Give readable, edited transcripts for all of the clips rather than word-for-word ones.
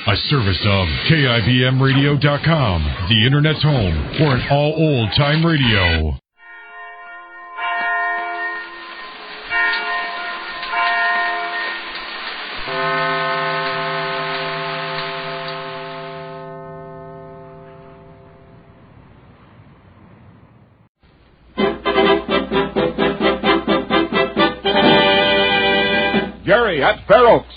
A service of KIBMradio.com, the Internet's home for an all-old-time radio. Jerry, at Fair Oaks.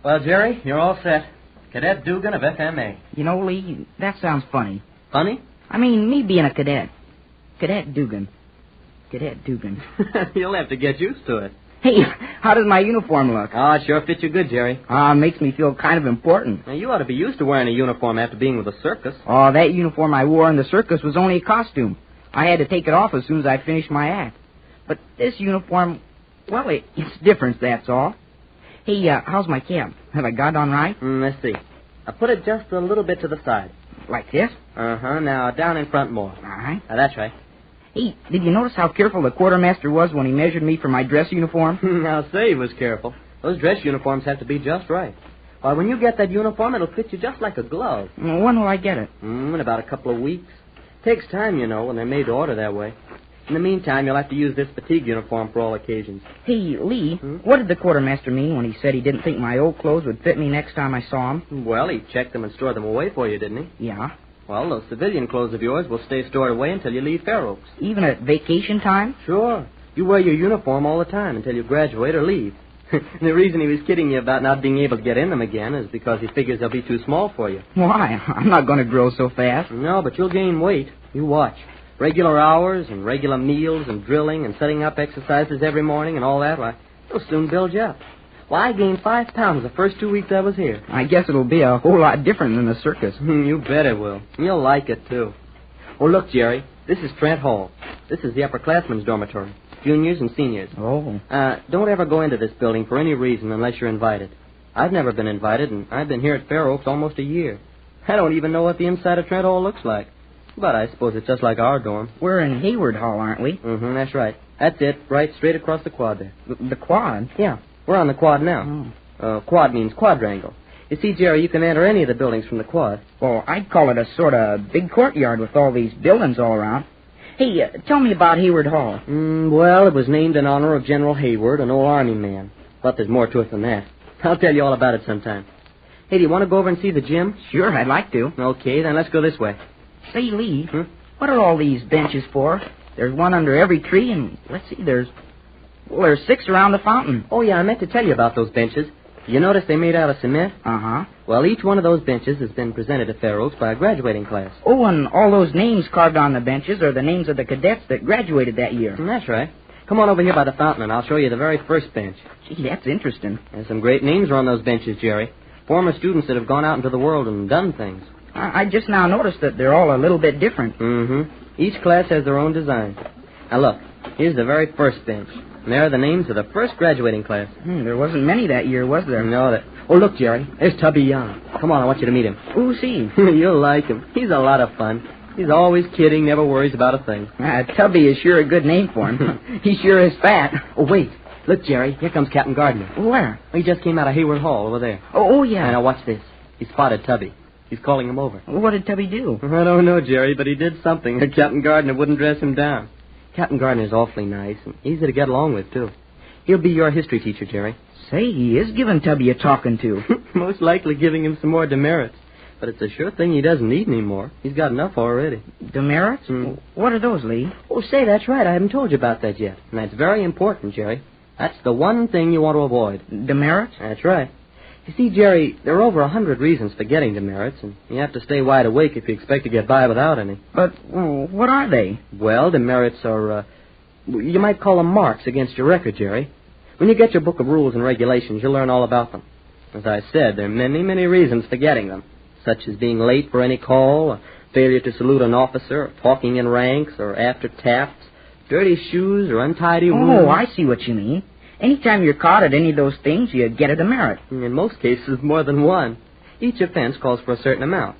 Well, Jerry, you're all set. Cadet Dugan of FMA. You know, Lee, that sounds funny. Funny? I mean, me being a cadet. Cadet Dugan. Cadet Dugan. You'll have to get used to it. Hey, how does my uniform look? Oh, it sure fits you good, Jerry. Makes me feel kind of important. Now, you ought to be used to wearing a uniform after being with a circus. Oh, that uniform I wore in the circus was only a costume. I had to take it off as soon as I finished my act. But this uniform, well, it's different, that's all. Hey, how's my cap? Have I got it on right? Let's see. I put it just a little bit to the side. Like this? Uh-huh. Now, down in front more. All right. That's right. Hey, did you notice how careful the quartermaster was when he measured me for my dress uniform? I'll say he was careful. Those dress uniforms have to be just right. Why, when you get that uniform, it'll fit you just like a glove. Well, when will I get it? In about a couple of weeks. Takes time, you know, when they're made to order that way. In the meantime, you'll have to use this fatigue uniform for all occasions. Hey, Lee, what did the quartermaster mean when he said he didn't think my old clothes would fit me next time I saw him? Well, he checked them and stored them away for you, didn't he? Yeah. Well, those civilian clothes of yours will stay stored away until you leave Fair Oaks. Even at vacation time? Sure. You wear your uniform all the time until you graduate or leave. The reason he was kidding you about not being able to get in them again is because he figures they'll be too small for you. Why? I'm not going to grow so fast. No, but you'll gain weight. You watch. Regular hours and regular meals and drilling and setting up exercises every morning and all that, why, it'll soon build you up. Well, I gained 5 pounds the first 2 weeks I was here. I guess it'll be a whole lot different than the circus. You bet it will. You'll like it, too. Oh, look, Jerry, this is Trent Hall. This is the upperclassmen's dormitory, juniors and seniors. Oh. Don't ever go into this building for any reason unless you're invited. I've never been invited, and I've been here at Fair Oaks almost a year. I don't even know what the inside of Trent Hall looks like. But I suppose it's just like our dorm. We're in Hayward Hall, aren't we? That's right. That's it, right straight across the quad there. The quad? Yeah, we're on the quad now. Quad means quadrangle. You see, Jerry, you can enter any of the buildings from the quad. Well, I'd call it a sort of big courtyard with all these buildings all around. Hey, tell me about Hayward Hall. Well, it was named in honor of General Hayward, an old Army man. But there's more to it than that. I'll tell you all about it sometime. Hey, do you want to go over and see the gym? Sure, I'd like to. Okay, then let's go this way. Say, Lee, what are all these benches for? There's one under every tree, and let's see, there's 6 around the fountain. Oh, yeah, I meant to tell you about those benches. You notice they made out of cement? Uh-huh. Well, each one of those benches has been presented to Fair Oaks by a graduating class. Oh, and all those names carved on the benches are the names of the cadets that graduated that year. That's right. Come on over here by the fountain, and I'll show you the very first bench. Gee, that's interesting. There's some great names on those benches, Jerry. Former students that have gone out into the world and done things. I just now noticed that they're all a little bit different. Each class has their own design. Now, look, here's the very first bench. And there are the names of the first graduating class. There wasn't many that year, was there? No, Oh, look, Jerry, there's Tubby Young. Come on, I want you to meet him. Who's he? You'll like him. He's a lot of fun. He's always kidding, never worries about a thing. Tubby is sure a good name for him. He sure is fat. Oh, wait. Look, Jerry, here comes Captain Gardner. Where? He just came out of Hayward Hall over there. Oh, yeah. Now, watch this. He spotted Tubby. He's calling him over. What did Tubby do? I don't know, Jerry, but he did something. Captain Gardner wouldn't dress him down. Captain Gardner's awfully nice and easy to get along with, too. He'll be your history teacher, Jerry. Say, he is giving Tubby a talking to. Most likely giving him some more demerits. But it's a sure thing he doesn't need any more. He's got enough already. Demerits? What are those, Lee? Oh, say, that's right. I haven't told you about that yet. And that's very important, Jerry. That's the one thing you want to avoid. Demerits? That's right. You see, Jerry, there are over 100 reasons for getting demerits, and you have to stay wide awake if you expect to get by without any. But what are they? Well, demerits are, you might call them marks against your record, Jerry. When you get your book of rules and regulations, you'll learn all about them. As I said, there are many, many reasons for getting them, such as being late for any call, or failure to salute an officer, or talking in ranks, or after taps, dirty shoes, or untidy rooms. Oh, I see what you mean. Anytime you're caught at any of those things, you get a demerit. In most cases, more than one. Each offense calls for a certain amount.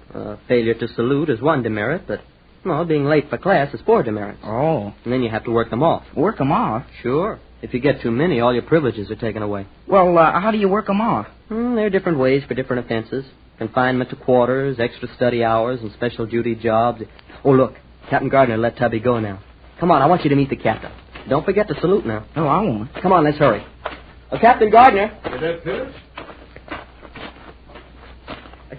Failure to salute is one demerit, but, well, being late for class is 4 demerits. Oh. And then you have to work them off. Work them off? Sure. If you get too many, all your privileges are taken away. Well, how do you work them off? There are different ways for different offenses. Confinement to quarters, extra study hours, and special duty jobs. Oh, look, Captain Gardner let Tubby go now. Come on, I want you to meet the captain. Don't forget to salute now. Oh, I won't. Come on, let's hurry. Captain Gardner. Cadet Phillips?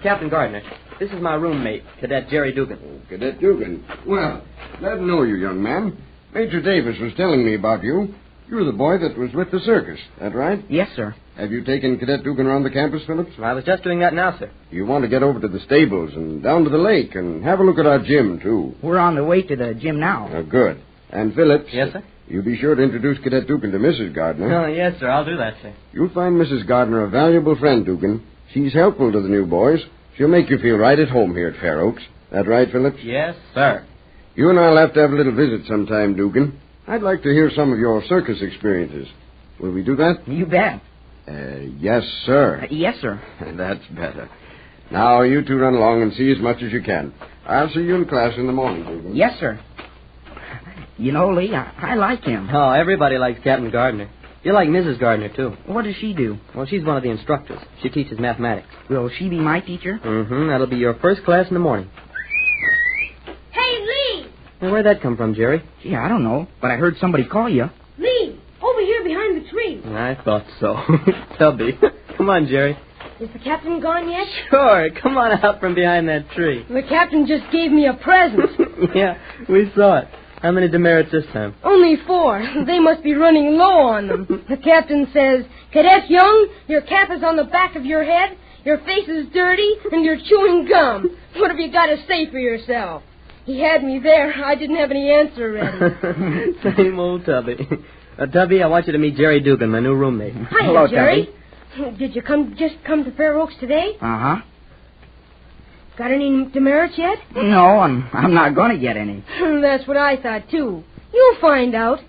Captain Gardner, this is my roommate, Cadet Jerry Dugan. Oh, Cadet Dugan. Well, glad to know you, young man. Major Davis was telling me about you. You're the boy that was with the circus, that right? Yes, sir. Have you taken Cadet Dugan around the campus, Phillips? I was just doing that now, sir. You want to get over to the stables and down to the lake and have a look at our gym, too. We're on the way to the gym now. Good. And, Phillips. Yes, sir? You be sure to introduce Cadet Dugan to Mrs. Gardner. Oh, yes, sir. I'll do that, sir. You'll find Mrs. Gardner a valuable friend, Dugan. She's helpful to the new boys. She'll make you feel right at home here at Fair Oaks. That right, Phillips? Yes, sir. You and I'll have to have a little visit sometime, Dugan. I'd like to hear some of your circus experiences. Will we do that? You bet. Yes, sir. Yes, sir. That's better. Now, you two run along and see as much as you can. I'll see you in class in the morning, Dugan. Yes, sir. You know, Lee, I like him. Oh, everybody likes Captain Gardner. You like Mrs. Gardner, too. What does she do? Well, she's one of the instructors. She teaches mathematics. Will she be my teacher? That'll be your first class in the morning. Hey, Lee! Now, where'd that come from, Jerry? Gee, I don't know, but I heard somebody call you. Lee! Over here behind the tree. I thought so. Tubby. Come on, Jerry. Is the captain gone yet? Sure. Come on out from behind that tree. The captain just gave me a present. Yeah, we saw it. How many demerits this time? Only 4. They must be running low on them. The captain says, Cadet Young, your cap is on the back of your head, your face is dirty, and you're chewing gum. What have you got to say for yourself? He had me there. I didn't have any answer ready. Same old Tubby. Tubby, I want you to meet Jerry Dugan, my new roommate. Hi, Hello, Jerry. Tubby. Did you just come to Fair Oaks today? Uh-huh. Got any demerits yet? No, I'm not going to get any. That's what I thought, too. You'll find out.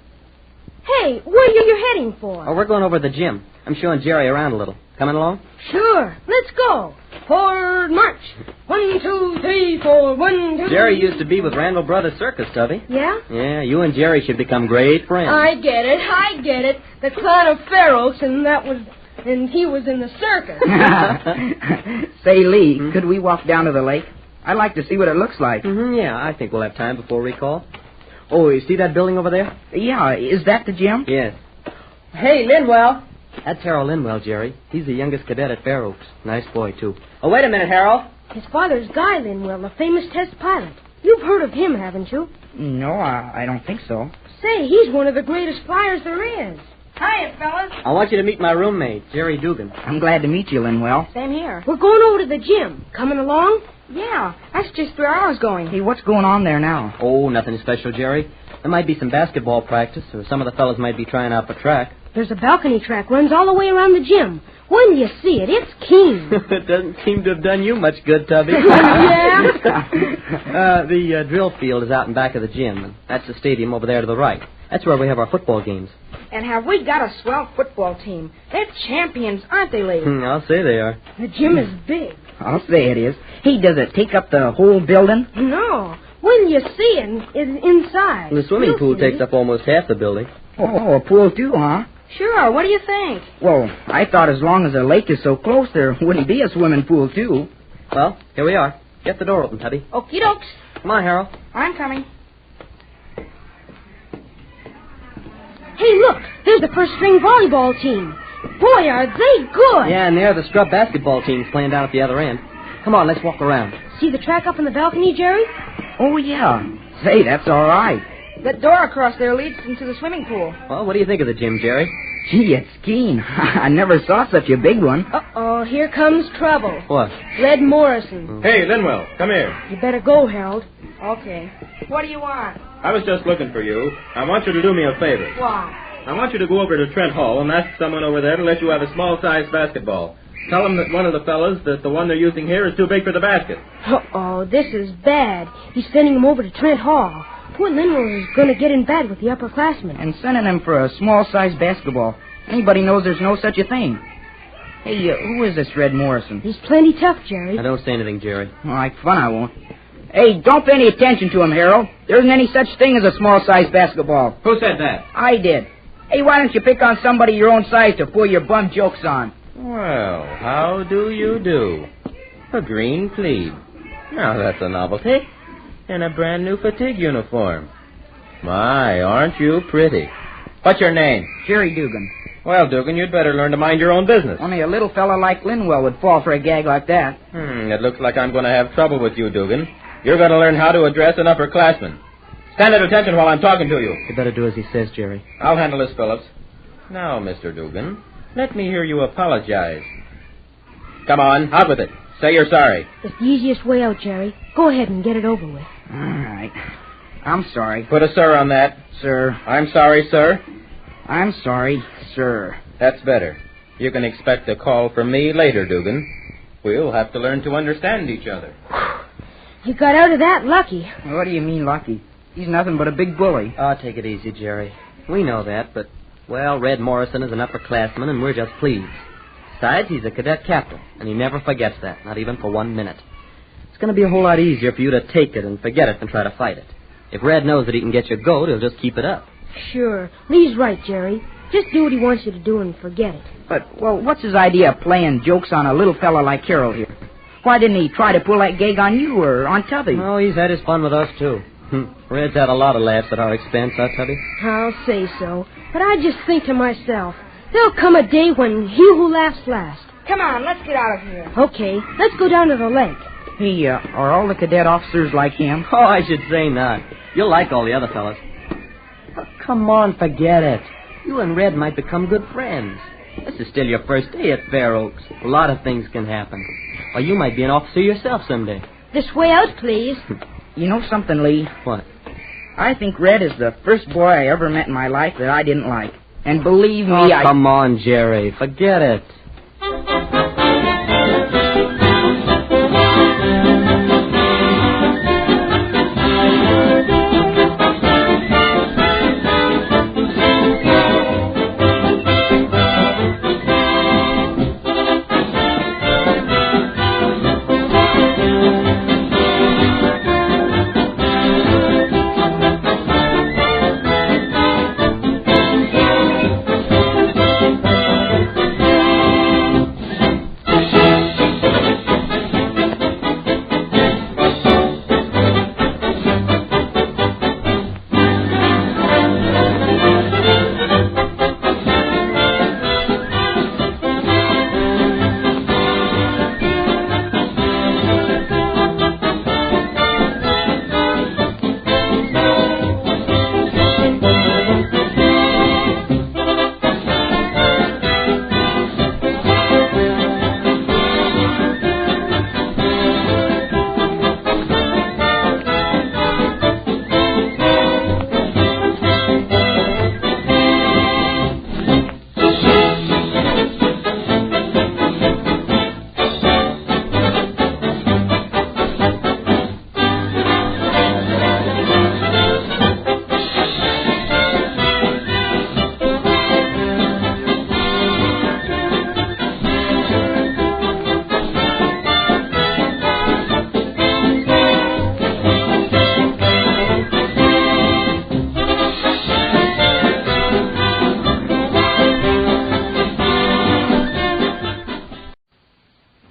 Hey, where are you heading for? Oh, we're going over to the gym. I'm showing Jerry around a little. Coming along? Sure. Let's go. Forward march. 1, 2, 3, 4. 1, 2. Jerry used to be with Randall Brothers Circus, Tubby. Yeah? Yeah, you and Jerry should become great friends. I get it. The clown of Fair Oaks, and he was in the circus. Say, Lee, could we walk down to the lake? I'd like to see what it looks like. Yeah, I think we'll have time before recall. Oh, you see that building over there? Yeah, is that the gym? Yes. Hey, Linwell. That's Harold Linwell, Jerry. He's the youngest cadet at Fair Oaks. Nice boy, too. Oh, wait a minute, Harold. His father's Guy Linwell, the famous test pilot. You've heard of him, haven't you? No, I don't think so. Say, he's one of the greatest flyers there is. Hiya, fellas. I want you to meet my roommate, Jerry Dugan. I'm glad to meet you, Linwell. Same here. We're going over to the gym. Coming along? Yeah, that's just where I was going. Hey, what's going on there now? Oh, nothing special, Jerry. There might be some basketball practice, or some of the fellas might be trying out for track. There's a balcony track runs all the way around the gym. When you see it, it's keen. It doesn't seem to have done you much good, Tubby. Yeah? The drill field is out in back of the gym, and that's the stadium over there to the right. That's where we have our football games. And have we got a swell football team? They're champions, aren't they, ladies? I'll say they are. The gym is big. I'll say it is. Hey, does it take up the whole building? No. When you see it, it's inside. The swimming You'll pool see. takes up almost half the building. Oh, a pool too, huh? Sure, what do you think? Well, I thought as long as the lake is so close, there wouldn't be a swimming pool too. Well, here we are. Get the door open, Tubby. Okie dokes. Come on, Harold. I'm coming. Hey, look, there's the first-string volleyball team. Boy, are they good. Yeah, and there the scrub basketball team's playing down at the other end. Come on, let's walk around. See the track up in the balcony, Jerry? Oh, yeah. Say, that's all right. That door across there leads into the swimming pool. Well, what do you think of the gym, Jerry? Gee, it's keen. I never saw such a big one. Uh-oh, here comes trouble. What? Red Morrison. Hey, Linwell, come here. You better go, Harold. Okay. What do you want? I was just looking for you. I want you to do me a favor. Why? I want you to go over to Trent Hall and ask someone over there to let you have a small-sized basketball. Tell them that one of the fellas, that the one they're using here, is too big for the basket. Uh-oh, this is bad. He's sending him over to Trent Hall. Poor Linwell is going to get in bad with the upperclassmen. And sending him for a small-sized basketball. Anybody knows there's no such a thing. Hey, who is this Red Morrison? He's plenty tough, Jerry. Now, don't say anything, Jerry. Well, like fun, I won't. Hey, don't pay any attention to him, Harold. There isn't any such thing as a small-sized basketball. Who said that? I did. Hey, why don't you pick on somebody your own size to pull your bum jokes on? Well, how do you do? A green plebe. Now, that's a novelty. And a brand new fatigue uniform. My, aren't you pretty? What's your name? Jerry Dugan. Well, Dugan, you'd better learn to mind your own business. Only a little fella like Linwell would fall for a gag like that. It looks like I'm going to have trouble with you, Dugan. You're going to learn how to address an upperclassman. Stand at attention while I'm talking to you. You better do as he says, Jerry. I'll handle this, Phillips. Now, Mr. Dugan, let me hear you apologize. Come on, out with it. Say you're sorry. It's the easiest way out, Jerry. Go ahead and get it over with. All right. I'm sorry. Put a sir on that. Sir. I'm sorry, sir. I'm sorry, sir. That's better. You can expect a call from me later, Dugan. We'll have to learn to understand each other. You got out of that lucky. What do you mean, lucky? He's nothing but a big bully. Oh, take it easy, Jerry. We know that, but, well, Red Morrison is an upperclassman, and we're just pleased. Besides, he's a cadet captain, and he never forgets that, not even for 1 minute. It's going to be a whole lot easier for you to take it and forget it than try to fight it. If Red knows that he can get your goat, he'll just keep it up. Sure. Lee's right, Jerry. Just do what he wants you to do and forget it. But, well, what's his idea of playing jokes on a little fella like Harold here? Why didn't he try to pull that gag on you or on Tubby? Oh, he's had his fun with us, too. Red's had a lot of laughs at our expense, huh, Tubby? I'll say so. But I just think to myself, there'll come a day when he who laughs last. Come on, let's get out of here. Okay, let's go down to the lake. Hey, are all the cadet officers like him? Oh, I should say not. You'll like all the other fellas. Oh, come on, forget it. You and Red might become good friends. This is still your first day at Fair Oaks. A lot of things can happen. Or you might be an officer yourself someday. This way out, please. You know something, Lee? What? I think Red is the first boy I ever met in my life that I didn't like. And believe me, Oh, come on, Jerry. Forget it.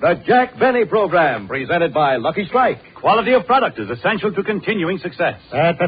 The Jack Benny Program, presented by Lucky Strike. Quality of product is essential to continuing success. American.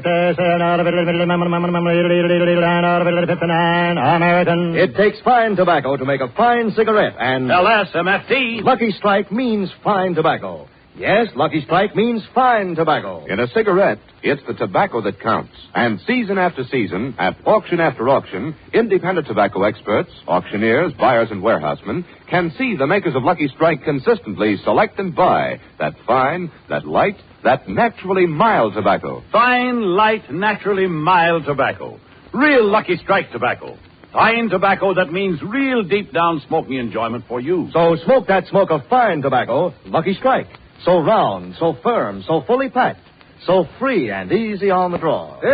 It takes fine tobacco to make a fine cigarette, and LSMFT. Lucky Strike means fine tobacco. Yes, Lucky Strike means fine tobacco. In a cigarette, it's the tobacco that counts. And season after season, at auction after auction, independent tobacco experts, auctioneers, buyers, and warehousemen can see the makers of Lucky Strike consistently select and buy that fine, that light, that naturally mild tobacco. Fine, light, naturally mild tobacco. Real Lucky Strike tobacco. Fine tobacco that means real deep down smoking enjoyment for you. So smoke that smoke of fine tobacco, Lucky Strike. So round, so firm, so fully packed, so free and easy on the draw. The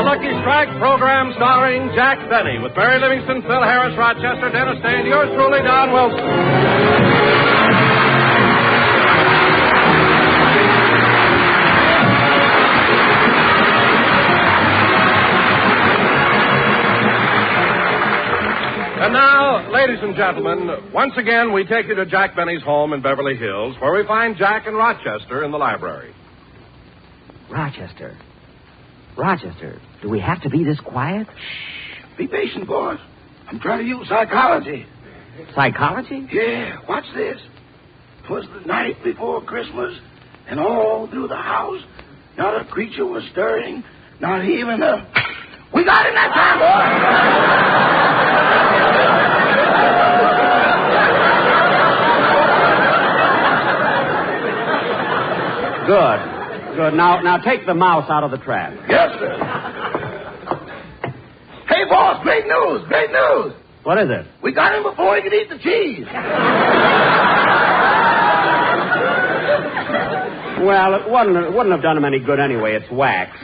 Lucky Strike program starring Jack Benny with Barry Livingston, Phil Harris, Rochester, Dennis Day, and yours truly, Don Wilson. And now, ladies and gentlemen, once again we take you to Jack Benny's home in Beverly Hills, where we find Jack and Rochester in the library. Rochester, do we have to be this quiet? Shh. Be patient, boys. I'm trying to use psychology. Psychology? Yeah, watch this. 'Twas the night before Christmas, and all through the house, not a creature was stirring, not even a... We got him that time, boy. Good. Now take the mouse out of the trap. Yes, sir. Hey, boss, great news. What is it? We got him before he could eat the cheese. Well, it wouldn't have done him any good anyway. It's wax.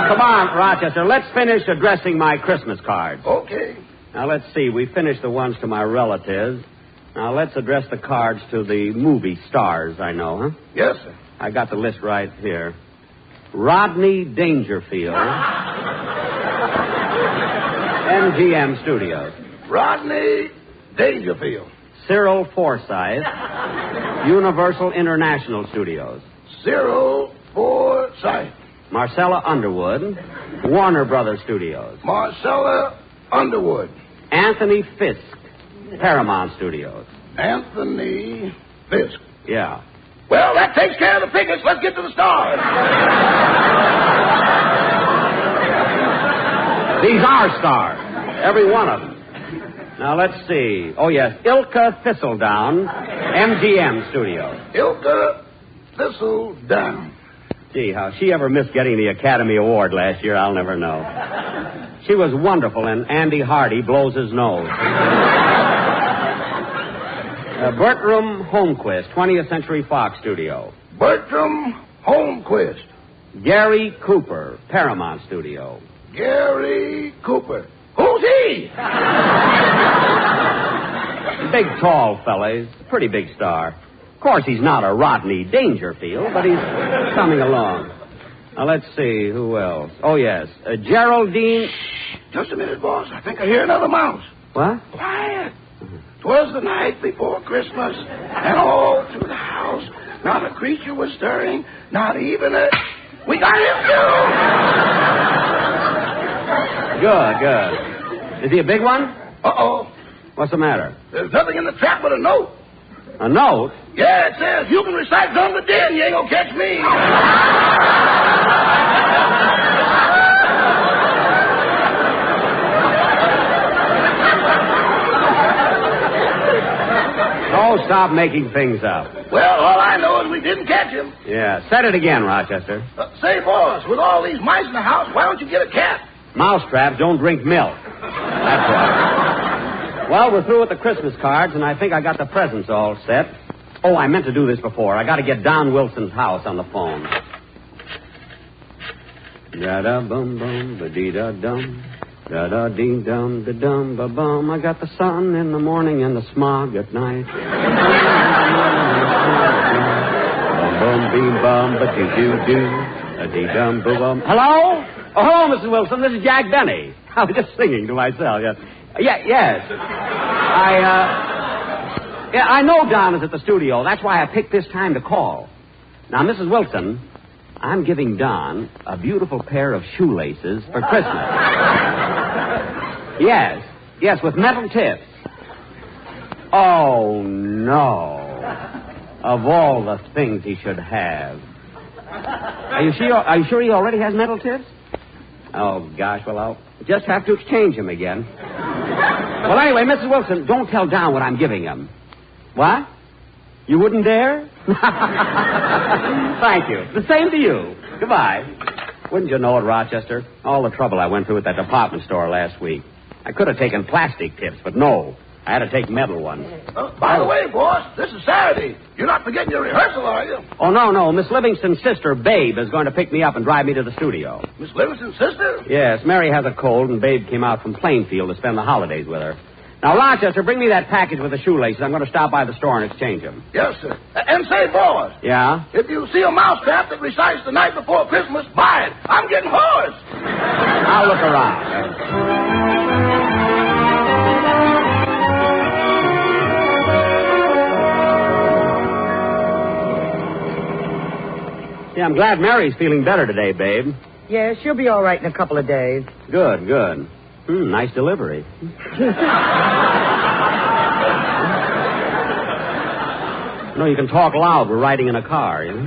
Come on, Rochester. Let's finish addressing my Christmas cards. Okay. Now, let's see. We finished the ones to my relatives. Now, let's address the cards to the movie stars I know, huh? Yes, sir. I got the list right here. Rodney Dangerfield. MGM Studios. Rodney Dangerfield. Cyril Forsyth. Universal International Studios. Cyril Forsyth. Marcella Underwood. Warner Brothers Studios. Marcella Underwood. Anthony Fisk. Paramount Studios. Anthony Fisk. Yeah. Well, that takes care of the figures. Let's get to the stars. These are stars. Every one of them. Now, let's see. Oh, yes. Ilka Thistledown, MGM Studios. Ilka Thistledown. Gee, how she ever missed getting the Academy Award last year, I'll never know. She was wonderful in Andy Hardy Blows His Nose. Bertram Holmquist, 20th Century Fox Studio. Bertram Holmquist. Gary Cooper, Paramount Studio. Gary Cooper. Who's he? Big, tall fella. He's a pretty big star. Of course, he's not a Rodney Dangerfield, but he's coming along. Now, let's see. Who else? Oh, yes. Geraldine... Just a minute, boss. I think I hear another mouse. What? Quiet. 'Twas the night before Christmas, and all through the house, not a creature was stirring, not even a... We got him, too! Good. Is he a big one? Uh-oh. What's the matter? There's nothing in the trap but a note. A note? Yeah, it says, you can recite Dum the Den, you ain't gonna catch me. Oh, stop making things up. Well, all I know is we didn't catch him. Yeah, said it again, Rochester. Say, boss, with all these mice in the house, why don't you get a cat? Mousetraps don't drink milk. That's right. Well, we're through with the Christmas cards, and I think I got the presents all set. Oh, I meant to do this before. I got to get Don Wilson's house on the phone. Da-da-bum-bum, ba-dee-da-dum. Da-da-dee-dum, da-dum, ba-bum. I got the sun in the morning and the smog at night. Bum-bum-bee-bum, ba-dee-doo-doo, a-dee-dum, boo-bum. Hello? Oh, hello, Mrs. Wilson. This is Jack Benny. I was just singing to myself. Yes. I know Don is at the studio. That's why I picked this time to call. Now, Mrs. Wilson, I'm giving Don a beautiful pair of shoelaces for Christmas. Yes, with metal tips. Oh, no. Of all the things he should have. Are you sure he already has metal tips? Oh, gosh, well, I'll just have to exchange him again. Well, anyway, Mrs. Wilson, don't tell Don what I'm giving him. What? You wouldn't dare? Thank you. The same to you. Goodbye. Wouldn't you know it, Rochester? All the trouble I went through at that department store last week. I could have taken plastic tips, but no. I had to take metal ones. By the way, boss, this is Saturday. You're not forgetting your rehearsal, are you? Oh, no. Miss Livingston's sister, Babe, is going to pick me up and drive me to the studio. Miss Livingston's sister? Yes, Mary has a cold, and Babe came out from Plainfield to spend the holidays with her. Now, Rochester, bring me that package with the shoelaces. I'm going to stop by the store and exchange them. Yes, sir. And say, boss. Yeah? If you see a mousetrap that recites the night before Christmas, buy it. I'm getting hoarse. I'll look around. Yeah, I'm glad Mary's feeling better today, Babe. Yeah, she'll be all right in a couple of days. Good. Nice delivery. No, you can talk loud. We're riding in a car, you know?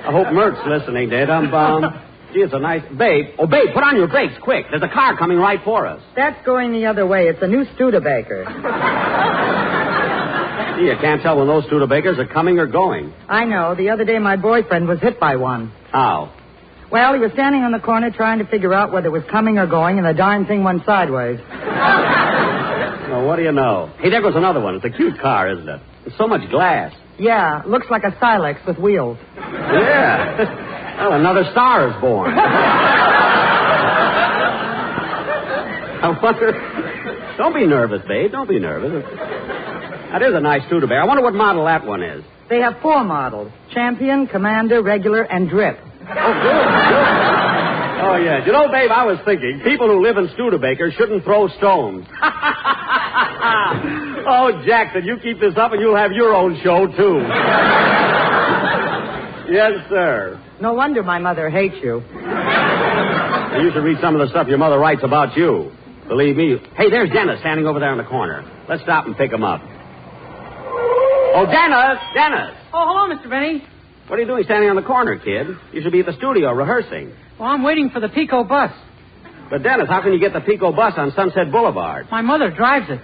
I hope Mert's listening, Dad. Gee, it's a nice... Babe. Oh, Babe, put on your brakes, quick. There's a car coming right for us. That's going the other way. It's a new Studebaker. Gee, you can't tell when those Studebakers are coming or going. I know. The other day my boyfriend was hit by one. How? Well, he was standing on the corner trying to figure out whether it was coming or going, and the darn thing went sideways. Well, what do you know? Hey, there goes another one. It's a cute car, isn't it? There's so much glass. Yeah, looks like a Silex with wheels. Yeah. Well, another star is born. I wonder... Don't be nervous, Babe. Don't be nervous. That is a nice Studebaker. I wonder what model that one is. They have 4 models. Champion, Commander, Regular, and Drip. Oh, good. Oh, yeah. You know, Babe, I was thinking, people who live in Studebakers shouldn't throw stones. Oh, Jackson, you keep this up and you'll have your own show, too. Yes, sir. No wonder my mother hates you. You should read some of the stuff your mother writes about you. Believe me. Hey, there's Dennis standing over there in the corner. Let's stop and pick him up. Oh, Dennis! Oh, hello, Mr. Benny. What are you doing standing on the corner, kid? You should be at the studio rehearsing. Well, I'm waiting for the Pico bus. But, Dennis, how can you get the Pico bus on Sunset Boulevard? My mother drives it.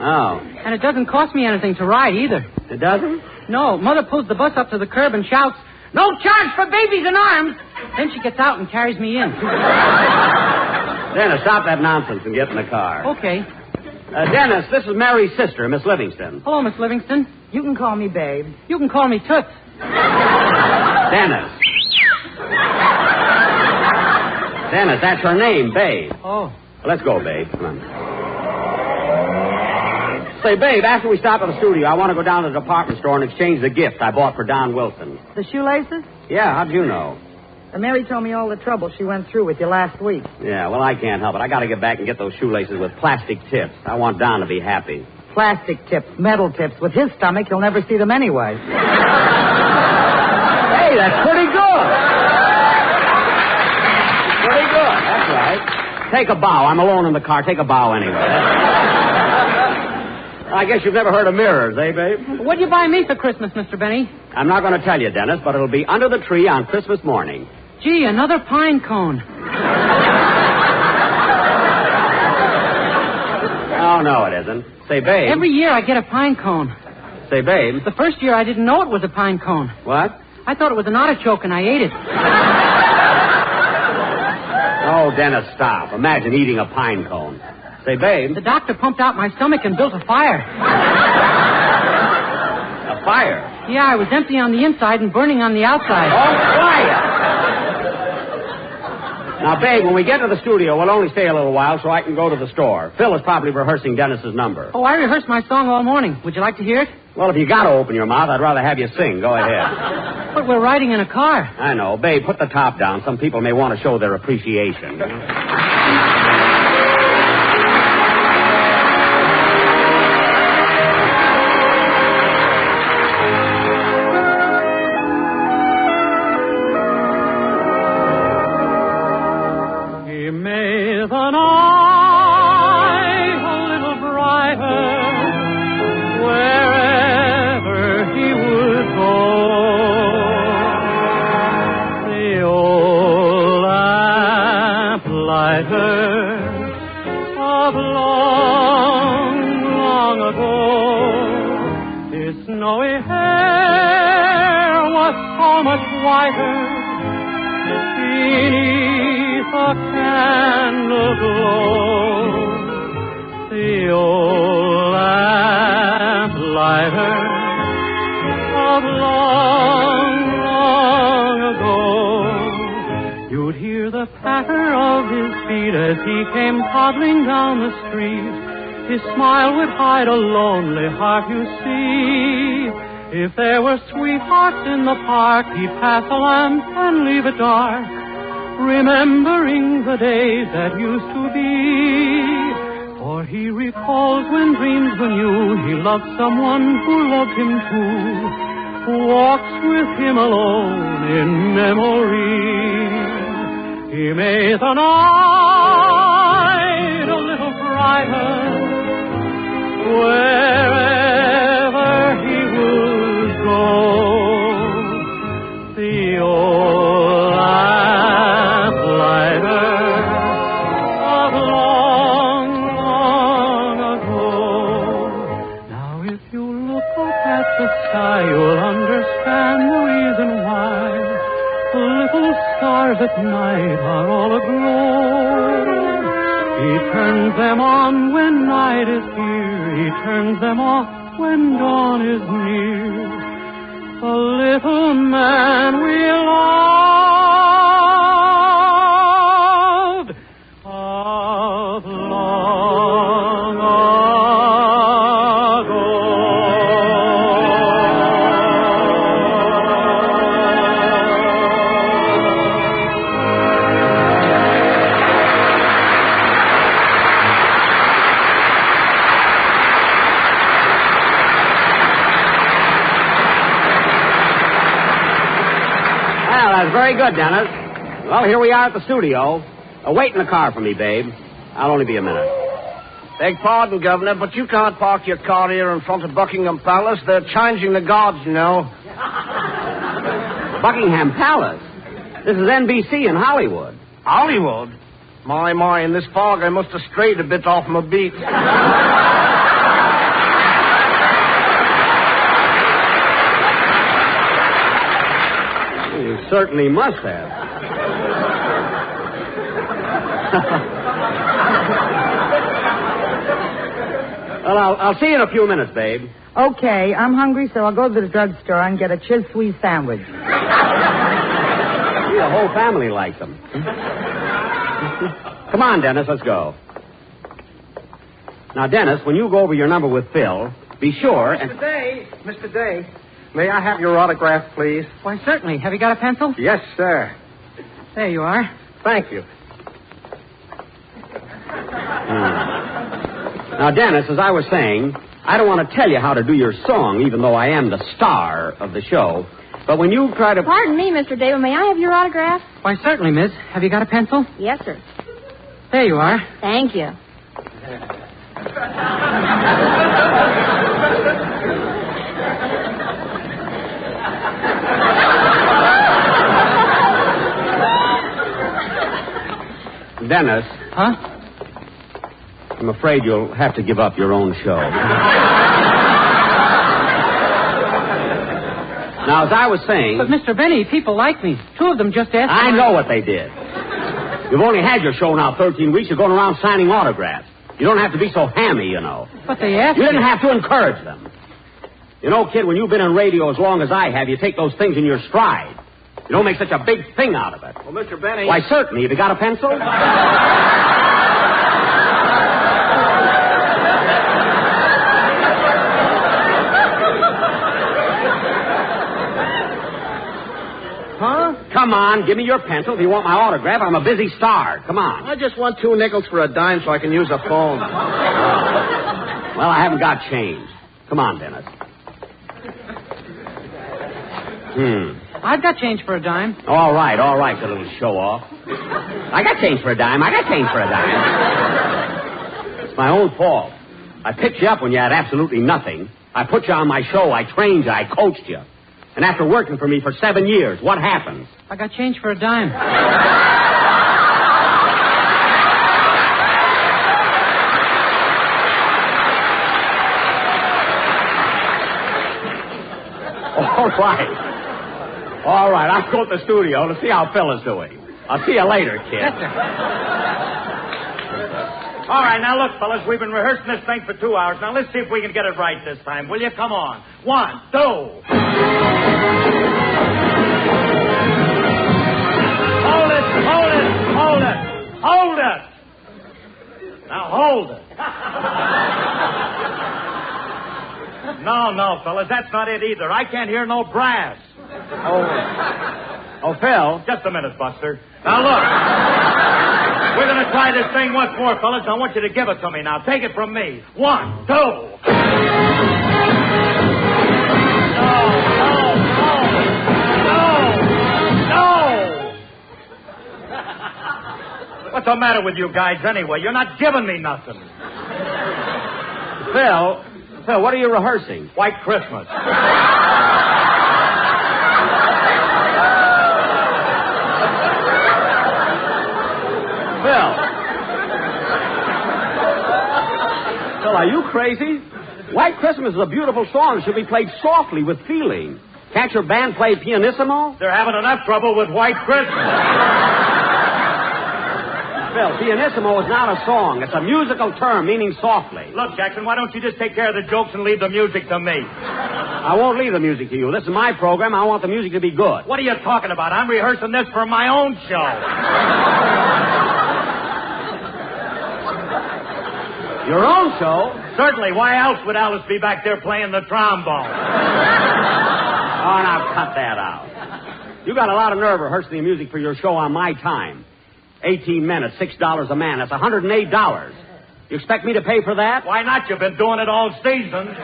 Oh. And it doesn't cost me anything to ride either. It doesn't? No. Mother pulls the bus up to the curb and shouts, "No charge for babies in arms!" Then she gets out and carries me in. Dennis, stop that nonsense and get in the car. Okay. Dennis, this is Mary's sister, Miss Livingston. Hello, Miss Livingston. You can call me Babe. You can call me Toots. Dennis, that's her name, Babe. Oh. Let's go, Babe. Come on. Say, Babe, after we stop at the studio, I want to go down to the department store and exchange the gift I bought for Don Wilson. The shoelaces? Yeah, how'd you know? Mary told me all the trouble she went through with you last week. Yeah, well, I can't help it. I got to get back and get those shoelaces with plastic tips. I want Don to be happy. Plastic tips, metal tips. With his stomach, he'll never see them anyway. Hey, that's pretty good. Pretty good. That's right. Take a bow. I'm alone in the car. Take a bow anyway. I guess you've never heard of mirrors, eh, babe? What'd you buy me for Christmas, Mr. Benny? I'm not going to tell you, Dennis, but it'll be under the tree on Christmas morning. Gee, another pine cone. Oh, no, it isn't. Say, babe. Every year I get a pine cone. Say, babe. The first year I didn't know it was a pine cone. What? I thought it was an artichoke and I ate it. Oh, Dennis, stop. Imagine eating a pine cone. Say, babe. The doctor pumped out my stomach and built a fire. A fire? Yeah, I was empty on the inside and burning on the outside. Oh, quiet! Now, babe, when we get to the studio, we'll only stay a little while so I can go to the store. Phil is probably rehearsing Dennis's number. Oh, I rehearsed my song all morning. Would you like to hear it? Well, if you got to open your mouth, I'd rather have you sing. Go ahead. But we're riding in a car. I know. Babe, put the top down. Some people may want to show their appreciation. His smile would hide a lonely heart, you see. If there were sweethearts in the park, he'd pass a lamp and leave it dark, remembering the days that used to be. For he recalls when dreams were new, he loved someone who loved him too, who walks with him alone in memory. He made the night a little brighter, wherever he would go. The old lamplighter of long, long ago. Now if you look up at the sky, you'll understand the reason why the little stars at night are all aglow. He turns them on when night is here. He turns them off when dawn is near. The little man we loved of long ago. Very good, Dennis. Well, here we are at the studio. Wait in the car for me, babe. I'll only be a minute. Beg pardon, Governor, but you can't park your car here in front of Buckingham Palace. They're changing the guards, you know. Buckingham Palace? This is NBC in Hollywood. Hollywood? My, in this fog I must have strayed a bit off my beat. You certainly must have. Well, I'll see you in a few minutes, babe. Okay, I'm hungry, so I'll go to the drugstore and get a chiswee sandwich. The whole family likes them. Come on, Dennis, let's go. Now, Dennis, when you go over your number with Phil, be sure and... Mr. Day, may I have your autograph, please? Why, certainly. Have you got a pencil? Yes, sir. There you are. Thank you. Now, Dennis, as I was saying, I don't want to tell you how to do your song, even though I am the star of the show. But when you try to... Pardon me, Mr. David. May I have your autograph? Why, certainly, miss. Have you got a pencil? Yes, sir. There you are. Thank you. Dennis. Huh? I'm afraid you'll have to give up your own show. Now, as I was saying... But, Mr. Benny, people like me. Two of them just asked... I know what they did. You've only had your show now 13 weeks. You're going around signing autographs. You don't have to be so hammy, you know. But they asked You didn't have to encourage them. You know, kid, when you've been in radio as long as I have, you take those things in your stride. You don't make such a big thing out of it. Well, Mr. Benny... Why, certainly. Have you got a pencil? Huh? Come on, give me your pencil. If you want my autograph, I'm a busy star. Come on. I just want 2 nickels for a dime so I can use a phone. Well, I haven't got change. Come on, Dennis. I've got change for a dime. All right, you little show-off. I got change for a dime. It's my own fault. I picked you up when you had absolutely nothing. I put you on my show. I trained you. I coached you. And after working for me for 7 years, what happens? I got change for a dime. All right, I'll go to the studio to see how Phil is doing. I'll see you later, kid. Yes, sir. All right, now look, fellas, we've been rehearsing this thing for 2 hours. Now let's see if we can get it right this time. Will you? Come on. 1, 2. Hold it. Now hold it. No, fellas, that's not it either. I can't hear no brass. Oh, Phil. Just a minute, Buster. Now, look. We're going to try this thing once more, fellas. I want you to give it to me now. Take it from me. 1, 2. No. What's the matter with you guys anyway? You're not giving me nothing. Phil, what are you rehearsing? White Christmas. Phil, are you crazy? White Christmas is a beautiful song. It should be played softly with feeling. Can't your band play pianissimo? They're having enough trouble with White Christmas. Phil, pianissimo is not a song. It's a musical term meaning softly. Look, Jackson, why don't you just take care of the jokes and leave the music to me? I won't leave the music to you. This is my program. I want the music to be good. What are you talking about? I'm rehearsing this for my own show. Your own show? Certainly. Why else would Alice be back there playing the trombone? Oh, now cut that out. You got a lot of nerve rehearsing the music for your show on my time. 18 minutes, $6 a man. That's $108. You expect me to pay for that? Why not? You've been doing it all season.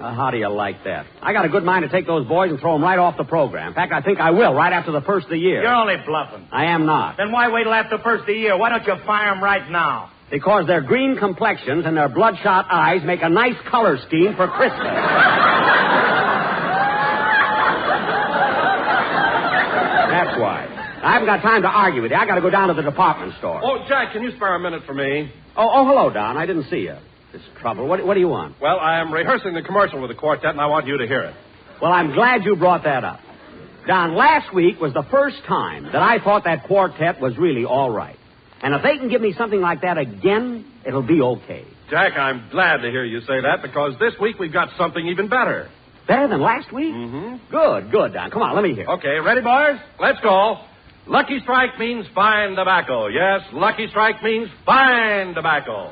How do you like that? I got a good mind to take those boys and throw them right off the program. In fact, I think I will right after the first of the year. You're only bluffing. I am not. Then why wait till after the first of the year? Why don't you fire them right now? Because their green complexions and their bloodshot eyes make a nice color scheme for Christmas. That's why. I haven't got time to argue with you. I got to go down to the department store. Oh, Jack, can you spare a minute for me? Oh, hello, Don. I didn't see you. This trouble. What do you want? Well, I am rehearsing the commercial with the quartet, and I want you to hear it. Well, I'm glad you brought that up. Don, last week was the first time that I thought that quartet was really all right. And if they can give me something like that again, it'll be okay. Jack, I'm glad to hear you say that, because this week we've got something even better. Better than last week? Mm-hmm. Good, Don. Come on, let me hear. Okay, ready, boys? Let's go. Lucky Strike means fine tobacco. Yes, Lucky Strike means fine tobacco.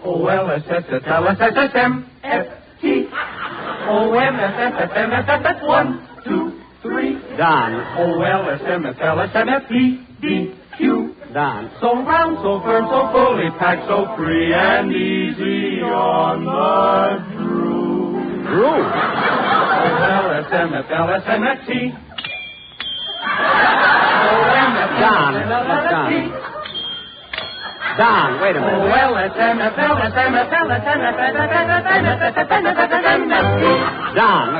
O-L-S-S-S-L-S-S-S-M-F-T O-M-S-S-S-M-F-F 1, 2, 3 Don. O-L-S-M-S-L-S-M-F-P-D-Q Don. So round, so firm, so fully packed, so free and easy on the groove. Groove? O-L-S-M-F-L-S-M-F-T Don, wait a minute. Don.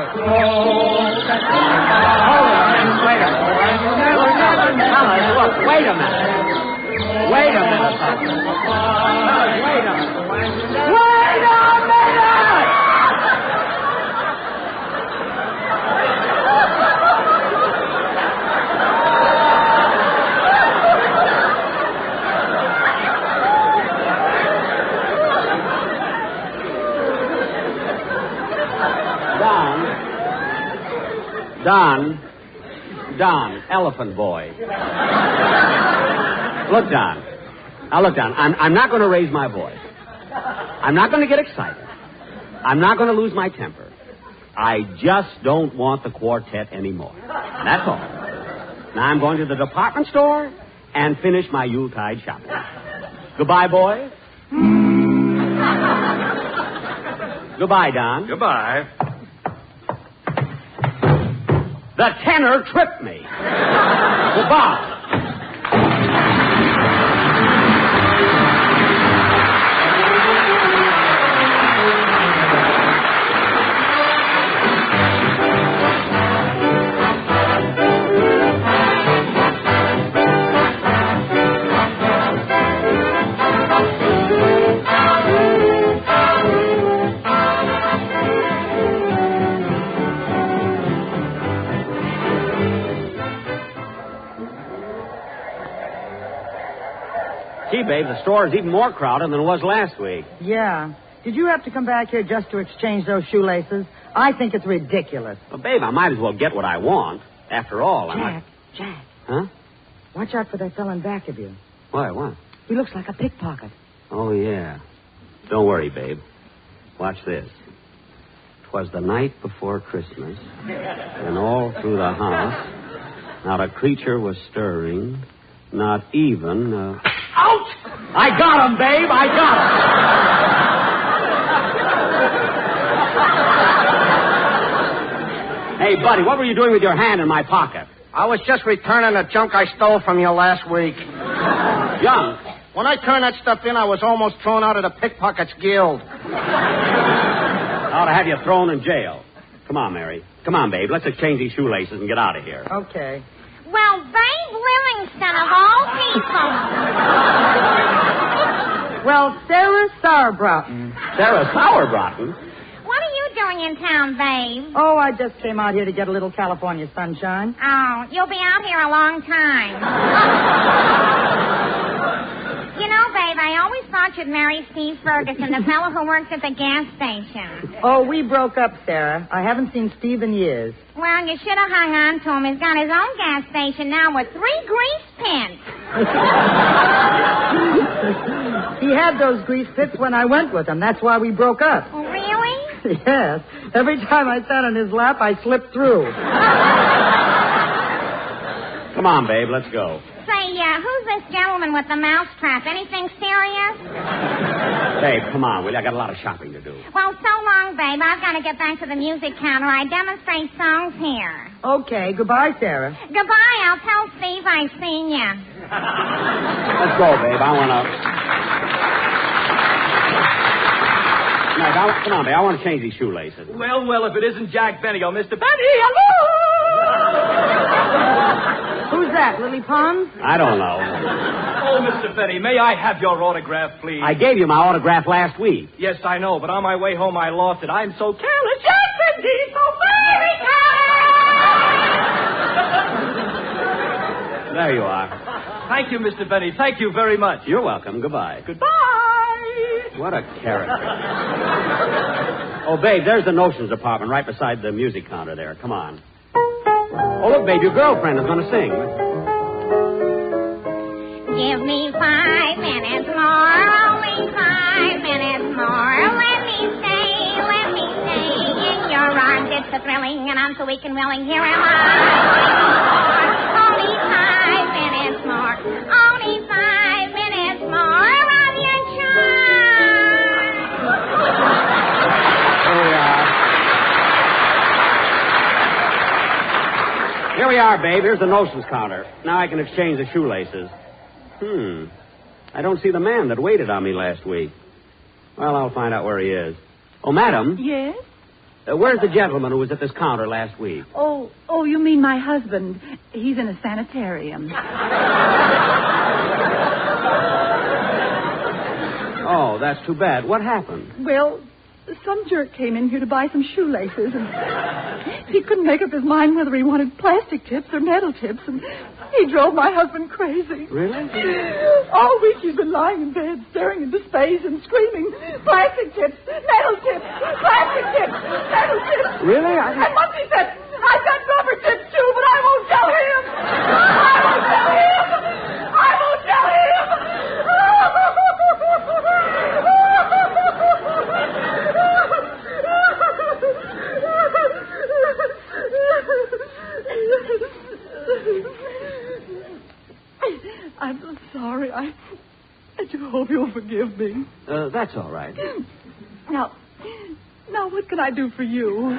Wait a minute. Don, elephant boy. Look, Don. Now, look, Don, I'm not going to raise my voice. I'm not going to get excited. I'm not going to lose my temper. I just don't want the quartet anymore. That's all. Now I'm going to the department store and finish my Yuletide shopping. Goodbye, boys. Goodbye, Don. Goodbye. The tenor tripped me. Goodbye. Gee, babe, the store is even more crowded than it was last week. Yeah. Did you have to come back here just to exchange those shoelaces? I think it's ridiculous. Well, babe, I might as well get what I want. After all, Jack. Huh? Watch out for that fellow in back of you. What? He looks like a pickpocket. Oh, yeah. Don't worry, babe. Watch this. 'Twas the night before Christmas, and all through the house, not a creature was stirring, not even Ouch! I got him, babe. I got him. Hey, buddy, what were you doing with your hand in my pocket? I was just returning the junk I stole from you last week. Junk? When I turned that stuff in, I was almost thrown out of the Pickpockets Guild. I ought to have you thrown in jail. Come on, Mary. Come on, babe. Let's exchange these shoelaces and get out of here. Okay. Well, Babe Livingston of all people. Well, Sarah Sauerbraten. Sarah Sauerbraten? What are you doing in town, Babe? Oh, I just came out here to get a little California sunshine. Oh, you'll be out here a long time. You know, Babe, I always thought you'd marry Steve Ferguson, the fellow who works at the gas station. Oh, we broke up, Sarah. I haven't seen Steve in years. Well, you should have hung on to him. He's got his own gas station now with 3 grease pins. He had those grease pits when I went with him. That's why we broke up. Oh, really? Yes. Every time I sat on his lap, I slipped through. Come on, babe. Let's go. Say, who's this gentleman with the mousetrap? Anything serious? Babe, come on, will you? I got a lot of shopping to do. Well, so long, Babe. I've got to get back to the music counter. I demonstrate songs here. Okay. Goodbye, Sarah. Goodbye. I'll tell Steve I've seen you. Let's go, babe. I want to... No, come on, babe. I want to change these shoelaces. Well, if it isn't Jack Benny or Mr. Benny, hello! Who's that, Lily Pons? I don't know. Oh, Mr. Benny, may I have your autograph, please? I gave you my autograph last week. Yes, I know, but on my way home I lost it. I'm so careless. Jack Benny, so very careless! There you are. Thank you, Mr. Benny. Thank you very much. You're welcome. Goodbye. Goodbye. What a character. Oh, babe, there's the notions department right beside the music counter there. Come on. Oh, look, babe, your girlfriend is going to sing. Give me 5 minutes more, only 5 minutes more. Let me stay in your arms. It's so thrilling, and I'm so weak and willing. Here am I. Only 5 minutes more. Only 5 minutes more of your charm. Here we are, babe. Here's the notions counter. Now I can exchange the shoelaces. I don't see the man that waited on me last week. Well, I'll find out where he is. Oh, madam. Yes? Where's the gentleman who was at this counter last week? Oh, you mean my husband. He's in a sanitarium. Oh, that's too bad. What happened? Well, some jerk came in here to buy some shoelaces, and he couldn't make up his mind whether he wanted plastic tips or metal tips, and he drove my husband crazy. Really? All week he's been lying in bed, staring into space and screaming, plastic tips, metal tips, plastic tips, metal tips. Really? And once he said, I've got rubber hope you'll forgive me. That's all right. Now, what can I do for you?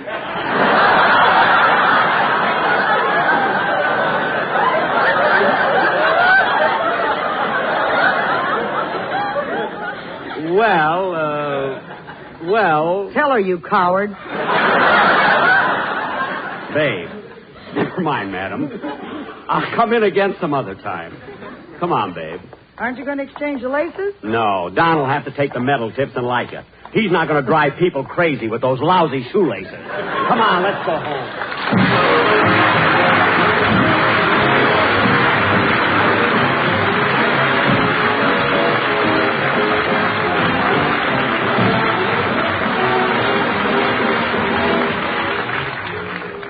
Well... Tell her, you coward. Babe, never mind, madam. I'll come in again some other time. Come on, babe. Aren't you going to exchange the laces? No, Don will have to take the metal tips and like it. He's not going to drive people crazy with those lousy shoelaces. Come on, let's go home.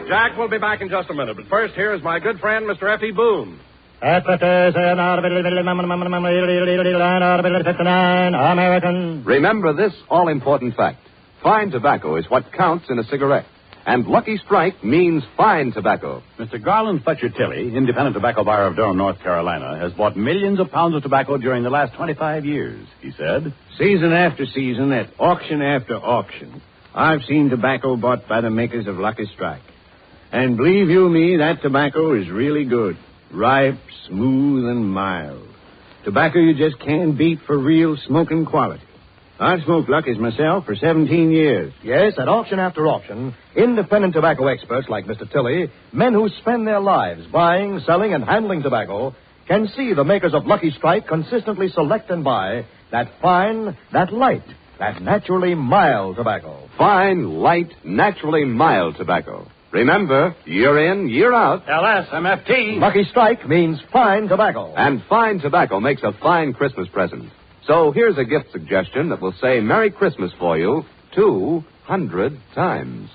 Jack will be back in just a minute, but first, here is my good friend, Mr. F.E. Boone. American. Remember this all-important fact. Fine tobacco is what counts in a cigarette. And Lucky Strike means fine tobacco. Mr. Garland Fletcher Tilley, independent tobacco buyer of Durham, North Carolina, has bought millions of pounds of tobacco during the last 25 years, he said. Season after season, at auction after auction, I've seen tobacco bought by the makers of Lucky Strike. And believe you me, that tobacco is really good. Ripe, smooth, and mild. Tobacco you just can't beat for real smoking quality. I've smoked Lucky's myself for 17 years. Yes, at auction after auction, independent tobacco experts like Mr. Tilley, men who spend their lives buying, selling, and handling tobacco, can see the makers of Lucky Strike consistently select and buy that fine, that light, that naturally mild tobacco. Fine, light, naturally mild tobacco. Remember, year in, year out. LSMFT. Lucky Strike means fine tobacco. And fine tobacco makes a fine Christmas present. So here's a gift suggestion that will say Merry Christmas for you 200 times.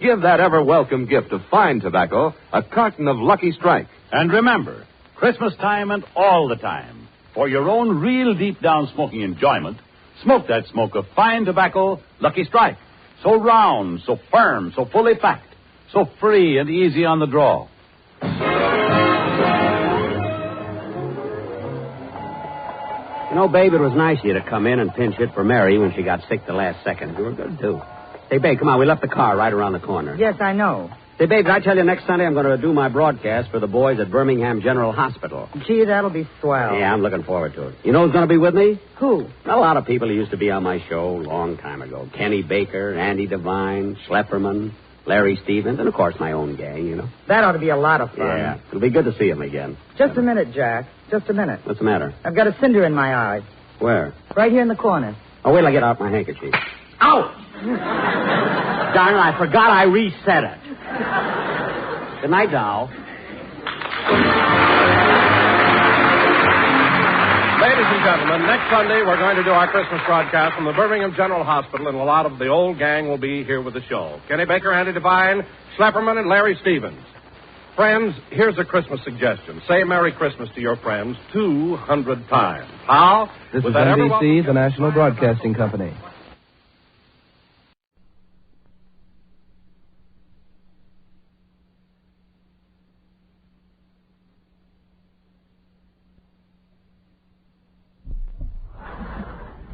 Give that ever-welcome gift of fine tobacco a carton of Lucky Strike. And remember, Christmas time and all the time, for your own real deep-down smoking enjoyment, smoke that smoke of fine tobacco, Lucky Strike. So round, so firm, so fully packed. So free and easy on the draw. You know, babe, it was nice of you to come in and pinch hit for Mary when she got sick the last second. You were good, too. Hey, babe, come on. We left the car right around the corner. Yes, I know. Say, babe, did I tell you next Sunday I'm going to do my broadcast for the boys at Birmingham General Hospital? Gee, that'll be swell. Yeah, I'm looking forward to it. You know who's going to be with me? Who? A lot of people who used to be on my show a long time ago. Kenny Baker, Andy Devine, Schlepperman, Larry Stevens, and, of course, my own gang, you know. That ought to be a lot of fun. Yeah, it'll be good to see him again. Just a minute, Jack. Just a minute. What's the matter? I've got a cinder in my eye. Where? Right here in the corner. Oh, wait till I get out my handkerchief. Ow! Darn it, I forgot I reset it. Good night, doll. Ladies and gentlemen, next Sunday we're going to do our Christmas broadcast from the Birmingham General Hospital, and a lot of the old gang will be here with the show. Kenny Baker, Andy Devine, Schlepperman, and Larry Stevens. Friends, here's a Christmas suggestion. Say Merry Christmas to your friends 200 times. How? This is NBC, the National Broadcasting Company.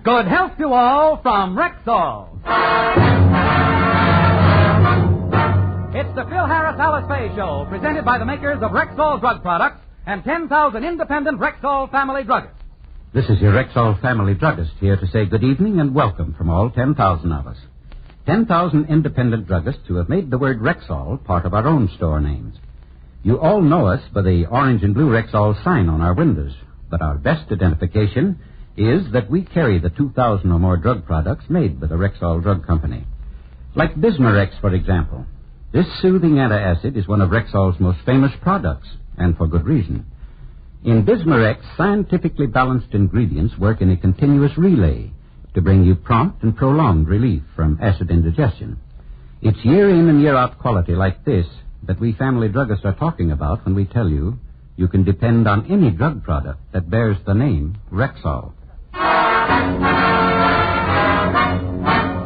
Good health to all from Rexall. It's the Phil Harris Alice Faye Show, presented by the makers of Rexall drug products and 10,000 independent Rexall family druggists. This is your Rexall family druggist here to say good evening and welcome from all 10,000 of us. 10,000 independent druggists who have made the word Rexall part of our own store names. You all know us by the orange and blue Rexall sign on our windows, but our best identification is that we carry the 2,000 or more drug products made by the Rexall Drug Company. Like Bismarex, for example. This soothing antacid is one of Rexall's most famous products, and for good reason. In Bismarex, scientifically balanced ingredients work in a continuous relay to bring you prompt and prolonged relief from acid indigestion. It's year in and year out quality like this that we family druggists are talking about when we tell you can depend on any drug product that bears the name Rexall.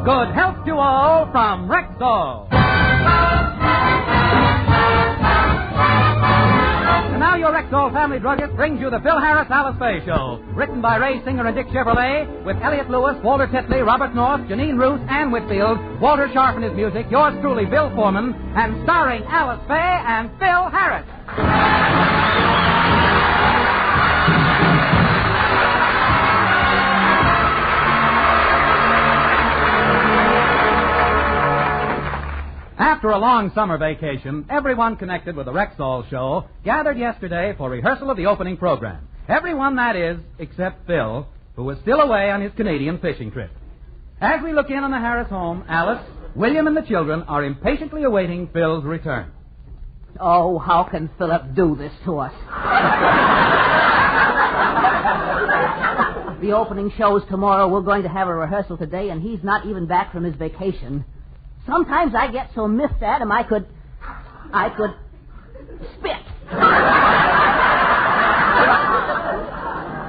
Good health to all from Rexall. And now your Rexall Family Druggist brings you the Phil Harris Alice Faye Show. Written by Ray Singer and Dick Chevrolet, with Elliot Lewis, Walter Tetley, Robert North, Janine Roos, Ann Whitfield, Walter Sharp and his music, yours truly, Bill Foreman, and starring Alice Faye and Phil Harris. After a long summer vacation, everyone connected with the Rexall show gathered yesterday for rehearsal of the opening program. Everyone, that is, except Phil, who was still away on his Canadian fishing trip. As we look in on the Harris home, Alice, William, and the children are impatiently awaiting Phil's return. Oh, how can Philip do this to us? The opening show's tomorrow. We're going to have a rehearsal today, and he's not even back from his vacation. Sometimes I get so miffed at him I could spit.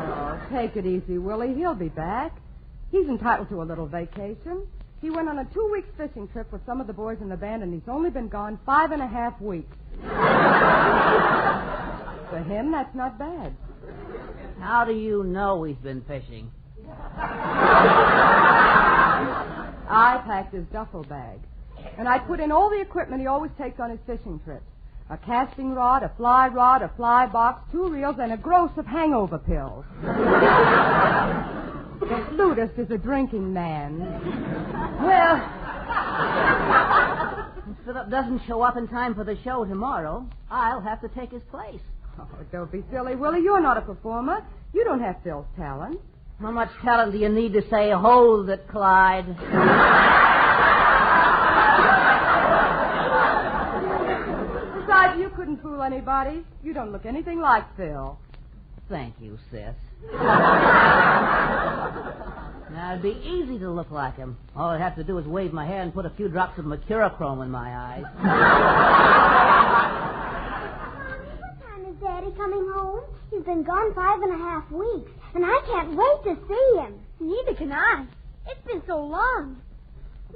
Oh, take it easy, Willie. He'll be back. He's entitled to a little vacation. He went on a 2-week fishing trip with some of the boys in the band, and he's only been gone 5.5 weeks. For him, that's not bad. How do you know he's been fishing? I packed his duffel bag, and I put in all the equipment he always takes on his fishing trips. A casting rod, a fly box, 2 reels, and a gross of hangover pills. The flutist is a drinking man. Well, if Philip doesn't show up in time for the show tomorrow, I'll have to take his place. Oh, don't be silly, Willie. You're not a performer. You don't have Phil's talent. How much talent do you need to say, hold it, Clyde? Besides, you couldn't fool anybody. You don't look anything like Phil. Thank you, sis. Now, it'd be easy to look like him. All I'd have to do is wave my hair and put a few drops of mercurochrome in my eyes. What time is Daddy coming home? He's been gone 5.5 weeks, and I can't wait to see him. Neither can I. It's been so long.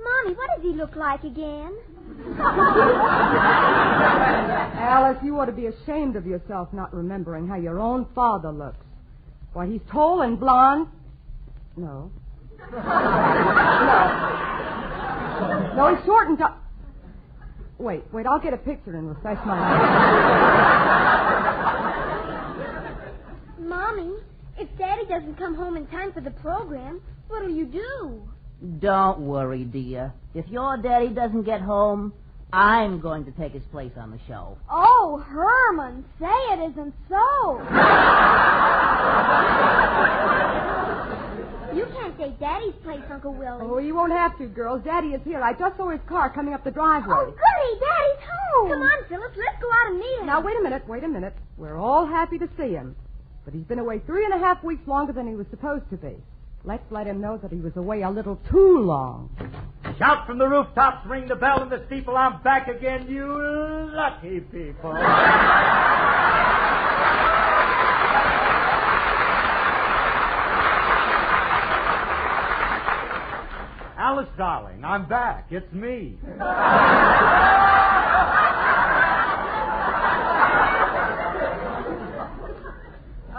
Mommy, what does he look like again? Alice, you ought to be ashamed of yourself not remembering how your own father looks. Why, he's tall and blonde. No. No, he's short and tall. Wait, I'll get a picture and refresh my memory. Mommy, if Daddy doesn't come home in time for the program, what'll you do? Don't worry, dear. If your daddy doesn't get home, I'm going to take his place on the show. Oh, Herman, say it isn't so. You can't take Daddy's place, Uncle Willie. Oh, you won't have to, girls. Daddy is here. I just saw his car coming up the driveway. Oh, goody, Daddy's home. Come on, Phyllis, let's go out and meet him. Now, wait a minute. We're all happy to see him. But he's been away 3.5 weeks longer than he was supposed to be. Let's let him know that he was away a little too long. Shout from the rooftops, ring the bell in the steeple. I'm back again, you lucky people. Alice, darling, I'm back. It's me.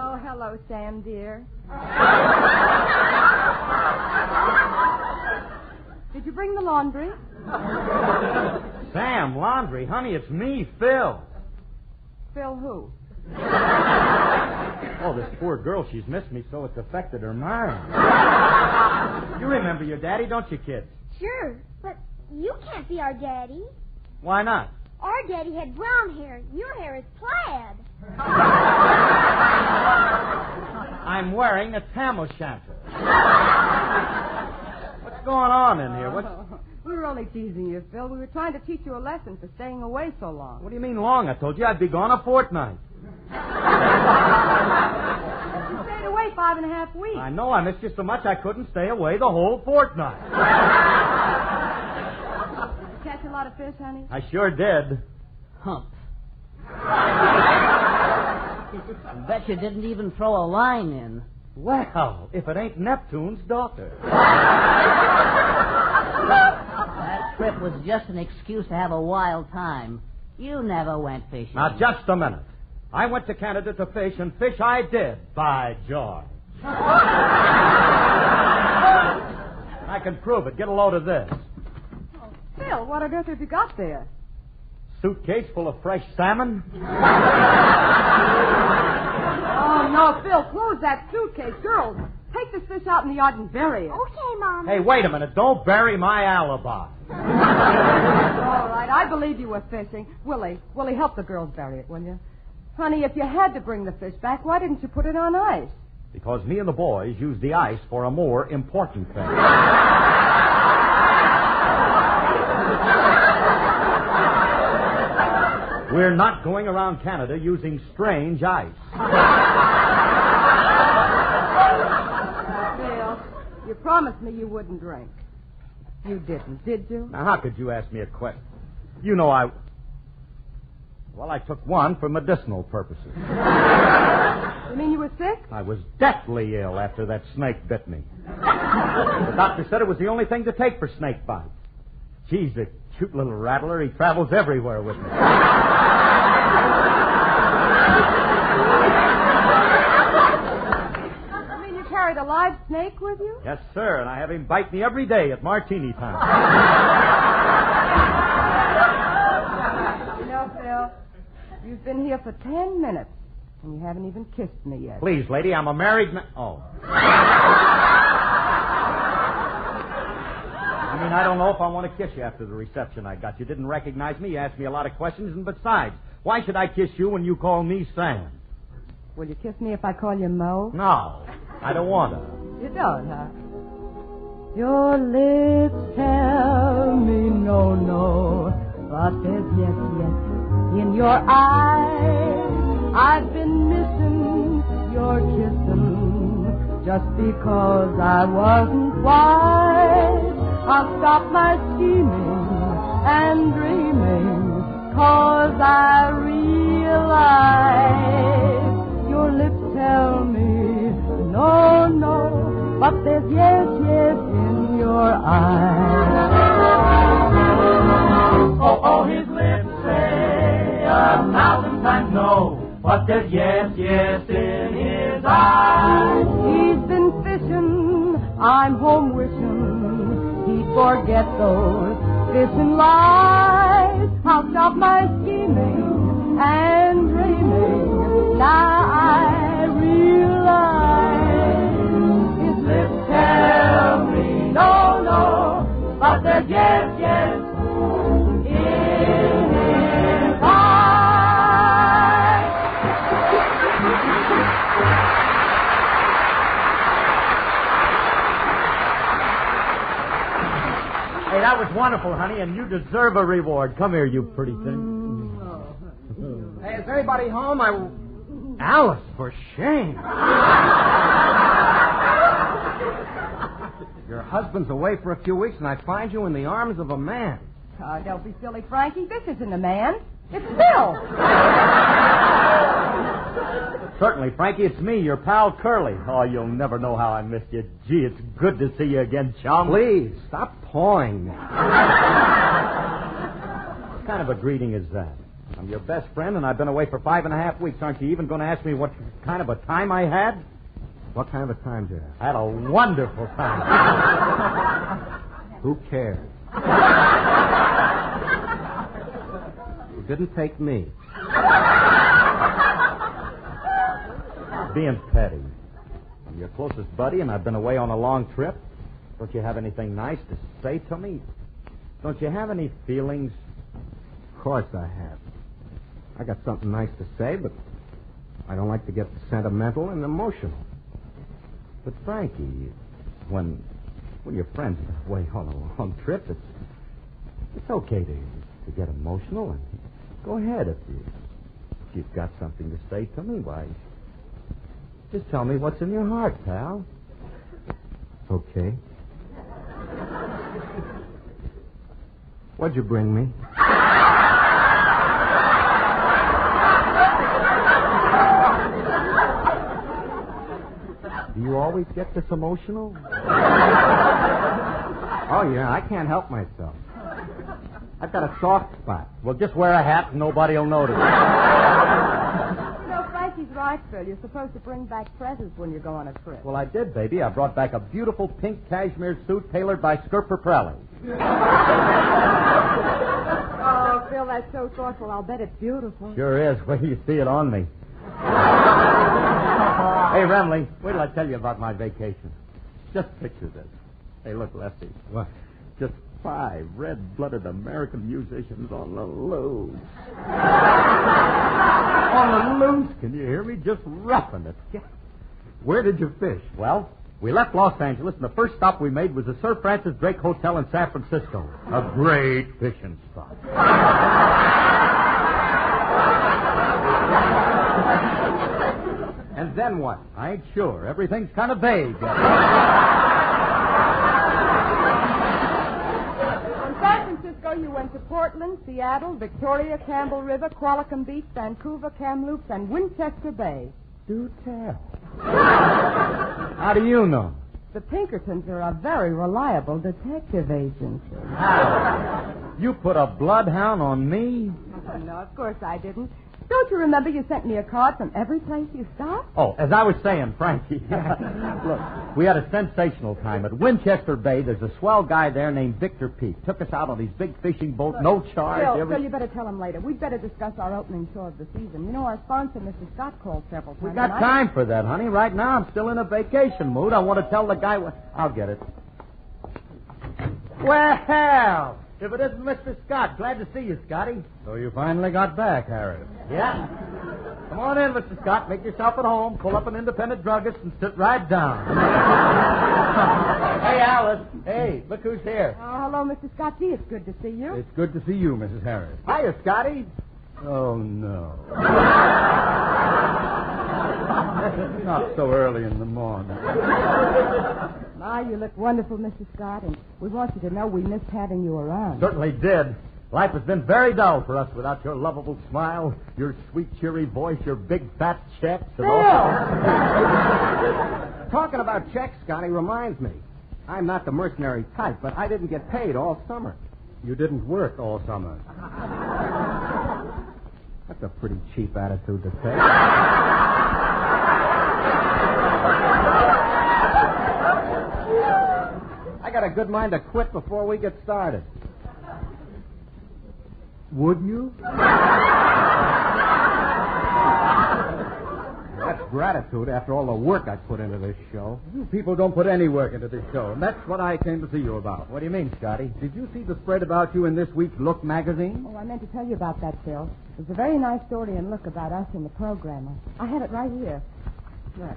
Oh, hello, Sam, dear. Did you bring the laundry? Sam, laundry. Honey, it's me, Phil. Phil who? Oh, this poor girl, she's missed me so it's affected her mind. You remember your daddy, don't you, kids? Sure, but you can't be our daddy. Why not? Our daddy had brown hair. Your hair is plaid. I'm wearing a tam o' shanter. What's going on in here? We were only teasing you, Phil. We were trying to teach you a lesson for staying away so long. What do you mean long? I told you I'd be gone a fortnight. You stayed away 5.5 weeks. I know. I missed you so much I couldn't stay away the whole fortnight. Catch a lot of fish, honey? I sure did. Hump. I bet you didn't even throw a line in. Well, if it ain't Neptune's daughter. That trip was just an excuse to have a wild time. You never went fishing. Now, just a minute. I went to Canada to fish, and fish I did, by George. I can prove it. Get a load of this. Oh, Phil, what on earth have you got there? Suitcase full of fresh salmon? Oh, no, Phil, close that suitcase. Girls, take this fish out in the yard and bury it. Okay, Mom. Hey, wait a minute. Don't bury my alibi. All right, I believe you were fishing. Willie, help the girls bury it, will you? Honey, if you had to bring the fish back, why didn't you put it on ice? Because me and the boys used the ice for a more important thing. We're not going around Canada using strange ice. Phil, you promised me you wouldn't drink. You didn't, did you? Now, how could you ask me a question? You know I took one for medicinal purposes. You mean you were sick? I was deathly ill after that snake bit me. The doctor said it was the only thing to take for snake bites. Geez, a cute little rattler. He travels everywhere with me. You mean you carried a live snake with you? Yes, sir, and I have him bite me every day at martini time. You know, Phil, you've been here for 10 minutes, and you haven't even kissed me yet. Please, lady, I'm a married man. Oh. I mean, I don't know if I want to kiss you after the reception I got. You didn't recognize me. You asked me a lot of questions, and besides, why should I kiss you when you call me Sam? Will you kiss me if I call you Mo? No, I don't want to. You don't, huh? Your lips tell me no, no, but there's yes, yes in your eyes. I've been missing your kissing just because I wasn't wise. I'll stop my scheming and dreaming, 'cause I realize your lips tell me no, no, but there's yes, yes in your eyes. Oh, oh, his lips say 1,000 times no, but there's yes, yes in his eyes. He's been fishing, I'm home wishing he'd forget those fishing lies. I'll stop my scheming and dreaming. Now I realize his lips tell me no, no, but there's yes, yes in his eyes. Hey, that was wonderful, honey, and you deserve a reward. Come here, you pretty thing. Hey, is anybody home? Alice, for shame. Your husband's away for a few weeks, and I find you in the arms of a man. Don't be silly, Frankie. This isn't a man. It's Phil. Certainly, Frankie, it's me, your pal Curly. Oh, you'll never know how I missed you. Gee, it's good to see you again, chum. Please, stop pawing me. What kind of a greeting is that? I'm your best friend, and I've been away for 5.5 weeks. Aren't you even going to ask me what kind of a time I had? What kind of a time did you have? I had a wonderful time. Who cares? You didn't take me. Being petty. I'm your closest buddy, and I've been away on a long trip. Don't you have anything nice to say to me? Don't you have any feelings? Of course I have. I got something nice to say, but I don't like to get sentimental and emotional. But Frankie, when your friends are away on a long trip, it's okay to get emotional. And go ahead if you've got something to say to me. Why, just tell me what's in your heart, pal. Okay. What'd you bring me? Do you always get this emotional? Oh, yeah, I can't help myself. I've got a soft spot. Well, just wear a hat and nobody will notice. right, Phil. You're supposed to bring back presents when you go on a trip. Well, I did, baby. I brought back a beautiful pink cashmere suit tailored by Skirper Prelli. Oh, Phil, that's so thoughtful. I'll bet it's beautiful. Sure is. Wait till you see it on me. Hey, Remley, wait till I tell you about my vacation. Just picture this. Hey, look, Lefty. What? Just 5 red-blooded American musicians on the loose. On the loose, can you hear me? Just roughing it. Where did you fish? Well, we left Los Angeles, and the first stop we made was the Sir Francis Drake Hotel in San Francisco. A great fishing spot. And then what? I ain't sure. Everything's kind of vague. In San Francisco, you went to Portland, Seattle, Victoria, Campbell River, Qualicum Beach, Vancouver, Kamloops, and Winchester Bay. Do tell. How do you know? The Pinkertons are a very reliable detective agency. How? You put a bloodhound on me? No, of course I didn't. Don't you remember you sent me a card from every place you stopped? Oh, as I was saying, Frankie, look, we had a sensational time. At Winchester Bay, there's a swell guy there named Victor Peake. Took us out on his big fishing boat, no charge. Phil, you better tell him later. We'd better discuss our opening show of the season. You know, our sponsor, Mr. Scott, called several times. We got time for that, honey. Right now, I'm still in a vacation mood. I want to tell the guy I'll get it. Well, if it isn't Mr. Scott, glad to see you, Scotty. So you finally got back, Harris. Yeah. Come on in, Mr. Scott. Make yourself at home. Pull up an independent druggist and sit right down. Hey, Alice. Hey, look who's here. Oh, hello, Mr. Scott. Gee, it's good to see you. It's good to see you, Mrs. Harris. Hiya, Scotty. Oh, no. Not so early in the morning. My, you look wonderful, Mr. Scott, and we want you to know we missed having you around. Certainly did. Life has been very dull for us without your lovable smile, your sweet, cheery voice, your big, fat checks, and all. Talking about checks, Scotty, reminds me. I'm not the mercenary type, but I didn't get paid all summer. You didn't work all summer. That's a pretty cheap attitude to take. I got a good mind to quit before we get started. Would you? That's gratitude after all the work I put into this show. You people don't put any work into this show, and that's what I came to see you about. What do you mean, Scotty? Did you see the spread about you in this week's Look magazine? Oh, I meant to tell you about that, Phil. There's a very nice story in Look about us in the program. I have it right here. Look.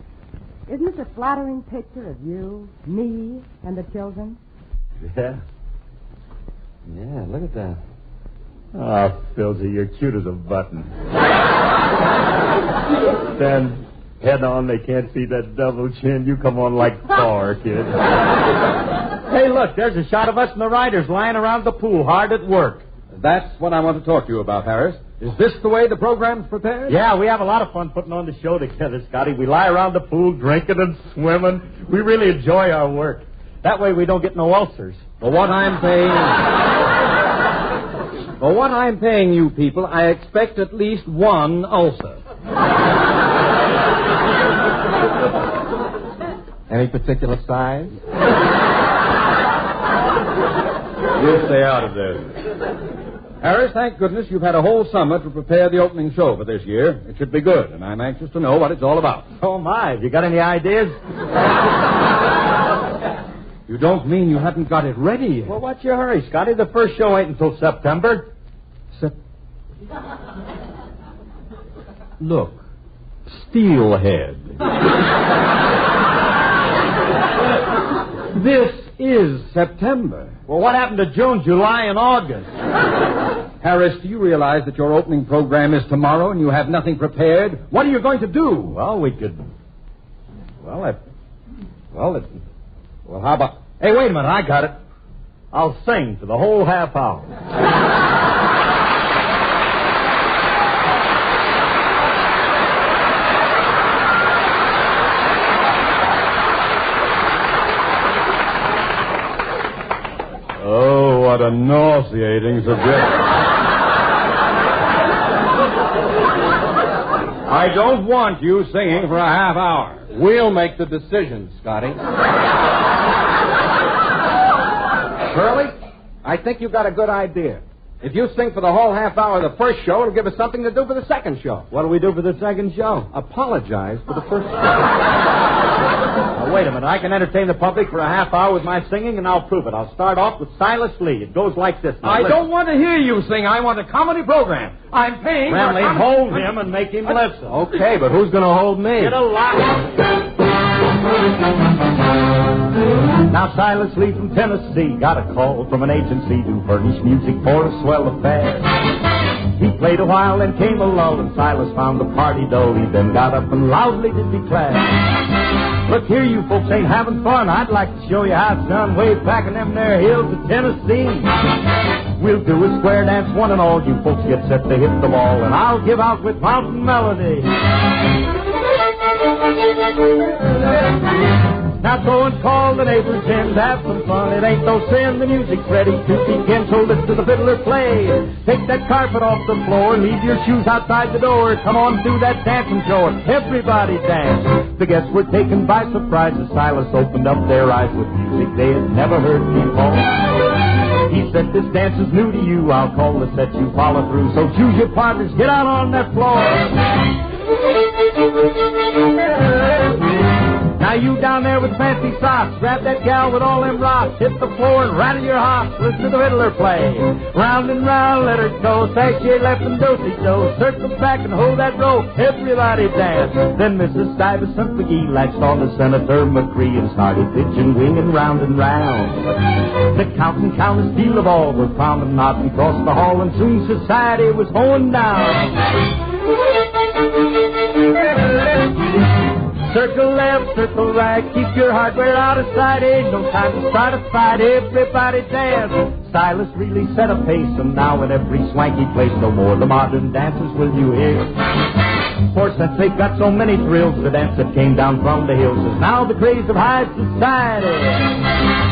Isn't this a flattering picture of you, me, and the children? Yeah. Yeah, look at that. Oh, Philzy, you're cute as a button. Stand head on, they can't see that double chin. You come on like Thor, kid. Hey, look, there's a shot of us and the riders lying around the pool, hard at work. That's what I want to talk to you about, Harris. Is this the way the program's prepared? Yeah, we have a lot of fun putting on the show together, Scotty. We lie around the pool drinking and swimming. We really enjoy our work. That way we don't get no ulcers. For what I'm paying you people, I expect at least one ulcer. Any particular size? You stay out of there. Harris, thank goodness you've had a whole summer to prepare the opening show for this year. It should be good, and I'm anxious to know what it's all about. Oh, my. You got any ideas? You don't mean you haven't got it ready yet? Well, what's your hurry, Scotty? The first show ain't until September. Look. Steelhead. This is September. Well, what happened to June, July, and August? Harris, do you realize that your opening program is tomorrow and you have nothing prepared? What are you going to do? Well, we could... Well, how about... Hey, wait a minute, I got it. I'll sing for the whole half hour. Oh, what a nauseating suggestion. I don't want you singing for a half hour. We'll make the decision, Scotty. Shirley, I think you've got a good idea. If you sing for the whole half hour of the first show, it'll give us something to do for the second show. What do we do for the second show? Apologize for the first show. Now, wait a minute. I can entertain the public for a half hour with my singing, and I'll prove it. I'll start off with Silas Lee. It goes like this. I don't want to hear you sing. I want a comedy program. I'm paying Friendly, for... hold him and make him listen. Okay, but who's going to hold me? Get a lot. Now, Silas Lee from Tennessee got a call from an agency to furnish music for a swell affair. He played a while, then came a lull, and Silas found the party dull. He then got up and loudly did declare, look here, you folks ain't having fun. I'd like to show you how it's done way back in them there hills of Tennessee. We'll do a square dance, one and all. You folks get set to hit the ball, and I'll give out with mountain melody. Now go and call the neighbors in to have some fun. It ain't no sin, the music's ready to begin. So listen to the fiddler play. Take that carpet off the floor, leave your shoes outside the door. Come on, do that dancing show. Everybody dance. The guests were taken by surprise as Silas opened up their eyes with music they had never heard before. He said, this dance is new to you. I'll call the set you follow through. So choose your partners, get out on that floor. Now you down there with fancy socks, grab that gal with all them rocks, hit the floor and rattle your hops, listen to the fiddler play. Round and round, let her go, sashay left and do-si-do, circle back and hold that rope, everybody dance. Then Mrs. Stuyvesant McGee latched on to Senator McCree and started pitching, winging round and round. The Count and Countess Steele of all were promenading across the hall, and soon society was going down. Circle left, circle right, keep your hardware out of sight. Ain't no time to start a fight, everybody dance. Silas really set a pace, and now in every swanky place, no more the modern dances will you hear. For since they've got so many thrills, the dance that came down from the hills is now the craze of high society.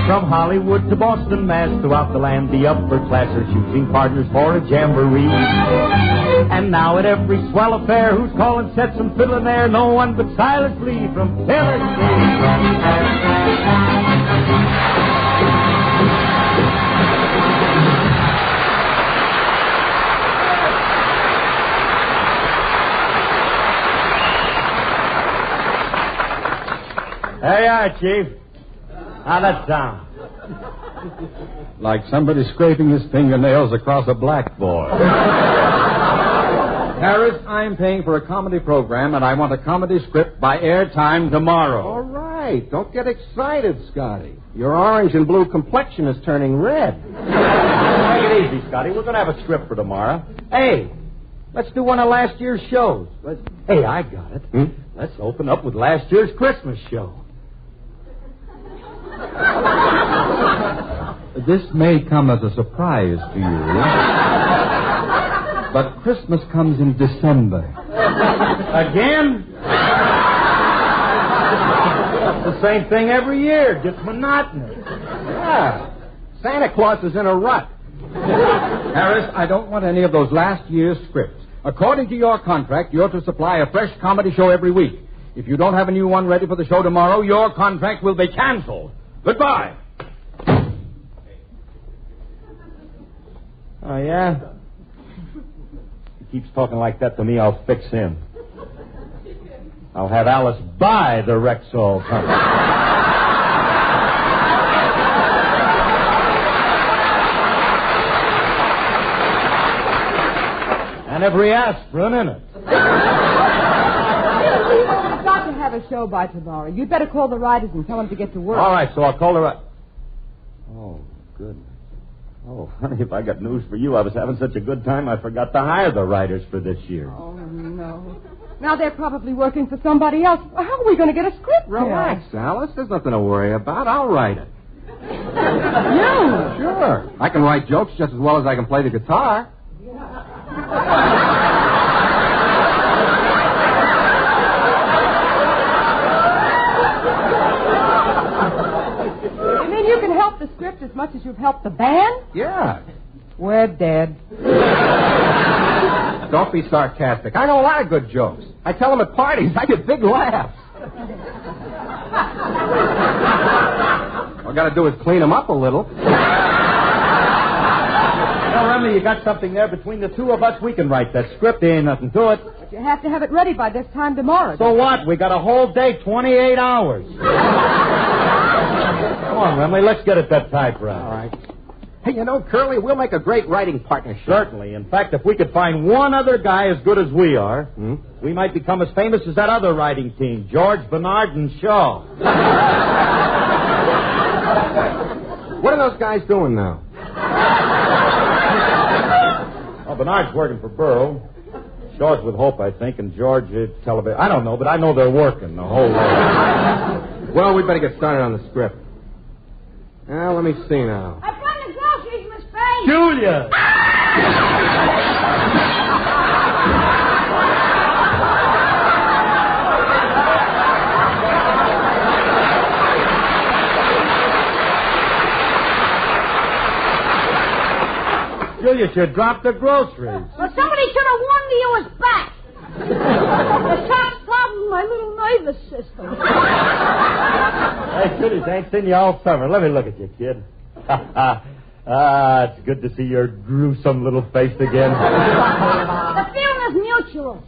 From Hollywood to Boston, Mass, throughout the land, the upper class are choosing partners for a jamboree. And now at every swell affair, who's calling sets and fiddling there? No one but Silas Lee from Tennessee. There you are, Chief. How'd that sound? Like somebody scraping his fingernails across a blackboard. Harris, I'm paying for a comedy program, and I want a comedy script by airtime tomorrow. All right. Don't get excited, Scotty. Your orange and blue complexion is turning red. Take it easy, Scotty. We're going to have a script for tomorrow. Hey, let's do one of last year's shows. Hey, I got it. Let's open up with last year's Christmas show. This may come as a surprise to you, but Christmas comes in December. Again? It's the same thing every year. It gets monotonous. Yeah. Santa Claus is in a rut. Harris, I don't want any of those last year's scripts. According to your contract, you're to supply a fresh comedy show every week. If you don't have a new one ready for the show tomorrow, your contract will be canceled. Goodbye. Oh, yeah? He keeps talking like that to me, I'll fix him. I'll have Alice buy the Rexall company. And every aspirin in it. We've got to have a show by tomorrow. You'd better call the writers and tell them to get to work. All right, so I'll call her up. Oh, goodness. Oh, honey, if I got news for you, I was having such a good time I forgot to hire the writers for this year. Oh, no. Now they're probably working for somebody else. How are we going to get a script? Relax, Alice. There's nothing to worry about. I'll write it. You? Sure. I can write jokes just as well as I can play the guitar. You mean you can help the script as much as you've helped the band? Yeah. We're dead. Don't be sarcastic. I know a lot of good jokes. I tell them at parties. I get big laughs. All I got to do is clean them up a little. Well, Remley, you got something there. Between the two of us, we can write that script. There ain't nothing to it. But you have to have it ready by this time tomorrow. So what? We got a whole day, 28 hours. Come on, Remley, let's get at that typewriter. All right. Hey, you know, Curly, we'll make a great writing partnership. Certainly. In fact, if we could find one other guy as good as we are, we might become as famous as that other writing team, George, Bernard, and Shaw. What are those guys doing now? Well, Bernard's working for Burrow. Shaw's with Hope, I think, and George is television. I don't know, but I know they're working the whole way. Well, we better get started on the script. Now, let me see now. I brought the groceries, Miss Faye. Julia! Julia should drop the groceries. Well, somebody should have warned me you was back. The sharp's problem, my little nervous system. Hey, Julia, I ain't seen you all summer. Let me look at you, kid. It's good to see your gruesome little face again. The feeling is mutual.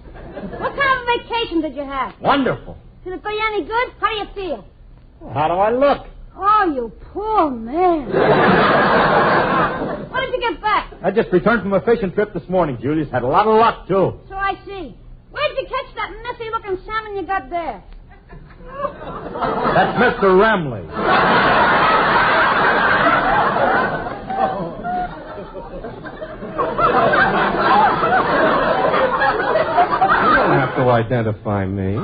What kind of vacation did you have? Wonderful. Did it do you any good? How do you feel? How do I look? Oh, you poor man. When did you get back? I just returned from a fishing trip this morning, Julius. Had a lot of luck, too. So I see. Where'd you catch that messy-looking salmon you got there? That's Mr. Remley. You don't have to identify me.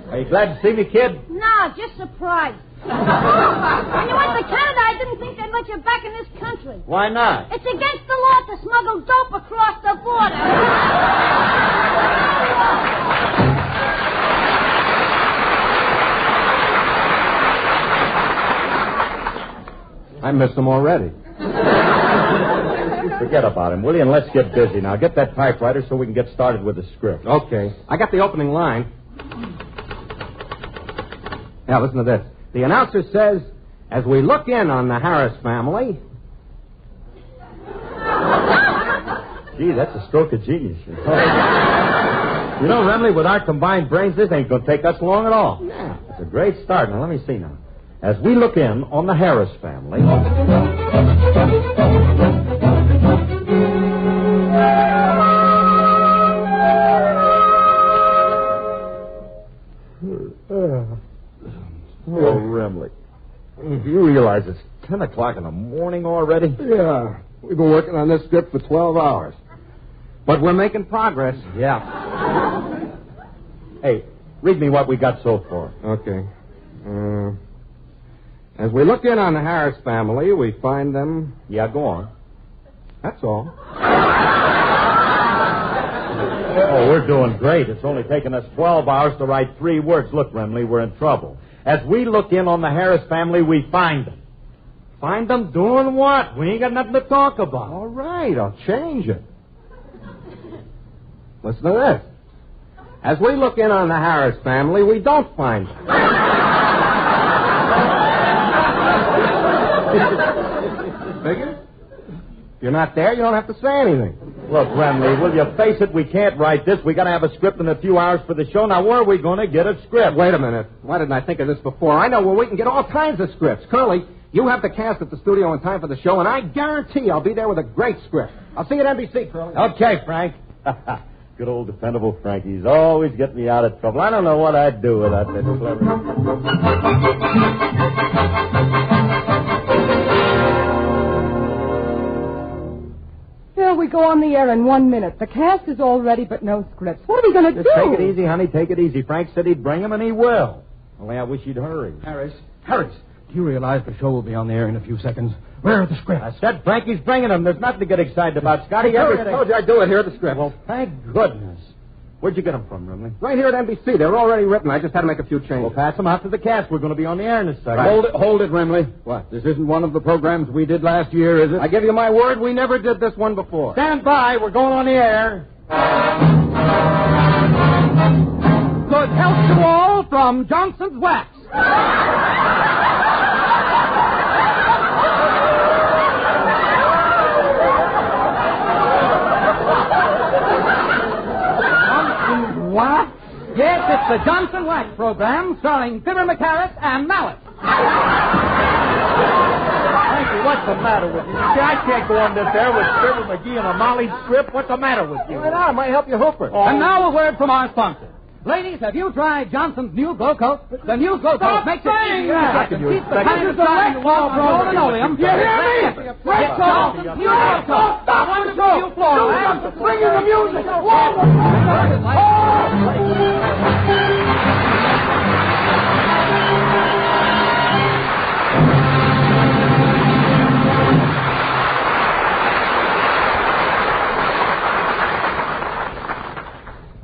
Are you glad to see me, kid? No, just surprised. When you went to Canada, I didn't think they'd let you back in this country. Why not? It's against the law to smuggle dope across the border. I miss them already. Forget about him, will you? And let's get busy now. Get that typewriter so we can get started with the script. Okay. I got the opening line. Now, listen to this. The announcer says, as we look in on the Harris family... Gee, that's a stroke of genius. You know, Remley, with our combined brains, this ain't going to take us long at all. Yeah. It's a great start. Now, let me see now. As we look in on the Harris family... Oh, Remley. Do you realize it's 10 o'clock in the morning already? Yeah. We've been working on this script for 12 hours. But we're making progress. Yeah. Hey, read me what we got so far. Okay. As we look in on the Harris family, we find them... Yeah, go on. That's all. Oh, we're doing great. It's only taken us 12 hours to write 3 words. Look, Remley, we're in trouble. As we look in on the Harris family, we find them. Find them doing what? We ain't got nothing to talk about. All right, I'll change it. Listen to this. As we look in on the Harris family, we don't find them. Figure? If you're not there, you don't have to say anything. Look, Remley, will you face it? We can't write this. We got to have a script in a few hours for the show. Now, where are we going to get a script? Wait a minute. Why didn't I think of this before? I know where we can get all kinds of scripts. Curly, you have the cast at the studio in time for the show, and I guarantee I'll be there with a great script. I'll see you at NBC, Curly. Okay, Frank. Good old dependable Frankie. He's always getting me out of trouble. I don't know what I'd do without that clever... Here we go on the air in 1 minute. The cast is all ready, but no scripts. What are we going to do? Take it easy, honey. Take it easy. Frank said he'd bring him, and he will. Only I wish he'd hurry. Harris, do you realize the show will be on the air in a few seconds? Where are the scripts? I said Frankie's bringing them. There's nothing to get excited about, Scotty. I told you I'd do it. Here are the scripts. Well, thank goodness. Where'd you get them from, Rimley? Right here at NBC. They were already written. I just had to make a few changes. Well, pass them out to the cast. We're going to be on the air in a second. Right. Hold it, Rimley. What? This isn't one of the programs we did last year, is it? I give you my word, we never did this one before. Stand by. We're going on the air. Good health to all from Johnson's Wax. What? Yes, it's the Johnson Wax program starring Fibber McHarris and Mallet. Frankie, what's the matter with you? See, I can't go on this air with Fibber McGee and a Molly strip. What's the matter with you? Why not? It might help you hook her. And now a word from our sponsor. Ladies, have you tried Johnson's new Glow Coat? The new Glow Coat makes it easier to keep the kind of time you want on linoleum. You hear me? Rexall, new Glow Coat. Stop on the show. Bring in the music.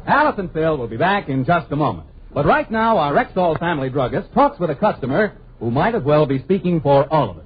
Alice and Phil will be back in just a moment. But right now, our Rexall family druggist talks with a customer who might as well be speaking for all of us.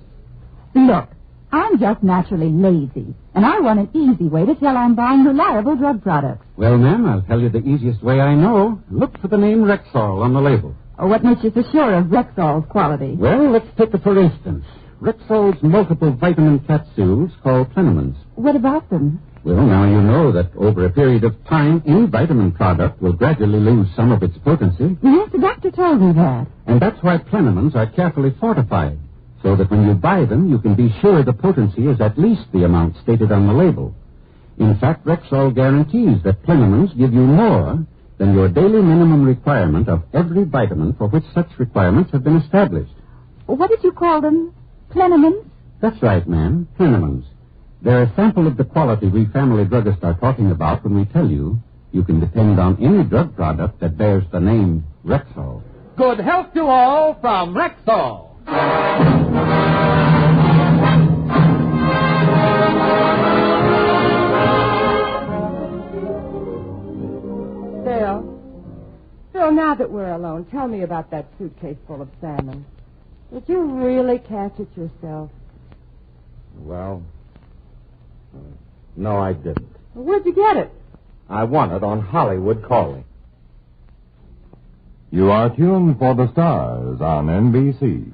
Look, I'm just naturally lazy, and I want an easy way to tell I'm buying reliable drug products. Well, ma'am, I'll tell you the easiest way I know. Look for the name Rexall on the label. What makes you so sure of Rexall's quality? Well, let's take it for instance. Rexall's multiple vitamin capsules called Plenamins. What about them? Well, now you know that over a period of time, any vitamin product will gradually lose some of its potency. Yes, the doctor told me that. And that's why Plenamins are carefully fortified, so that when you buy them, you can be sure the potency is at least the amount stated on the label. In fact, Rexall guarantees that Plenamins give you more than your daily minimum requirement of every vitamin for which such requirements have been established. What did you call them? Plenamins? That's right, ma'am. Plenamins. They're a sample of the quality we family druggists are talking about when we tell you can depend on any drug product that bears the name Rexall. Good health to all from Rexall. Phil, now that we're alone, tell me about that suitcase full of salmon. Did you really catch it yourself? Well, no, I didn't. Where'd you get it? I won it on Hollywood Calling. You are tuned for the stars on NBC.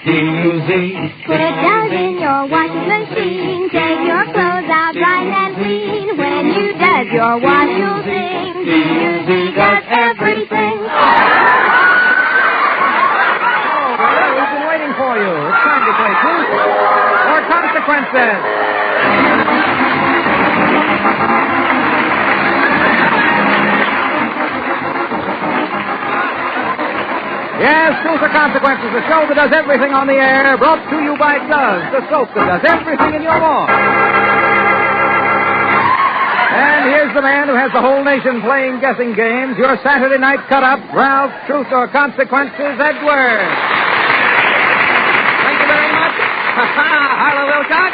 D-U-Z. Put it down in your washing machine. Take your clothes out dry and clean. When you does your wash, you'll sing. D-U-Z does everything. Oh, brother, we've been waiting for you. It's time to play Truth or Consequences. Yes, Truth or Consequences, the show that does everything on the air, brought to you by Does, the soap that does everything in your lawn. And here's the man who has the whole nation playing guessing games, your Saturday night cut-up, Ralph Truth or Consequences Edwards. Thank you very much. Harlow Wilcox.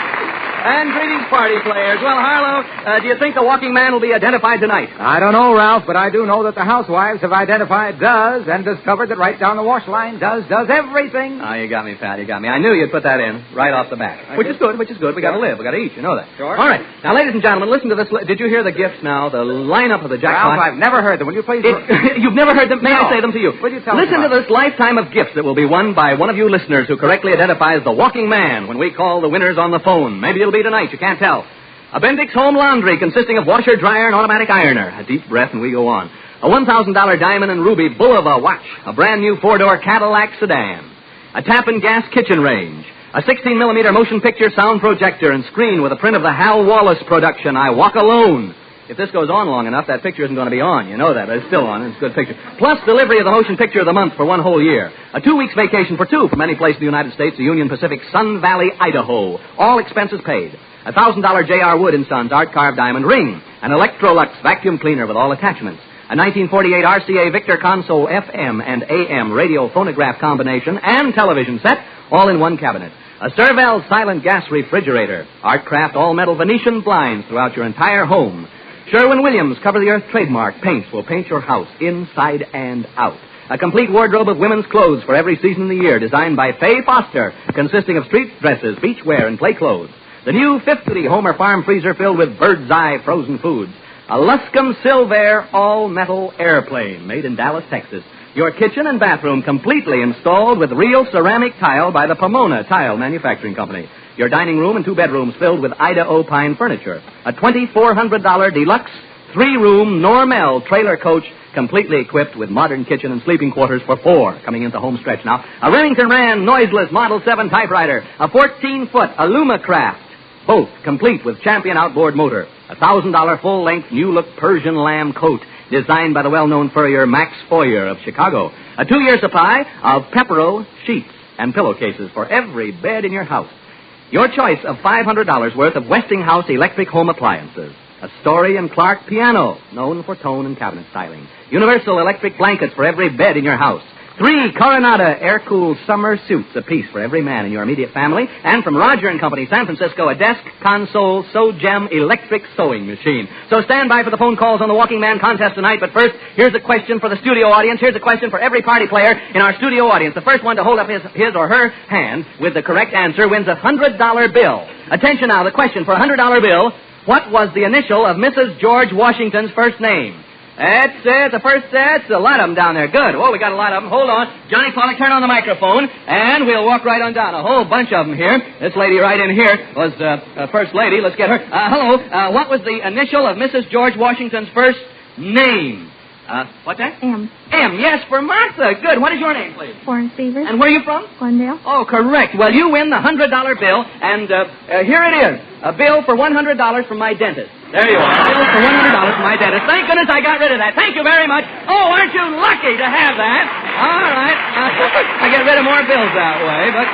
And greetings, party players. Well, Harlow, do you think the walking man will be identified tonight? I don't know, Ralph, but I do know that the housewives have identified Does and discovered that right down the wash line, Does everything. Oh, you got me, pal, you got me. I knew you'd put that in right off the bat. Which is good. We got to live. We got to eat. You know that. Sure. All right. Now, ladies and gentlemen, listen to this. Did you hear the gifts now? The lineup of the jackpot. Ralph, I've never heard them. Will you please... You've never heard them? May I say them to you? Will you tell me? Listen to this lifetime of gifts that will be won by one of you listeners who correctly identifies the walking man when we call the winners on the phone. Maybe it'll be tonight. You can't tell. A Bendix Home Laundry consisting of washer, dryer, and automatic ironer. A deep breath and we go on. A $1,000 diamond and ruby Bulova watch. A brand new 4-door Cadillac sedan. A tap and gas kitchen range. A 16-millimeter motion picture sound projector and screen with a print of the Hal Wallace production, I Walk Alone. If this goes on long enough, that picture isn't going to be on. You know that, but it's still on. It's a good picture. Plus delivery of the Motion Picture of the Month for one whole year. A 2 weeks vacation for two from any place in the United States to Union Pacific, Sun Valley, Idaho. All expenses paid. A $1,000 J.R. Wood & Sons art-carved diamond ring. An Electrolux vacuum cleaner with all attachments. A 1948 RCA Victor console FM and AM radio phonograph combination and television set, all in one cabinet. A Serval silent gas refrigerator. Artcraft all-metal Venetian blinds throughout your entire home. Sherwin-Williams Cover-the-Earth trademark paints will paint your house inside and out. A complete wardrobe of women's clothes for every season of the year, designed by Faye Foster, consisting of street dresses, beachwear, and play clothes. The new 50 Homer Farm freezer filled with bird's eye frozen foods. A Luscombe Silvair all-metal airplane made in Dallas, Texas. Your kitchen and bathroom completely installed with real ceramic tile by the Pomona Tile Manufacturing Company. Your dining room and 2 bedrooms filled with Idaho pine furniture. A $2,400 deluxe 3-room Normal trailer coach completely equipped with modern kitchen and sleeping quarters for 4, coming into home stretch now. A Remington Rand noiseless Model 7 typewriter. A 14-foot Alumacraft. Both complete with Champion outboard motor. A $1,000 full-length new-look Persian lamb coat designed by the well-known furrier Max Foyer of Chicago. A 2-year supply of Pepero sheets and pillowcases for every bed in your house. Your choice of $500 worth of Westinghouse electric home appliances. A Story and Clark piano, known for tone and cabinet styling. Universal electric blankets for every bed in your house. 3 Coronada air-cooled summer suits apiece for every man in your immediate family. And from Roger & Company, San Francisco, a desk, console, Sew-Gem electric sewing machine. So stand by for the phone calls on the Walking Man contest tonight. But first, here's a question for the studio audience. Here's a question for every party player in our studio audience. The first one to hold up his or her hand with the correct answer wins a $100 bill. Attention now, the question for a $100 bill. What was the initial of Mrs. George Washington's first name? That's it. The first set's a lot of them down there. Good. Oh, we got a lot of them. Hold on. Johnny Pollock, turn on the microphone, and we'll walk right on down. A whole bunch of them here. This lady right in here was First Lady. Let's get her. Hello. What was the initial of Mrs. George Washington's first name? What's that? M. M. Yes, for Martha. Good. What is your name, please? Warren Stevens. And where are you from? Glendale. Oh, correct. Well, you win the $100 bill, and here it is. A bill for $100 from my dentist. There you are. A bill for $100 from my dentist. Thank goodness I got rid of that. Thank you very much. Oh, aren't you lucky to have that? All right. I get rid of more bills that way, but...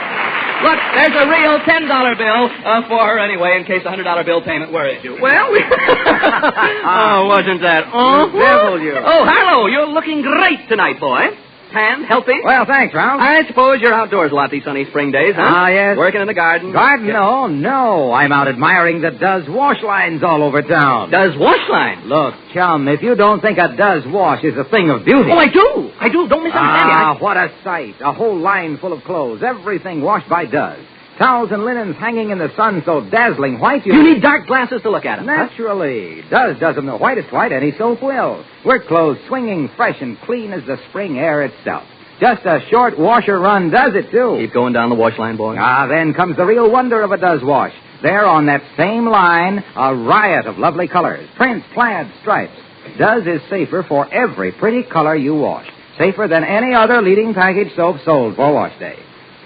Look, there's a real $10 bill for her anyway, in case the $100 bill payment worries you. Well, oh, wasn't that awful? Devil you. Oh, hello. You're looking great tonight, boy. Tan, healthy? Well, thanks, Ralph. I suppose you're outdoors a lot these sunny spring days, huh? Ah, yes. Working in the garden? Garden? Yeah. No. I'm out admiring the Does wash lines all over town. Does wash lines? Look, chum, if you don't think a Does wash is a thing of beauty. Oh, I do. Don't misunderstand me. Ah, what a sight. A whole line full of clothes. Everything washed by Does. Towels and linens hanging in the sun so dazzling white you need dark glasses to look at them. Naturally. Does them the whitest white any soap will. Work clothes swinging fresh and clean as the spring air itself. Just a short washer run does it, too. Keep going down the wash line, boy. Ah, then comes the real wonder of a Does wash. There on that same line, a riot of lovely colors. Prints, plaids, stripes. Does is safer for every pretty color you wash. Safer than any other leading package soap sold for wash day.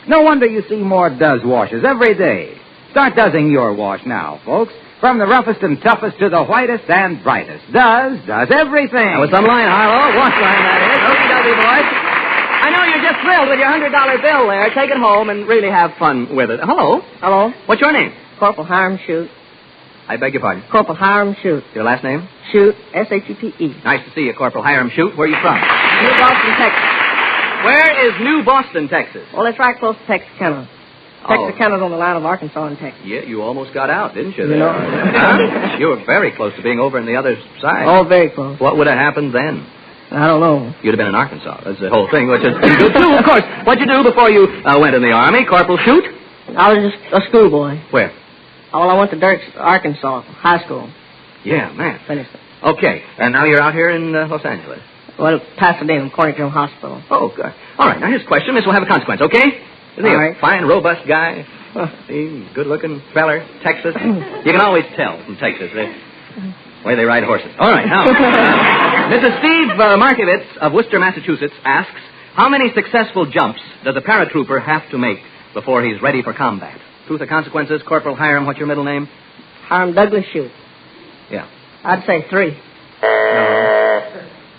No wonder you see more Does washes every day. Start doesing your wash now, folks. From the roughest and toughest to the whitest and brightest. Does everything. Now, it's some line, Harlow. Wash line, that is. Okie-dokie, boys. I know you're just thrilled with your $100 bill there. Take it home and really have fun with it. Hello. Hello. What's your name? Corporal Hiram Shute. I beg your pardon? Corporal Hiram Shute. Your last name? Shute, S-H-U-T-E. Nice to see you, Corporal Hiram Shute. Where are you from? New Boston, Texas. Where is New Boston, Texas? Well, it's right close to Texarkana. Texarkana's on the line of Arkansas and Texas. Yeah, you almost got out, didn't you? You know. You were very close to being over on the other side. Oh, very close. What would have happened then? I don't know. You'd have been in Arkansas. That's the whole thing, which is good, too, of course. What'd you do before you went in the Army, Corporal Shute? I was just a schoolboy. Where? Well, I went to Dirk's, Arkansas, high school. Yeah, man. Finished it. Okay, and now you're out here in Los Angeles. Well, Pasadena, Cornington Hospital. Oh, good. All right, now here's a question. This will have a consequence, okay? Isn't he a fine, robust guy? He's a good-looking feller, Texas. You can always tell from Texas. The way they ride horses. All right, now, Mrs. Steve Markovitz of Worcester, Massachusetts asks, how many successful jumps does a paratrooper have to make before he's ready for combat? Truth or consequences, Corporal Hiram, what's your middle name? Hiram Douglas Shute. Yeah. I'd say 3.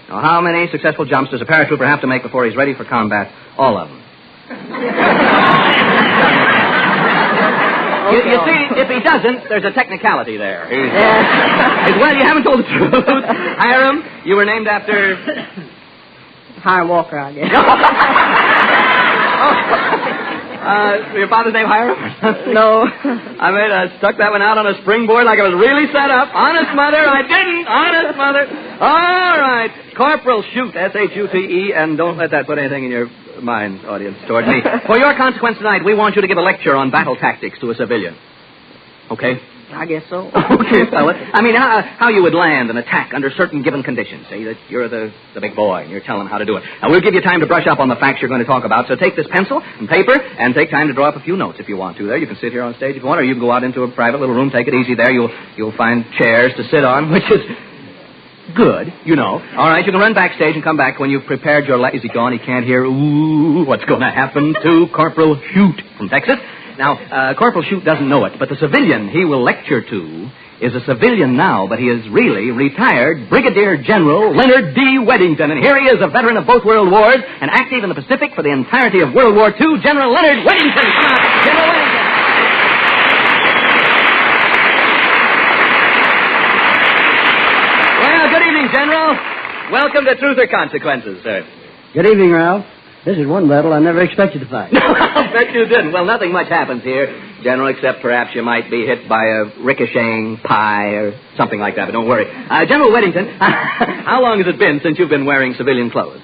Now, how many successful jumps does a paratrooper have to make before he's ready for combat? All of them. You see, if he doesn't, there's a technicality there. Well, you haven't told the truth. Hiram, you were named after... Hiram Walker, I guess. Your father's name Hiram? No. I stuck that one out on a springboard like it was really set up. Honest, Mother, I didn't. Honest, Mother. All right. Corporal Shute, S-H-U-T-E, and don't let that put anything in your mind, audience, toward me. For your consequence tonight, we want you to give a lecture on battle tactics to a civilian. Okay? I guess so. Okay, fella. I mean, how you would land an attack under certain given conditions. Say that you're the big boy and you're telling them how to do it. Now, we'll give you time to brush up on the facts you're going to talk about. So take this pencil and paper and take time to draw up a few notes if you want to there. You can sit here on stage if you want, or you can go out into a private little room. Take it easy there. You'll find chairs to sit on, which is good, you know. All right, you can run backstage and come back when you've prepared your... Is he gone? He can't hear. Ooh, what's going to happen to Corporal Shute from Texas? Now, Corporal Shute doesn't know it, but the civilian he will lecture to is a civilian now, but he is really retired Brigadier General Leonard D. Weddington. And here he is, a veteran of both World Wars and active in the Pacific for the entirety of World War II, General Leonard Weddington. Come on, General Weddington. Well, good evening, General. Welcome to Truth or Consequences, sir. Good evening, Ralph. This is one battle I never expected to fight. I'll bet you didn't. Well, nothing much happens here, General, except perhaps you might be hit by a ricocheting pie or something like that, but don't worry. General Weddington, how long has it been since you've been wearing civilian clothes?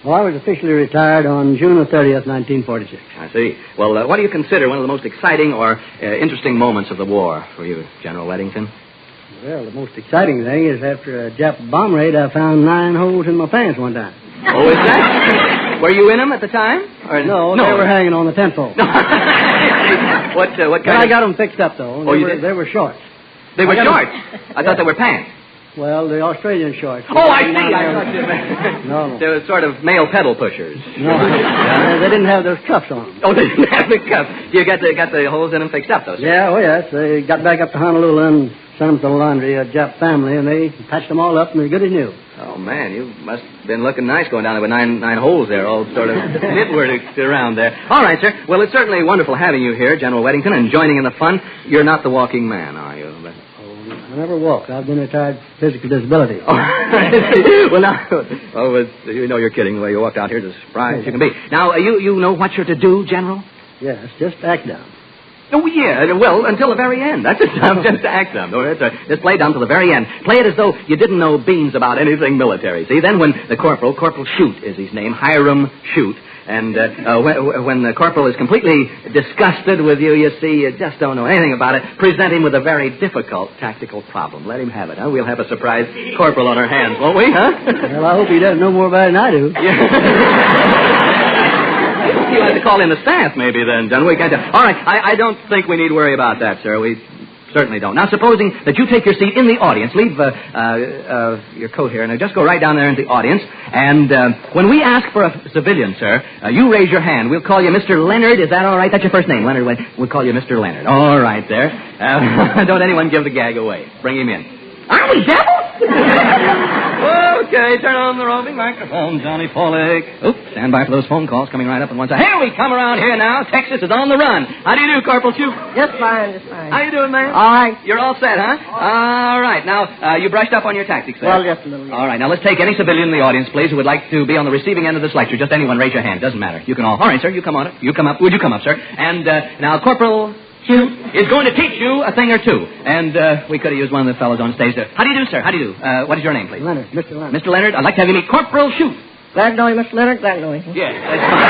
Well, I was officially retired on June the 30th, 1946. I see. Well, what do you consider one of the most exciting or interesting moments of the war for you, General Weddington? Well, the most exciting thing is after a Jap bomb raid, I found 9 holes in my pants one time. Oh, is that? Were you in them at the time? Or... No, they were hanging on the tent pole. What kind I got them fixed up, though. They were shorts. They were shorts? I thought they were pants. Well, the Australian shorts. Oh, I see. I thought you meant... No. They were sort of male pedal pushers. No. They didn't have those cuffs on them. Oh, they didn't have the cuffs. You got the holes in them fixed up, though, sir? Yeah, oh, yes. They got back up to Honolulu and sent them to the laundry, a Jap family, and they patched them all up, and they're good as new. Oh, man, you must have been looking nice going down there with nine holes there, all sort of knitworked around there. All right, sir. Well, it's certainly wonderful having you here, General Weddington, and joining in the fun. You're not the walking man, are you? I never walked. I've been retired physical disability. Oh, well, now, you know you're kidding. The way you walked out here is as surprised as you can be. Now, you know what you're to do, General? Yes, just act down. Oh, yeah, well, until the very end. That's it. Just act dumb. Just play dumb till the very end. Play it as though you didn't know beans about anything military. See, then when the Corporal Shute is his name, Hiram Shute, and when the Corporal is completely disgusted with you, you see, you just don't know anything about it, present him with a very difficult tactical problem. Let him have it, huh? We'll have a surprise Corporal on our hands, won't we, huh? Well, I hope he doesn't know more about it than I do. You'll have to call in the staff, maybe, then, John. All right, I don't think we need worry about that, sir. We certainly don't. Now, supposing that you take your seat in the audience, leave your coat here, and just go right down there into the audience, and when we ask for a civilian, sir, you raise your hand. We'll call you Mr. Leonard. Is that all right? That's your first name, Leonard. We'll call you Mr. Leonard. All right, there. Don't anyone give the gag away. Bring him in. Are we devils? Okay, turn on the roving microphone, Johnny Pollock. Oops, stand by for those phone calls coming right up on one side. Here we come around here now. Texas is on the run. How do you do, Corporal Shute? Just fine, just fine. How you doing, man? All right. You're all set, huh? All right. Now, you brushed up on your tactics there. Well, just a little. Yeah. All right. Now, let's take any civilian in the audience, please, who would like to be on the receiving end of this lecture. Just anyone, raise your hand. Doesn't matter. You can all. All right, sir, you come on up. You come up. Would you come up, sir? And now, Corporal Shute is going to teach you a thing or two. And we could have used one of the fellows on stage there. How do you do, sir? How do you do? What is your name, please? Leonard, Mr. Leonard. Mr. Leonard, I'd like to have you meet Corporal Shute. Glad to know you, Mr. Leonard. Glad to know you. Yes, that's fine.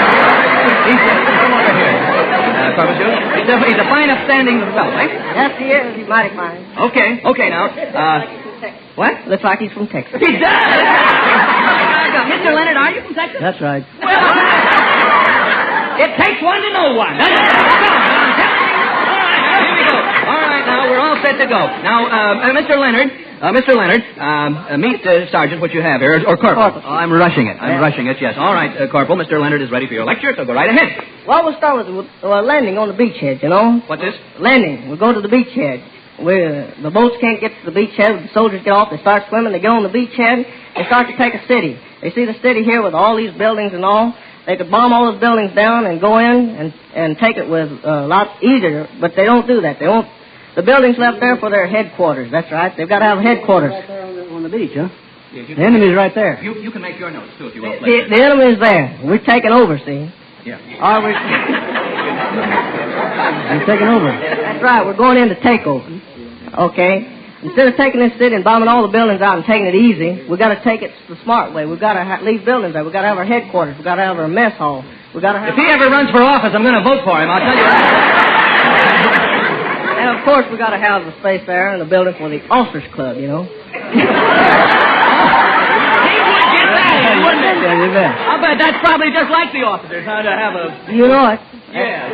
Come over here. Corporal Shute. He's a fine, upstanding fellow, eh? Yes, he is. He's mighty fine. Okay, now. What? Looks like he's from Texas. He does! Mr. Leonard, are you from Texas? That's right. Well, it takes one to know one, doesn't it? All right, now, we're all set to go. Now, Mr. Leonard, meet Sergeant, what you have here, or Corporal. Oh, I'm rushing it, yes. All right, Corporal, Mr. Leonard is ready for your lecture, so go right ahead. Well, we'll start with landing on the beachhead, you know. What's this? Landing. We'll go to the beachhead. The boats can't get to the beachhead. The soldiers get off. They start swimming. They get on the beachhead. They start to take a city. They see the city here with all these buildings and all. They could bomb all those buildings down and go in and take it with a lot easier, but they don't do that. They won't. The buildings left there for their headquarters. That's right. They've got to have headquarters. Right there on the beach, huh? Yeah, The enemy's right there. You can make your notes, too, if you will. The enemy's there. We're taking over, see? Yeah. We're taking over. That's right. We're going in to take over. Okay. Instead of taking this city and bombing all the buildings out and taking it easy, we've got to take it the smart way. We've got to leave buildings there. We've got to have our headquarters. We've got to have our mess hall. We've got to have... If he ever runs for office, I'm going to vote for him, I'll tell you that. And, of course, we've got to have the space there and the building for the Officers Club, you know. Yeah, you bet. I'll bet that's probably just like the officers, huh, to have a... You know it. Yeah.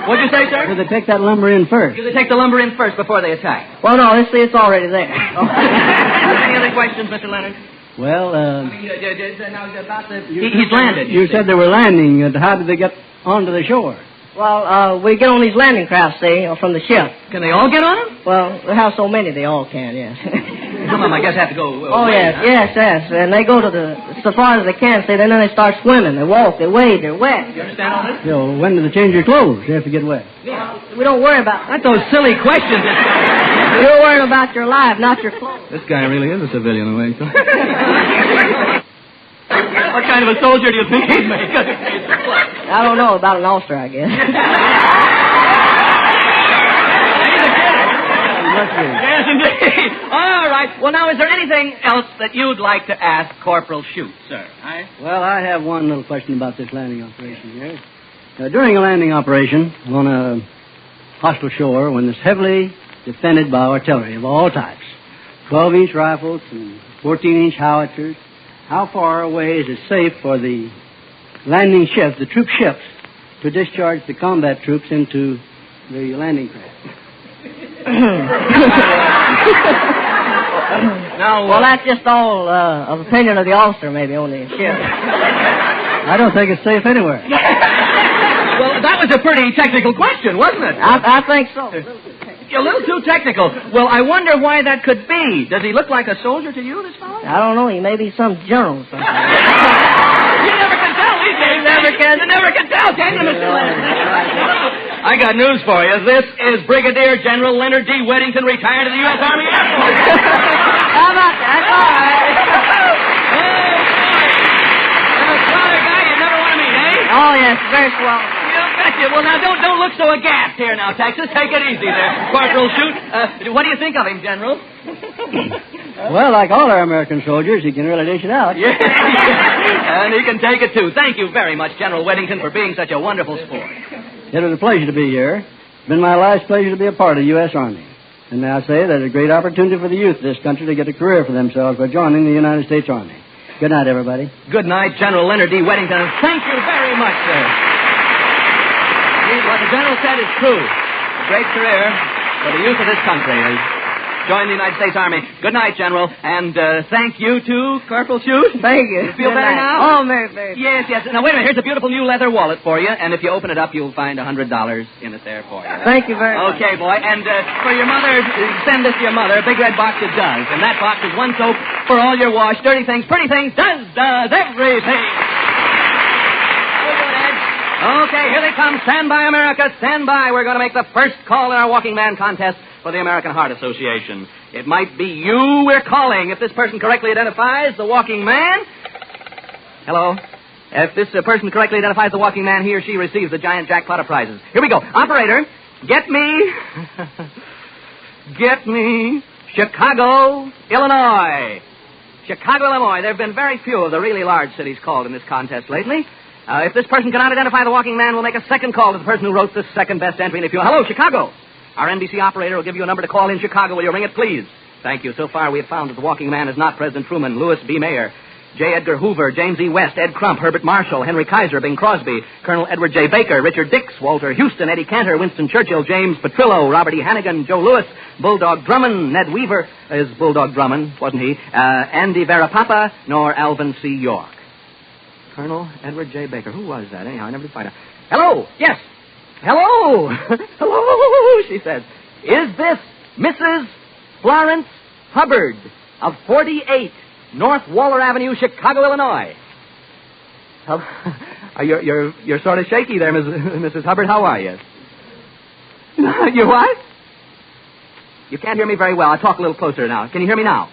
What'd you say, sir? So they take that lumber in first. They take the lumber in first before they attack. Well, no, it's already there. Any other questions, Mr. Leonard? Well, He's landed. You said they were landing. How did they get onto the shore? Well, we get on these landing crafts, see, from the ship. Can they all get on them? Well, we have so many they all can, yes. Some of them, I guess, have to go yes, huh? yes. And they go to so far as they can, see, then they start swimming. They walk, they wade, they're wet. You understand all this? When do they change their clothes? They have to get wet. Yeah. We don't worry about... That's those silly questions. You're worried about your life, not your clothes. This guy really is a civilian, away. What kind of a soldier do you think he'd make? I don't know, about an officer, I guess. Yes, indeed. All right. Well, now, is there anything else that you'd like to ask Corporal Shute, sir? Well, I have one little question about this landing operation here. During a landing operation on a hostile shore, when it's heavily defended by artillery of all types, 12-inch rifles and 14-inch howitzers, how far away is it safe for the landing ships, the troop ships, to discharge the combat troops into the landing craft? Well, that's just all of opinion of the officer, maybe, on the ship. I don't think it's safe anywhere. Well, that was a pretty technical question, wasn't it? I think so. A little too technical. Well, I wonder why that could be. Does he look like a soldier to you, this fellow? I don't know. He may be some general or something. You never can tell these days. You never can tell, can you, Mr. Leonard? I got news for you. This is Brigadier General Leonard D. Weddington, retired of the U.S. Army Air Force. How about that? That's all right. A smaller guy you never want to meet, eh? Oh, yes. Very swell. Well, now, don't look so aghast here now, Texas. Take it easy there, Corporal Shute. What do you think of him, General? Well, like all our American soldiers, he can really dish it out. Yeah. And he can take it, too. Thank you very much, General Weddington, for being such a wonderful sport. It was a pleasure to be here. It's been my last pleasure to be a part of the U.S. Army. And may I say there's a great opportunity for the youth of this country to get a career for themselves by joining the United States Army. Good night, everybody. Good night, General Leonard D. Weddington. Thank you very much, sir. What the General said is true. A great career for the youth of this country. Join the United States Army. Good night, General. And thank you to Corporal Shute. Thank you. You feel better now? Oh, very, very. Yes. Now, wait a minute. Here's a beautiful new leather wallet for you. And if you open it up, you'll find $100 in it there for you. Thank you very much. Okay, boy. And for your mother, send this to your mother. A big red box that does. And that box is one soap for all your wash. Dirty things, pretty things, does everything. Okay, here they come. Stand by, America. Stand by. We're going to make the first call in our Walking Man contest for the American Heart Association. It might be you we're calling. If this person correctly identifies the Walking Man... Hello? If this person correctly identifies the Walking Man, he or she receives the giant jackpot of prizes. Here we go. Operator, get me Chicago, Illinois. Chicago, Illinois. There have been very few of the really large cities called in this contest lately. If this person cannot identify the Walking Man, we'll make a second call to the person who wrote the second best entry. And if you... Hello, Chicago. Our NBC operator will give you a number to call in Chicago. Will you ring it, please? Thank you. So far, we have found that the Walking Man is not President Truman, Louis B. Mayer, J. Edgar Hoover, James E. West, Ed Crump, Herbert Marshall, Henry Kaiser, Bing Crosby, Colonel Edward J. Baker, Richard Dix, Walter Houston, Eddie Cantor, Winston Churchill, James Petrillo, Robert E. Hannigan, Joe Louis, Bulldog Drummond, Ned Weaver is Bulldog Drummond, wasn't he? Andy Verapapa, nor Alvin C. York. Colonel Edward J. Baker. Who was that, anyhow? I never did find out. Hello? Yes. Hello. Hello, she says. Is this Mrs. Florence Hubbard of 48 North Waller Avenue, Chicago, Illinois? You're sort of shaky there, Mrs. Hubbard. How are you? You what? You can't hear me very well. I'll talk a little closer now. Can you hear me now?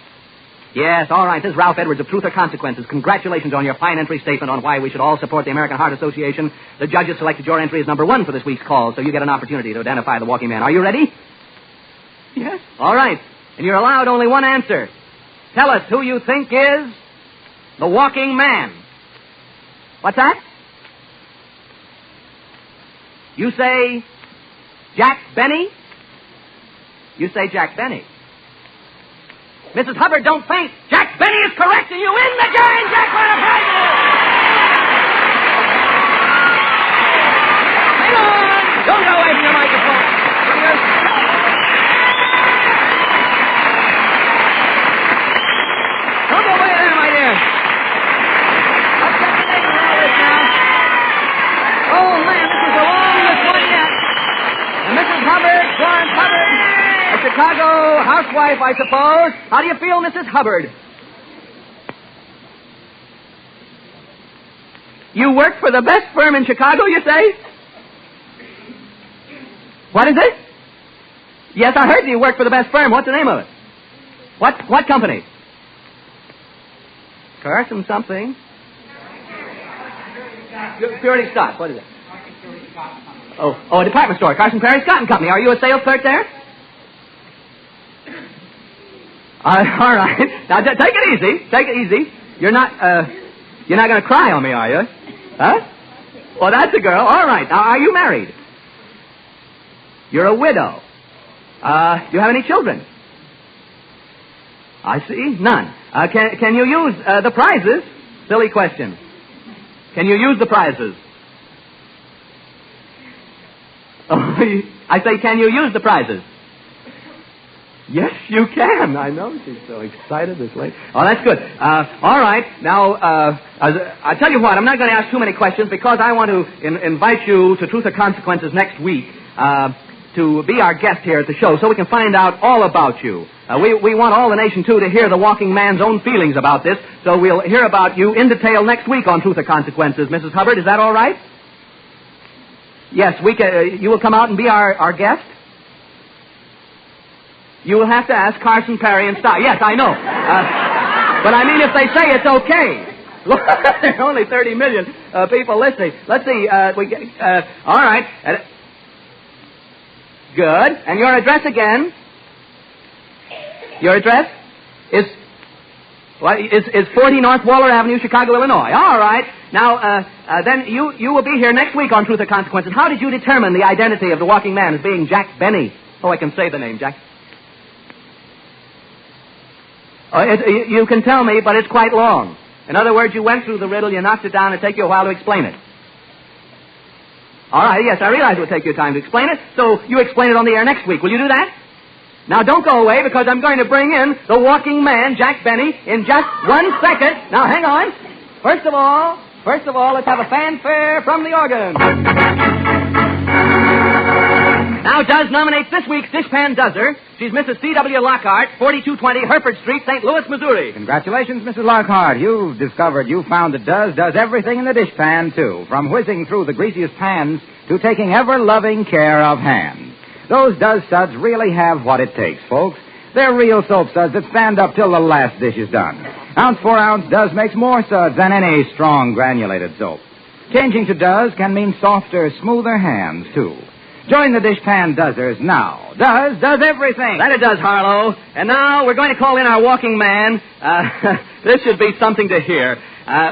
Yes, all right. This is Ralph Edwards of Truth or Consequences. Congratulations on your fine entry statement on why we should all support the American Heart Association. The judges selected your entry as number 1 for this week's call, so you get an opportunity to identify the walking man. Are you ready? Yes. All right. And you're allowed only one answer. Tell us who you think is the walking man. What's that? You say Jack Benny? You say Jack Benny. Mrs. Hubbard, don't faint. Jack Benny is correct, and you win the giant jackpot of prizes. Hang on. Don't go away from your microphone. Don't go away there, my dear. I'll check the name of all this now. Oh, man, this is the longest one yet. And Mrs. Hubbard, Florence Hubbard, a Chicago housewife, I suppose. How do you feel, Mrs. Hubbard? You work for the best firm in Chicago, you say? What is it? Yes, I heard you work for the best firm. What's the name of it? What company? Carson something. Purity Scott. What is it? Oh, a department store. Carson Perry Scott and Company. Are you a sales clerk there? All right. Now, take it easy. Take it easy. You're not going to cry on me, are you? Huh? Well, that's a girl. All right. Now, are you married? You're a widow. Do you have any children? I see. None. Can you use the prizes? Silly question. Can you use the prizes? Oh, I say, can you use the prizes? Yes, you can. I know. She's so excited this late. Oh, that's good. All right. Now, I'll tell you what. I'm not going to ask too many questions because I want to invite you to Truth or Consequences next week to be our guest here at the show so we can find out all about you. We want all the nation, too, to hear the walking man's own feelings about this, so we'll hear about you in detail next week on Truth or Consequences. Mrs. Hubbard, is that all right? Yes, you will come out and be our guest? You will have to ask Carson, Perry, and Stock. Yes, I know. But I mean, if they say it's okay. Look, there are only 30 million people listening. Let's see. All right. Good. And your address again? Your address is 40 North Waller Avenue, Chicago, Illinois. All right. Now, then you will be here next week on Truth or Consequences. How did you determine the identity of the walking man as being Jack Benny? Oh, I can say the name, Jack. Oh, you can tell me, but it's quite long. In other words, you went through the riddle, you knocked it down, and it'll take you a while to explain it. All right, yes, I realize it will take you time to explain it, so you explain it on the air next week. Will you do that? Now, don't go away, because I'm going to bring in the walking man, Jack Benny, in just 1 second. Now, hang on. First of all, let's have a fanfare from the organ. Now, Duz nominates this week's Dishpan Duzzer. She's Mrs. C.W. Lockhart, 4220 Hereford Street, St. Louis, Missouri. Congratulations, Mrs. Lockhart. You found that Duz does everything in the dishpan, too, from whizzing through the greasiest pans to taking ever-loving care of hands. Those Duz suds really have what it takes, folks. They're real soap suds that stand up till the last dish is done. Ounce for ounce, Duz makes more suds than any strong granulated soap. Changing to Duz can mean softer, smoother hands, too. Join the Dishpan Duzzers now. Duz does everything. That it does, Harlow. And now we're going to call in our walking man. This should be something to hear.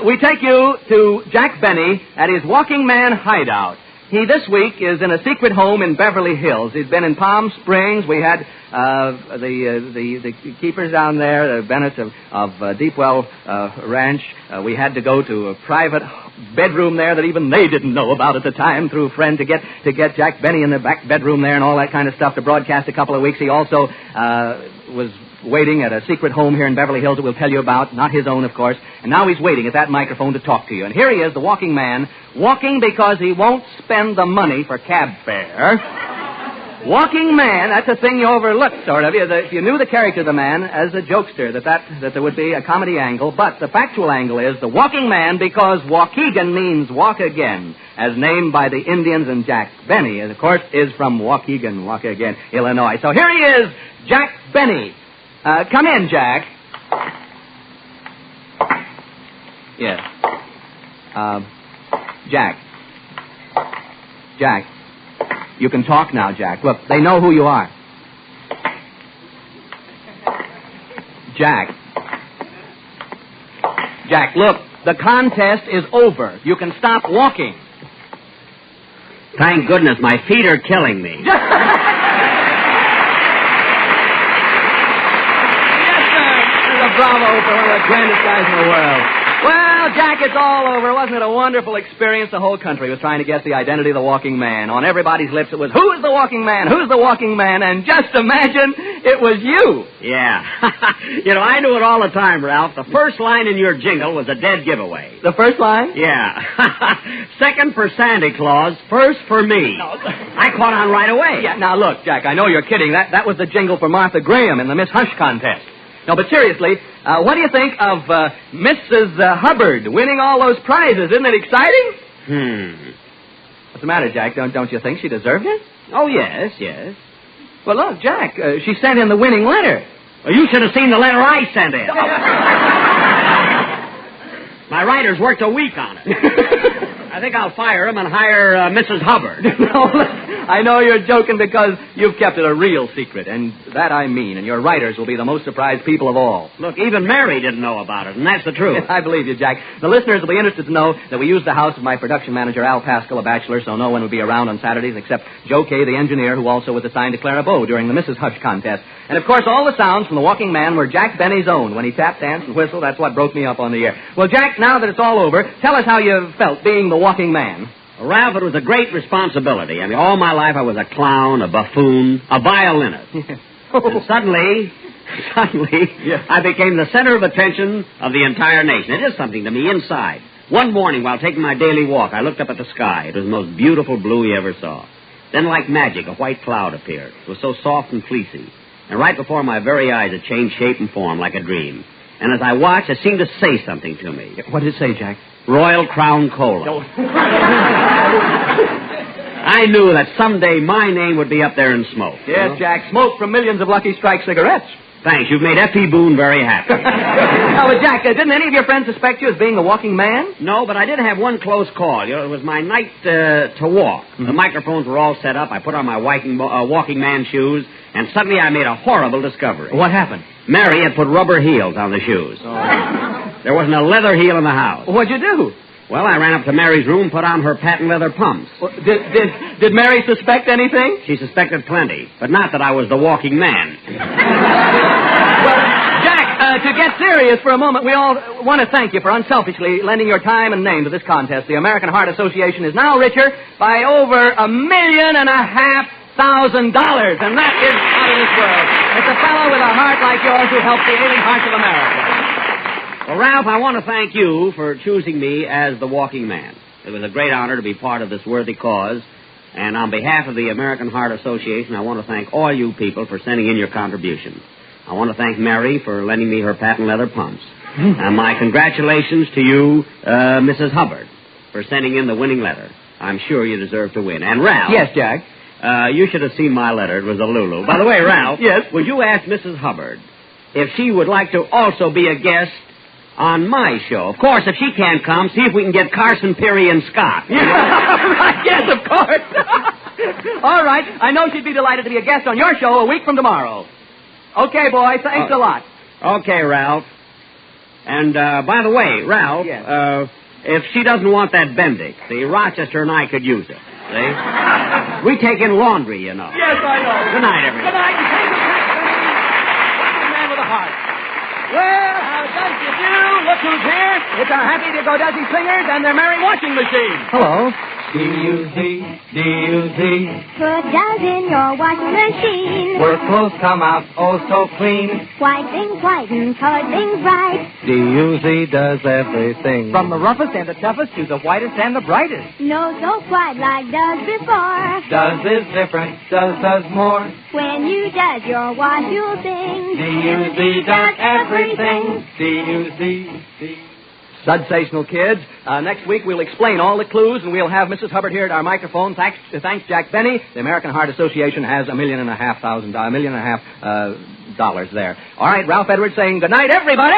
We take you to Jack Benny at his walking man hideout. He, this week, is in a secret home in Beverly Hills. He's been in Palm Springs. We had the keepers down there, the Bennetts of Deepwell Ranch. We had to go to a private bedroom there that even they didn't know about at the time through a friend to get Jack Benny in the back bedroom there and all that kind of stuff to broadcast a couple of weeks. He also was waiting at a secret home here in Beverly Hills that we'll tell you about. Not his own, of course. And now he's waiting at that microphone to talk to you. And here he is, the walking man, walking because he won't spend the money for cab fare. Walking man, that's a thing you overlook, sort of. If you knew the character of the man as a jokester, that there would be a comedy angle. But the factual angle is the walking man because Waukegan means walk again, as named by the Indians, and Jack Benny, of course, is from Waukegan, Illinois. So here he is, Jack Benny. Come in, Jack. Yes. Jack. You can talk now, Jack. Look, they know who you are. Jack, look, the contest is over. You can stop walking. Thank goodness, my feet are killing me. Yes, sir. A bravo for one of the grandest guys in the world. Well, Jack, it's all over. Wasn't it a wonderful experience? The whole country was trying to guess the identity of the walking man. On everybody's lips, it was, who is the walking man? Who's the walking man? And just imagine, it was you. Yeah. I knew it all the time, Ralph. The first line in your jingle was a dead giveaway. The first line? Yeah. Second for Santa Claus, first for me. I caught on right away. Yeah, now look, Jack, I know you're kidding. That was the jingle for Martha Graham in the Miss Hush contest. No, but seriously, what do you think of Mrs. Hubbard winning all those prizes? Isn't it exciting? What's the matter, Jack? Don't you think she deserved it? Oh, yes. Well, look, Jack, she sent in the winning letter. Well, you should have seen the letter I sent in. My writers worked a week on it. I think I'll fire him and hire Mrs. Hubbard. No, I know you're joking because you've kept it a real secret, and that I mean, and your writers will be the most surprised people of all. Look, even Mary didn't know about it, and that's the truth. I believe you, Jack. The listeners will be interested to know that we used the house of my production manager, Al Pascal, a bachelor, so no one would be around on Saturdays except Joe Kay, the engineer, who also was assigned to Clara Bow during the Mrs. Hush contest. And, of course, all the sounds from the walking man were Jack Benny's own. When he tapped, danced, and whistled, that's what broke me up on the air. Well, Jack, now that it's all over, tell us how you felt being the walking man. Well, Ralph, it was a great responsibility. I mean, all my life I was a clown, a buffoon, a violinist. And suddenly, I became the center of attention of the entire nation. It is something to me inside. One morning, while taking my daily walk, I looked up at the sky. It was the most beautiful blue you ever saw. Then, like magic, a white cloud appeared. It was so soft and fleecy. And right before my very eyes, it changed shape and form like a dream. And as I watched, it seemed to say something to me. What did it say, Jack? Royal Crown Cola. I knew that someday my name would be up there in smoke. Yes, Jack, smoke from millions of Lucky Strike cigarettes. Thanks. You've made F.P. Boone very happy. Oh, but Jack, didn't any of your friends suspect you as being the walking man? No, but I did have one close call. It was my night to walk. Mm-hmm. The microphones were all set up. I put on my walking man shoes, and suddenly I made a horrible discovery. What happened? Mary had put rubber heels on the shoes. Oh. There wasn't a leather heel in the house. What'd you do? Well, I ran up to Mary's room, put on her patent leather pumps. Well, did Mary suspect anything? She suspected plenty, but not that I was the walking man. Well, Jack, to get serious for a moment, we all want to thank you for unselfishly lending your time and name to this contest. The American Heart Association is now richer by over $1.5 million, and that is out of this world. It's a fellow with a heart like yours who helps the ailing hearts of America. Well, Ralph, I want to thank you for choosing me as the walking man. It was a great honor to be part of this worthy cause. And on behalf of the American Heart Association, I want to thank all you people for sending in your contributions. I want to thank Mary for lending me her patent leather pumps. And my congratulations to you, Mrs. Hubbard, for sending in the winning letter. I'm sure you deserve to win. And Ralph. Yes, Jack? You should have seen my letter. It was a Lulu. By the way, Ralph. Yes? Would you ask Mrs. Hubbard if she would like to also be a guest on my show? Of course, if she can't come, see if we can get Carson, Peary, and Scott. Right, yes, of course. All right. I know she'd be delighted to be a guest on your show a week from tomorrow. Okay, boys. Thanks a lot. Okay, Ralph. And, by the way, Ralph, yes. If she doesn't want that Bendix, the Rochester and I could use it. See? We take in laundry, you know. Yes, I know. Good night, everyone. Good night. Man with a heart. Well, how does you do? Look who's here. It's our Happy-Go-Duzzy Singers and their merry washing machine. Hello. D-U-Z, D-U-Z. Put does in your washing machine. Where clothes come out oh so clean. White things whiten, colored things bright. D-U-Z does everything. From the roughest and the toughest to the whitest and the brightest. No soap quite like does before. Does is different, does more. When you does your wash, you'll sing. D-U-Z does everything. D-U-Z. Sensational, kids. Next week we'll explain all the clues, and we'll have Mrs. Hubbard here at our microphone. Thanks, Jack Benny. The American Heart Association has $1.5 million there. All right, Ralph Edwards saying good night, everybody.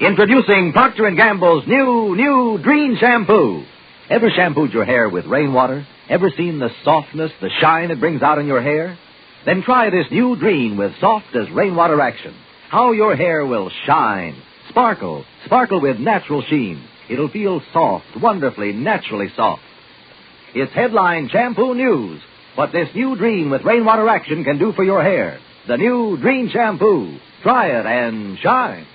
Introducing Procter & Gamble's new Dream Shampoo. Ever shampooed your hair with rainwater? Ever seen the softness, the shine it brings out in your hair? Then try this new Dream with soft as rainwater action. How your hair will shine, sparkle with natural sheen. It'll feel soft, wonderfully, naturally soft. It's headline shampoo news. What this new Dream with rainwater action can do for your hair. The new Dream Shampoo. Try it and shine.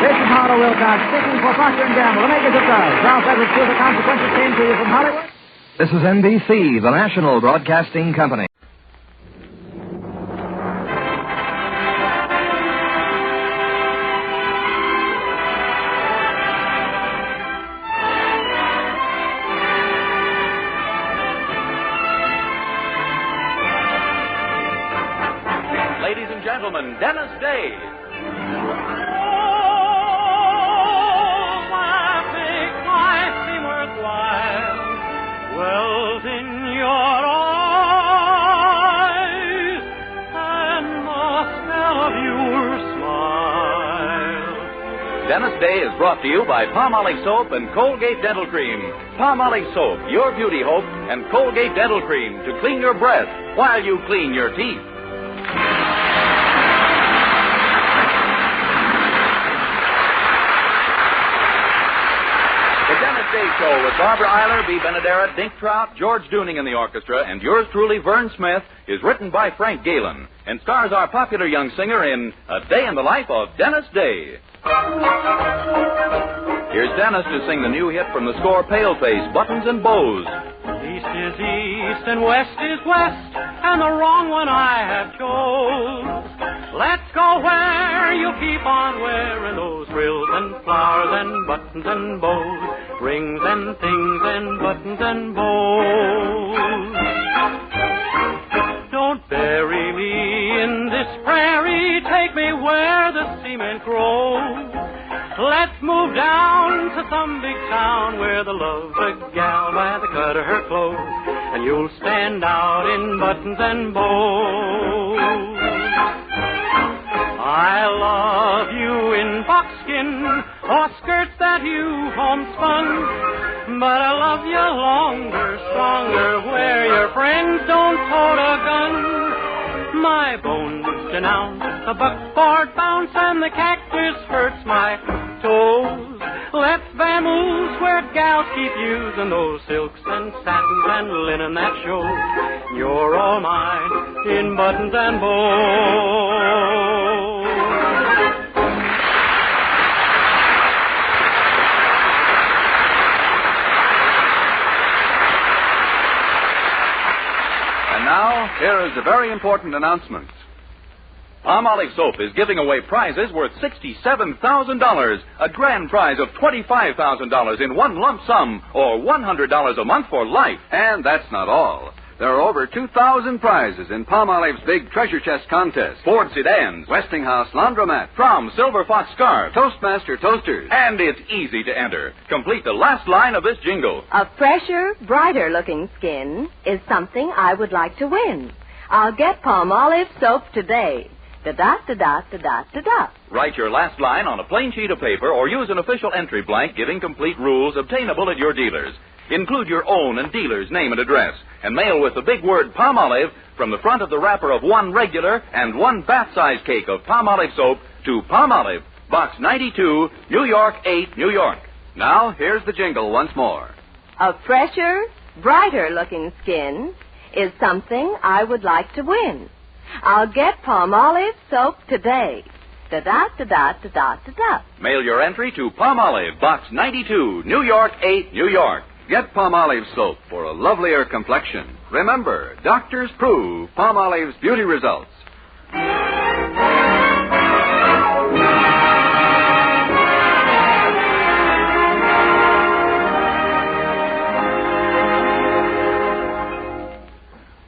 This is Harlow Wilcox speaking for Procter & Gamble, the makers of drugs. Ralph Edwards, through the consequences, came to you from Hollywood. This is NBC, the national broadcasting company. Ladies and gentlemen, Dennis Day. Wells in your eyes and the smell of your smile. Dennis Day is brought to you by Palmolive Soap and Colgate Dental Cream. Palmolive Soap, your beauty hope, and Colgate Dental Cream to clean your breath while you clean your teeth. Show with Barbara Eiler, B. Benaderet, Dink Trout, George Dooning in the orchestra, and yours truly, Vern Smith, is written by Frank Galen and stars our popular young singer in A Day in the Life of Dennis Day. Here's Dennis to sing the new hit from the score, Paleface, Buttons and Bows. East is east and west is west, and the wrong one I have chose. Let's go where you'll keep on wearing those frills and flowers and buttons and bows, rings and things and buttons and bows. Don't bury me in this prairie, take me where the cement grows. Let's move down to some big town where the love's a gal by the cut of her clothes, and you'll stand out in buttons and bows. I love you in buckskin or skirts that you homespun, but I love you longer, stronger, where your friends don't tote a gun. My bones denounce the buckboard bounce and the cactus hurts my toes. Let's vamoose where gals keep using those silks and satins and linen that shows you're all mine in buttons and bows. And now, here is a very important announcement. Palmolive Soap is giving away prizes worth $67,000, a grand prize of $25,000 in one lump sum, or $100 a month for life. And that's not all. There are over 2,000 prizes in Palmolive's big treasure chest contest. Ford sedans, Westinghouse laundromat, Fromm Silver Fox scarf, Toastmaster toasters, and it's easy to enter. Complete the last line of this jingle. A fresher, brighter-looking skin is something I would like to win. I'll get Palmolive Soap today. Da-da-da-da-da-da-da-da. Write your last line on a plain sheet of paper or use an official entry blank giving complete rules obtainable at your dealers. Include your own and dealer's name and address, and mail with the big word Palmolive from the front of the wrapper of one regular and one bath-size cake of Palmolive Soap to Palmolive, Box 92, New York 8, New York. Now, here's the jingle once more. A fresher, brighter-looking skin is something I would like to win. I'll get Palmolive Soap today. Da-da-da-da-da-da-da. Mail your entry to Palmolive, Box 92, New York 8, New York. Get Palmolive soap for a lovelier complexion. Remember, doctors prove Palmolive's beauty results.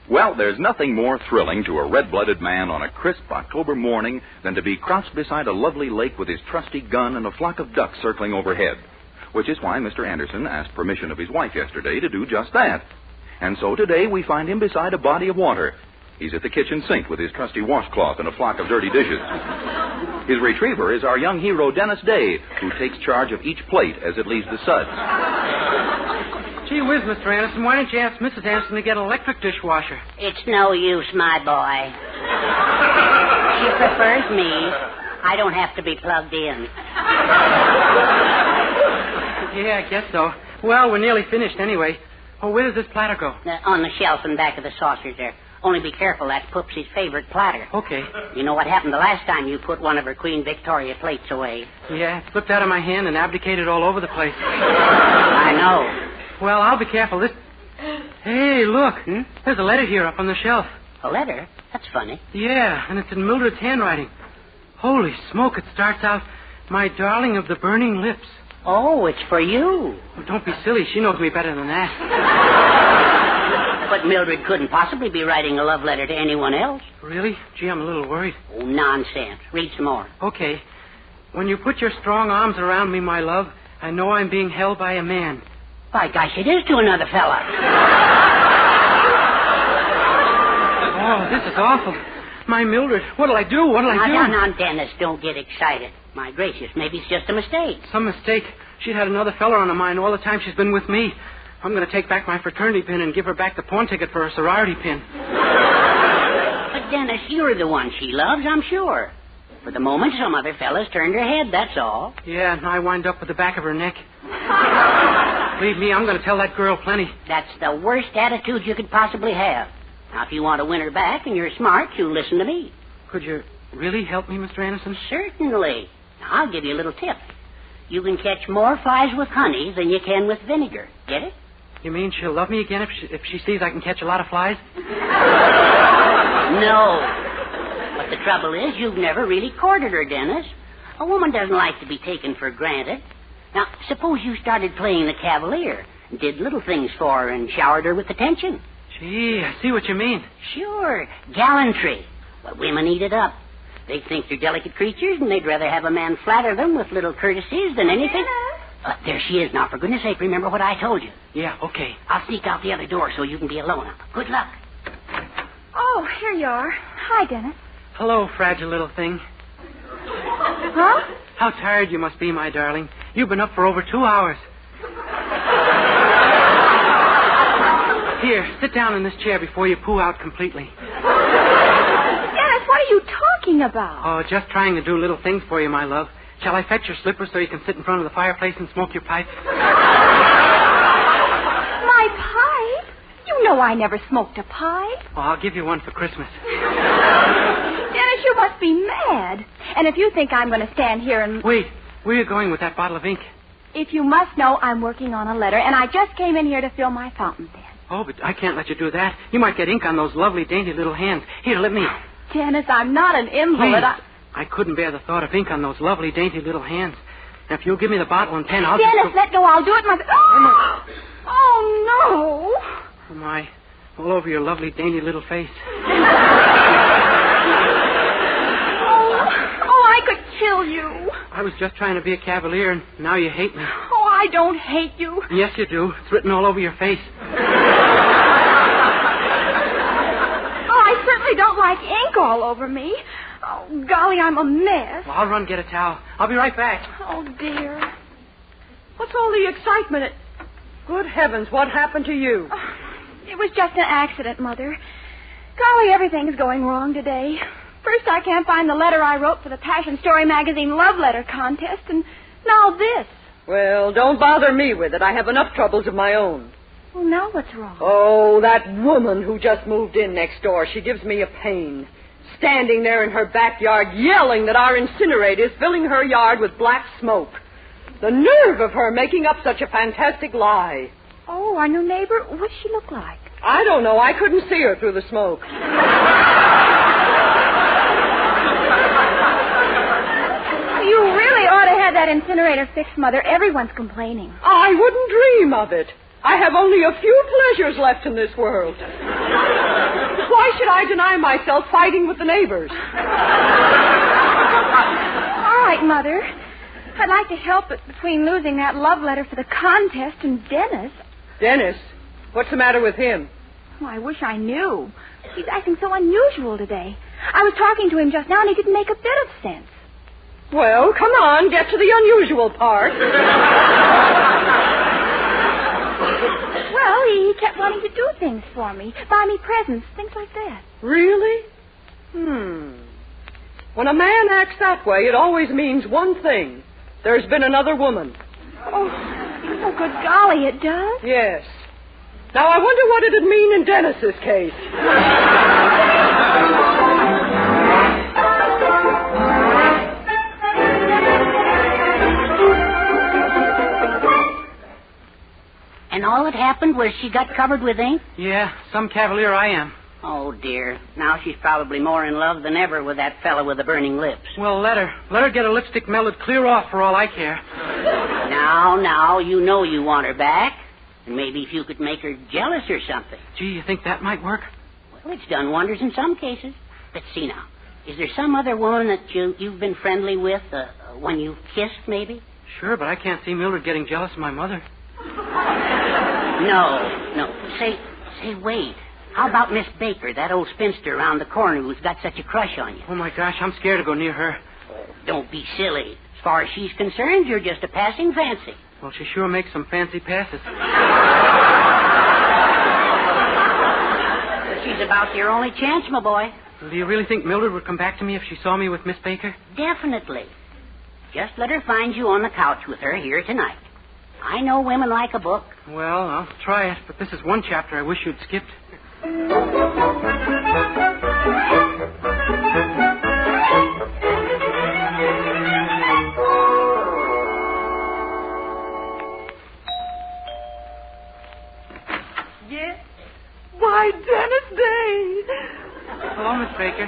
Well, there's nothing more thrilling to a red-blooded man on a crisp October morning than to be crouched beside a lovely lake with his trusty gun and a flock of ducks circling overhead, which is why Mr. Anderson asked permission of his wife yesterday to do just that. And so today we find him beside a body of water. He's at the kitchen sink with his trusty washcloth and a flock of dirty dishes. His retriever is our young hero, Dennis Day, who takes charge of each plate as it leaves the suds. Gee whiz, Mr. Anderson, why don't you ask Mrs. Anderson to get an electric dishwasher? It's no use, my boy. She prefers me. I don't have to be plugged in. Yeah, I guess so. Well, we're nearly finished anyway. Oh, where does this platter go? On the shelf in back of the saucers there. Only be careful, that's Poopsie's favorite platter. Okay. You know what happened the last time you put one of her Queen Victoria plates away? Yeah, it slipped out of my hand and abdicated all over the place. I know. Well, I'll be careful. Hey, look. There's a letter here up on the shelf. A letter? That's funny. Yeah, and it's in Mildred's handwriting. Holy smoke, it starts out, "My darling of the burning lips." Oh, it's for you. Oh, don't be silly. She knows me better than that. But Mildred couldn't possibly be writing a love letter to anyone else. Really? Gee, I'm a little worried. Oh, nonsense. Read some more. Okay. When you put your strong arms around me, my love, I know I'm being held by a man. By gosh, it is to another fella. Oh, this is awful. My Mildred, what'll I do? What'll I do? Now, Dennis, don't get excited. My gracious, maybe it's just a mistake. Some mistake. She'd had another fella on her mind all the time she's been with me. I'm going to take back my fraternity pin and give her back the pawn ticket for her sorority pin. But, Dennis, you're the one she loves, I'm sure. For the moment, some other fella's turned her head, that's all. Yeah, and I wind up with the back of her neck. Believe me, I'm going to tell that girl plenty. That's the worst attitude you could possibly have. Now, if you want to win her back and you're smart, you listen to me. Could you really help me, Mr. Anderson? Certainly. Now, I'll give you a little tip. You can catch more flies with honey than you can with vinegar. Get it? You mean she'll love me again if she sees I can catch a lot of flies? No. But the trouble is, you've never really courted her, Dennis. A woman doesn't like to be taken for granted. Now, suppose you started playing the cavalier, did little things for her, and showered her with attention. Gee, I see what you mean. Sure. Gallantry. Well, women eat it up. They think they're delicate creatures, and they'd rather have a man flatter them with little courtesies than anything. There she is now. For goodness sake, remember what I told you. Yeah, okay. I'll sneak out the other door so you can be alone. Good luck. Oh, here you are. Hi, Dennis. Hello, fragile little thing. Huh? How tired you must be, my darling. You've been up for over 2 hours. Here, sit down in this chair before you poo out completely. Dennis, what are you talking about? Oh, just trying to do little things for you, my love. Shall I fetch your slippers so you can sit in front of the fireplace and smoke your pipe? My pipe? You know I never smoked a pipe. Well, I'll give you one for Christmas. Dennis, you must be mad. And if you think I'm going to stand here and... Wait, where are you going with that bottle of ink? If you must know, I'm working on a letter, and I just came in here to fill my fountain pen. Oh, but I can't let you do that. You might get ink on those lovely, dainty little hands. Here, let me... Dennis, I'm not an invalid. I couldn't bear the thought of ink on those lovely, dainty little hands. Now, if you'll give me the bottle and pen, I'll Dennis, let go. I'll do it myself. Oh, no. Oh, my. All over your lovely, dainty little face. Oh, I could kill you. I was just trying to be a cavalier, and now you hate me. Oh, I don't hate you. Yes, you do. It's written all over your face. Oh, I certainly don't like ink all over me. Oh, golly, I'm a mess. Well, I'll run get a towel. I'll be right back. Oh, dear. What's all the excitement? Good heavens, what happened to you? Oh, it was just an accident, Mother. Golly, everything's going wrong today. First, I can't find the letter I wrote for the Passion Story Magazine Love Letter Contest, and now this. Well, don't bother me with it. I have enough troubles of my own. Well, now what's wrong? Oh, that woman who just moved in next door. She gives me a pain. standing there in her backyard yelling that our incinerator is filling her yard with black smoke. The nerve of her making up such a fantastic lie. Oh, our new neighbor? What does she look like? I don't know. I couldn't see her through the smoke. You really ought to have that incinerator fixed, Mother. Everyone's complaining. I wouldn't dream of it. I have only a few pleasures left in this world. Why should I deny myself fighting with the neighbors? All right, Mother. I'd like to help, but between losing that love letter for the contest and Dennis... Dennis? What's the matter with him? Oh, I wish I knew. He's acting so unusual today. I was talking to him just now, and he didn't make a bit of sense. Well, come on, get to the unusual part. Well, he kept wanting to do things for me, buy me presents, things like that. Really? When a man acts that way, it always means one thing. There's been another woman. Oh, good golly, it does? Yes. Now, I wonder what it'd mean in Dennis's case. And all that happened was she got covered with ink? Yeah, some cavalier I am. Oh, dear. Now she's probably more in love than ever with that fella with the burning lips. Well, let her. Let her get her lipstick melted clear off for all I care. Now, you know you want her back. And maybe if you could make her jealous or something. Gee, you think that might work? Well, it's done wonders in some cases. Let's see now. Is there some other woman that you've been friendly with when you've kissed, maybe? Sure, but I can't see Mildred getting jealous of my mother. No. Say, wait. How about Miss Baker, that old spinster around the corner who's got such a crush on you? Oh, my gosh, I'm scared to go near her. Don't be silly. As far as she's concerned, you're just a passing fancy. Well, she sure makes some fancy passes. She's about your only chance, my boy. Well, do you really think Mildred would come back to me if she saw me with Miss Baker? Definitely. Just let her find you on the couch with her here tonight. I know women like a book. Well, I'll try it, but this is one chapter I wish you'd skipped. Yes? Why, Dennis Day. Hello, Miss Baker.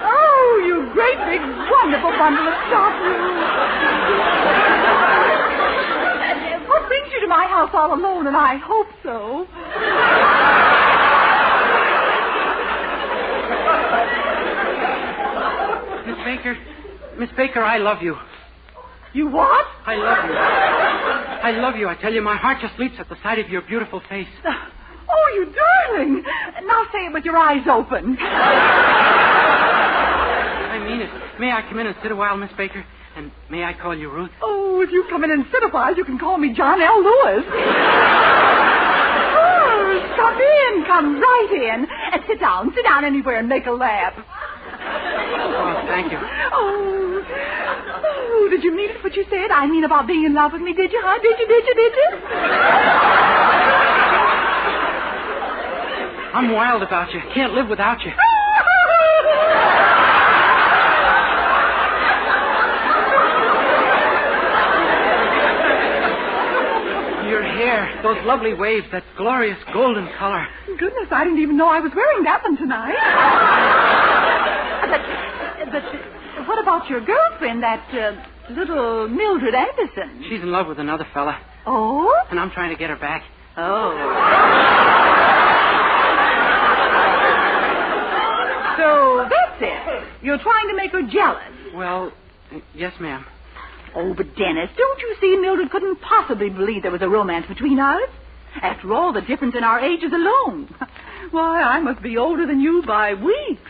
Oh, you great big wonderful bundle of stuff. What brings you to my house all alone, and I hope so? Miss Baker, I love you. You what? I love you. I love you. I tell you, my heart just leaps at the sight of your beautiful face. Oh, you darling. Now say it with your eyes open. I mean it. May I come in and sit a while, Miss Baker? And may I call you Ruth? Oh, if you come in and sit a while, you can call me John L. Lewis. Oh, come in. Come right in. And sit down. Sit down anywhere and make a laugh. Oh, thank you. Oh, did you mean what you said? I mean about being in love with me, did you, huh? Did you? I'm wild about you. Can't live without you. Your hair, those lovely waves, that glorious golden color. Goodness, I didn't even know I was wearing that one tonight. But what about your girlfriend, that little Mildred Anderson? She's in love with another fella. Oh? And I'm trying to get her back. Oh. So that's it. You're trying to make her jealous. Well, yes, ma'am. Oh, but Dennis, don't you see Mildred couldn't possibly believe there was a romance between us? After all, the difference in our ages alone. Why, I must be older than you by weeks.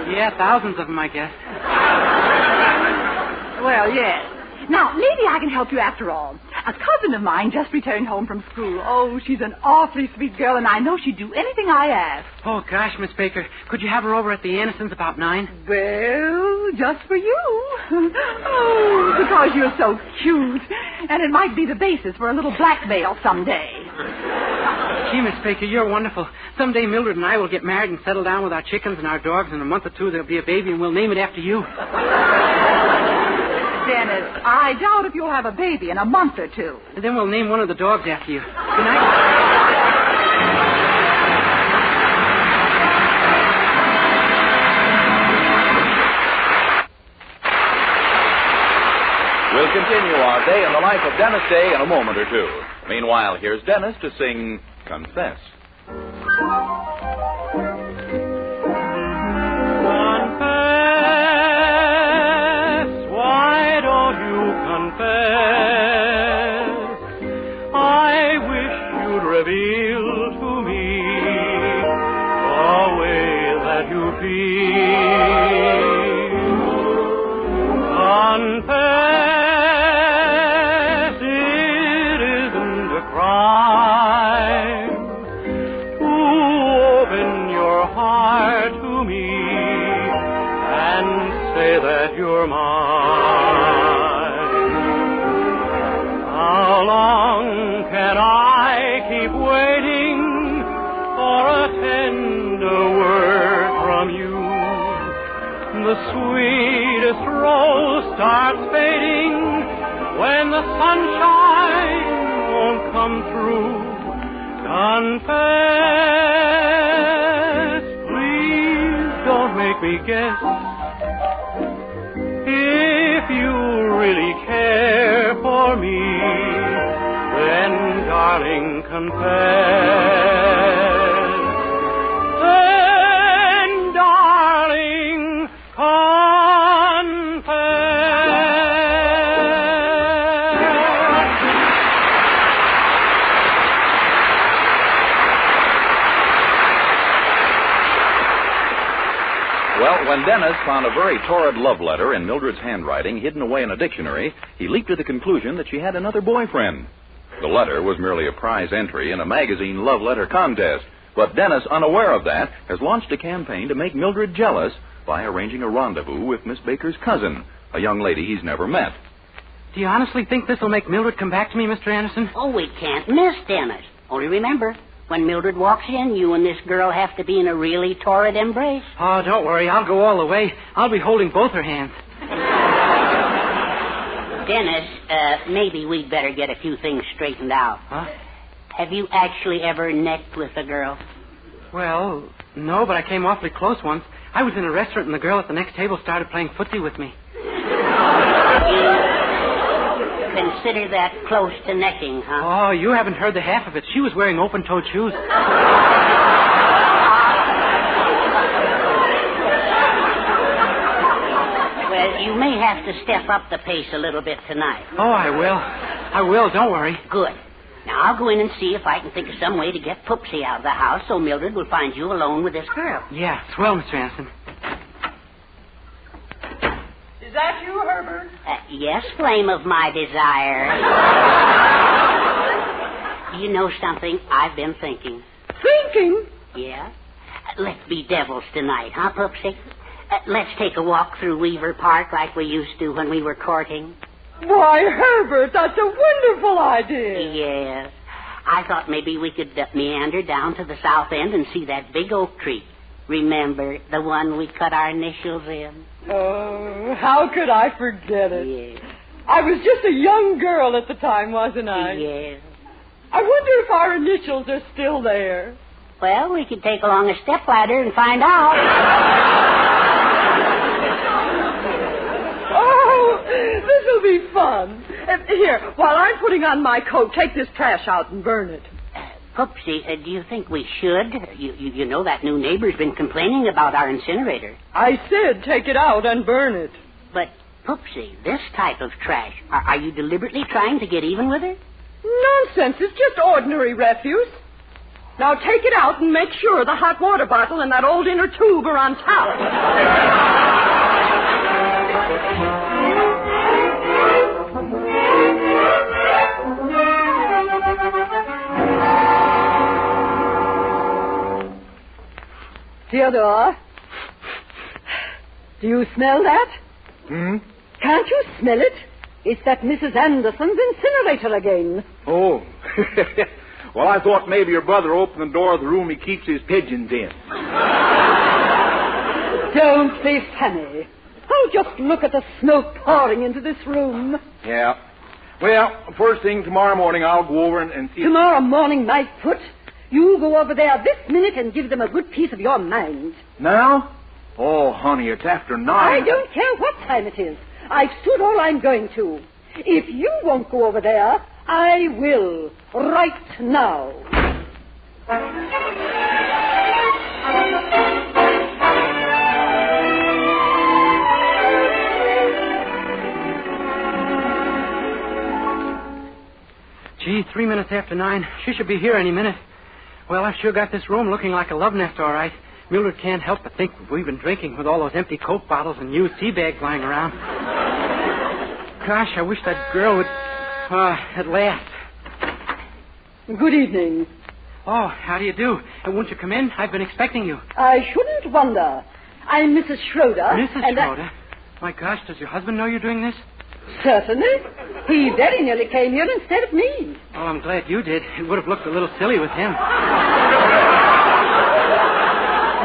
Yeah, thousands of them, I guess. Well, yes. Now, maybe I can help you after all. A cousin of mine just returned home from school. Oh, she's an awfully sweet girl, and I know she'd do anything I ask. Oh, gosh, Miss Baker. Could you have her over at the Andersons about 9? Well, just for you. Oh, because you're so cute. And it might be the basis for a little blackmail someday. Gee, Miss Baker, you're wonderful. Someday Mildred and I will get married and settle down with our chickens and our dogs. In a month or two, there'll be a baby, and we'll name it after you. Dennis, I doubt if you'll have a baby in a month or two. And then we'll name one of the dogs after you. Good night. We'll continue our day in the life of Dennis Day in a moment or two. Meanwhile, here's Dennis to sing Confess. Confess, why don't you confess? I wish you'd reveal to me the way that you feel. Confess. That you're mine. How long can I keep waiting for a tender word from you? The sweetest rose starts fading when the sunshine won't come through. Confess, please don't make me guess. If you really care for me, then, darling, confess. Then, darling, confess. Well, when Dennis found a very torrid love letter in Mildred's handwriting hidden away in a dictionary, he leaped to the conclusion that she had another boyfriend. The letter was merely a prize entry in a magazine love letter contest, but Dennis, unaware of that, has launched a campaign to make Mildred jealous by arranging a rendezvous with Miss Baker's cousin, a young lady he's never met. Do you honestly think this will make Mildred come back to me, Mr. Anderson? Oh, we can't miss Dennis. Only remember, when Mildred walks in, you and this girl have to be in a really torrid embrace. Oh, don't worry. I'll go all the way. I'll be holding both her hands. Dennis, maybe we'd better get a few things straightened out. Huh? Have you actually ever necked with a girl? Well, no, but I came awfully close once. I was in a restaurant and the girl at the next table started playing footsie with me. Consider that close to necking, huh? Oh, you haven't heard the half of it. She was wearing open-toed shoes. Well, you may have to step up the pace a little bit tonight. Oh, I will. I will, don't worry. Good. Now, I'll go in and see if I can think of some way to get Poopsie out of the house so Mildred will find you alone with this girl. Yeah, swell, Mr. Anderson. Is that you, Herbert? Yes, flame of my desire. You know something? I've been thinking. Thinking? Yeah? Let's be devils tonight, huh, Poopsie? Let's take a walk through Weaver Park like we used to when we were courting. Why, Herbert, that's a wonderful idea. Yes. I thought maybe we could meander down to the south end and see that big oak tree. Remember, the one we cut our initials in? Oh, how could I forget it? Yes. I was just a young girl at the time, wasn't I? Yes. I wonder if our initials are still there. Well, we could take along a stepladder and find out. Oh, this will be fun. Here, while I'm putting on my coat, take this trash out and burn it. Poopsie, do you think we should? You know that new neighbor's been complaining about our incinerator. I said take it out and burn it. But, Poopsie, this type of trash, are you deliberately trying to get even with it? Nonsense. It's just ordinary refuse. Now take it out and make sure the hot water bottle and that old inner tube are on top. Theodore, do you smell that? Hmm? Can't you smell it? It's that Mrs. Anderson's incinerator again. Oh. Well, I thought maybe your brother opened the door of the room he keeps his pigeons in. Don't be funny. Oh, just look at the smoke pouring into this room. Yeah. Well, first thing tomorrow morning, I'll go over and see... Tomorrow morning, my foot. You go over there this minute and give them a good piece of your mind. Now? Oh, honey, it's after 9. I don't care what time it is. I've stood all I'm going to. If you won't go over there, I will. Right now. Gee, 3 minutes after 9. She should be here any minute. Well, I've sure got this room looking like a love nest, all right. Mildred can't help but think we've been drinking with all those empty Coke bottles and used tea bags lying around. Gosh, I wish that girl would... at last. Good evening. Oh, how do you do? Won't you come in? I've been expecting you. I shouldn't wonder. I'm Mrs. Schroeder. Mrs. Schroeder? My gosh, does your husband know you're doing this? Certainly. He very nearly came here instead of me. Oh, I'm glad you did. It would have looked a little silly with him.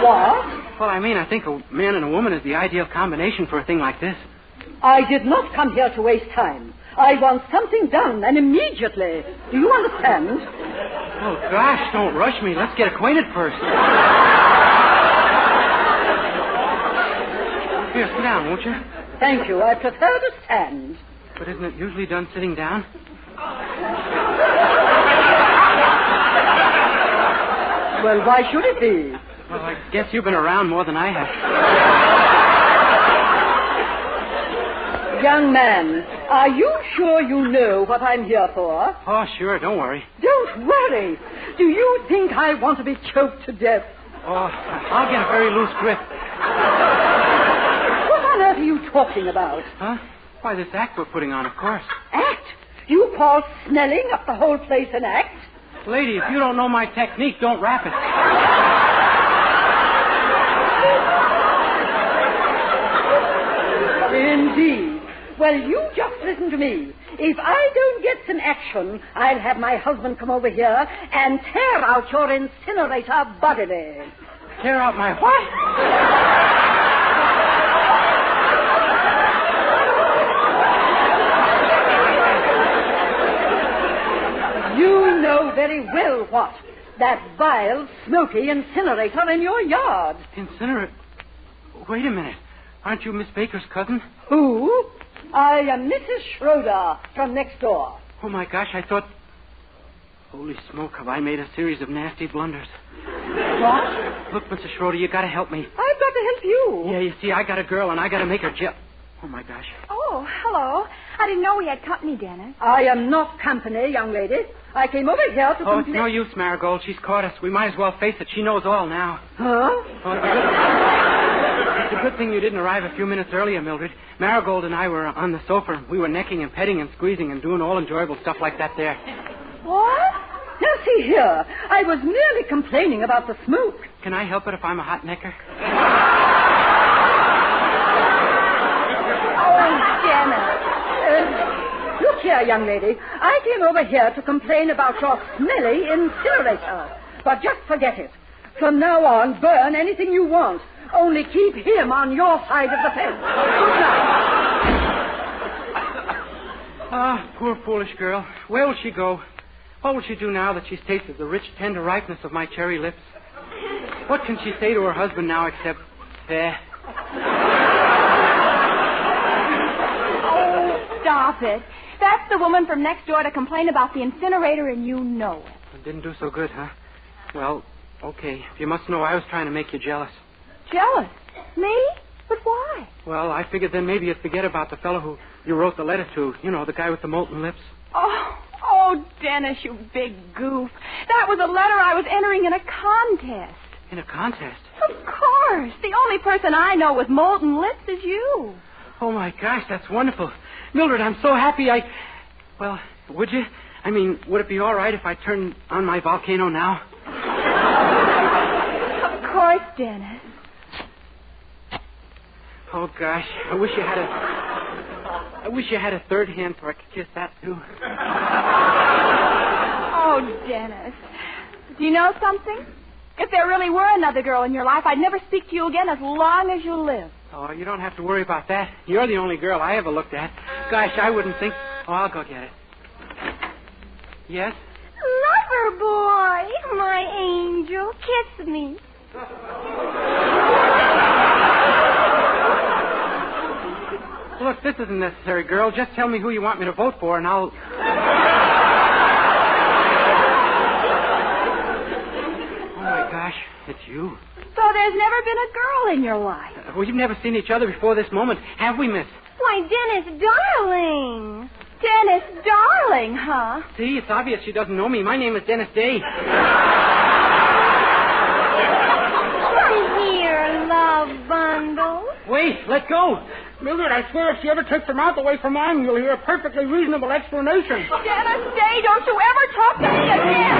What? Well, I mean, I think a man and a woman is the ideal combination for a thing like this. I did not come here to waste time. I want something done, and immediately. Do you understand? Oh, gosh, don't rush me. Let's get acquainted first. Here, sit down, won't you? Thank you. I prefer to stand. But isn't it usually done sitting down? Well, why should it be? Well, I guess you've been around more than I have. Young man, are you sure you know what I'm here for? Oh, sure, don't worry. Don't worry. Do you think I want to be choked to death? Oh, I'll get a very loose grip. What on earth are you talking about? Huh? Why, this act we're putting on, of course. Act? You call smelling up the whole place an act? Lady, if you don't know my technique, don't rap it. Indeed. Well, you just listen to me. If I don't get some action, I'll have my husband come over here and tear out your incinerator bodily. Tear out my what? You know very well what. That vile, smoky incinerator in your yard. Incinerator? Wait a minute. Aren't you Miss Baker's cousin? Who? I am Mrs. Schroeder from next door. Oh, my gosh, I thought... Holy smoke, have I made a series of nasty blunders. What? Look, Mrs. Schroeder, you got to help me. I've got to help you. Yeah, you see, I got a girl, and I got to make her Oh, my gosh. Oh, hello. I didn't know we had company, Dennis. I am not company, young lady. I came over here to... Oh, it's no use, Marigold. She's caught us. We might as well face it. She knows all now. Huh? Oh, it's a good thing you didn't arrive a few minutes earlier, Mildred. Marigold and I were on the sofa. We were necking and petting and squeezing and doing all enjoyable stuff like that there. What? Now, see here. I was merely complaining about the smoke. Can I help it if I'm a hot necker? Oh, Janet. Look here, young lady. I came over here to complain about your smelly incinerator. But just forget it. From now on, burn anything you want. Only keep him on your side of the fence. Good night. Ah, poor foolish girl. Where will she go? What will she do now that she's tasted the rich, tender ripeness of my cherry lips? What can she say to her husband now except, Oh, stop it. That's the woman from next door to complain about the incinerator, and you know it. It didn't do so good, huh? Well, okay. You must know I was trying to make you jealous. Jealous? Me? But why? Well, I figured then maybe you'd forget about the fellow who you wrote the letter to. You know, the guy with the molten lips. Oh, Dennis, you big goof. That was a letter I was entering in a contest. In a contest? Of course. The only person I know with molten lips is you. Oh, my gosh, that's wonderful. Mildred, I'm so happy Well, would you? I mean, would it be all right if I turned on my volcano now? Of course, Dennis. Oh, gosh, I wish you had a third hand so I could kiss that, too. Oh, Oh, Dennis. Do you know something? If there really were another girl in your life, I'd never speak to you again as long as you live. Oh, you don't have to worry about that. You're the only girl I ever looked at. Gosh, I wouldn't think... Oh, I'll go get it. Yes? Lover boy, my angel, kiss me. Look, this isn't necessary, girl. Just tell me who you want me to vote for, and I'll... Oh, my gosh, it's you. So there's never been a girl in your life. We've never seen each other before this moment, have we, miss? Why, Dennis, darling. Dennis, darling, huh? See, it's obvious she doesn't know me. My name is Dennis Day. Come here, love bundle. Wait, let go. Mildred, I swear if she ever takes her mouth away from mine, you'll hear a perfectly reasonable explanation. Dennis Day, don't you ever talk to me again.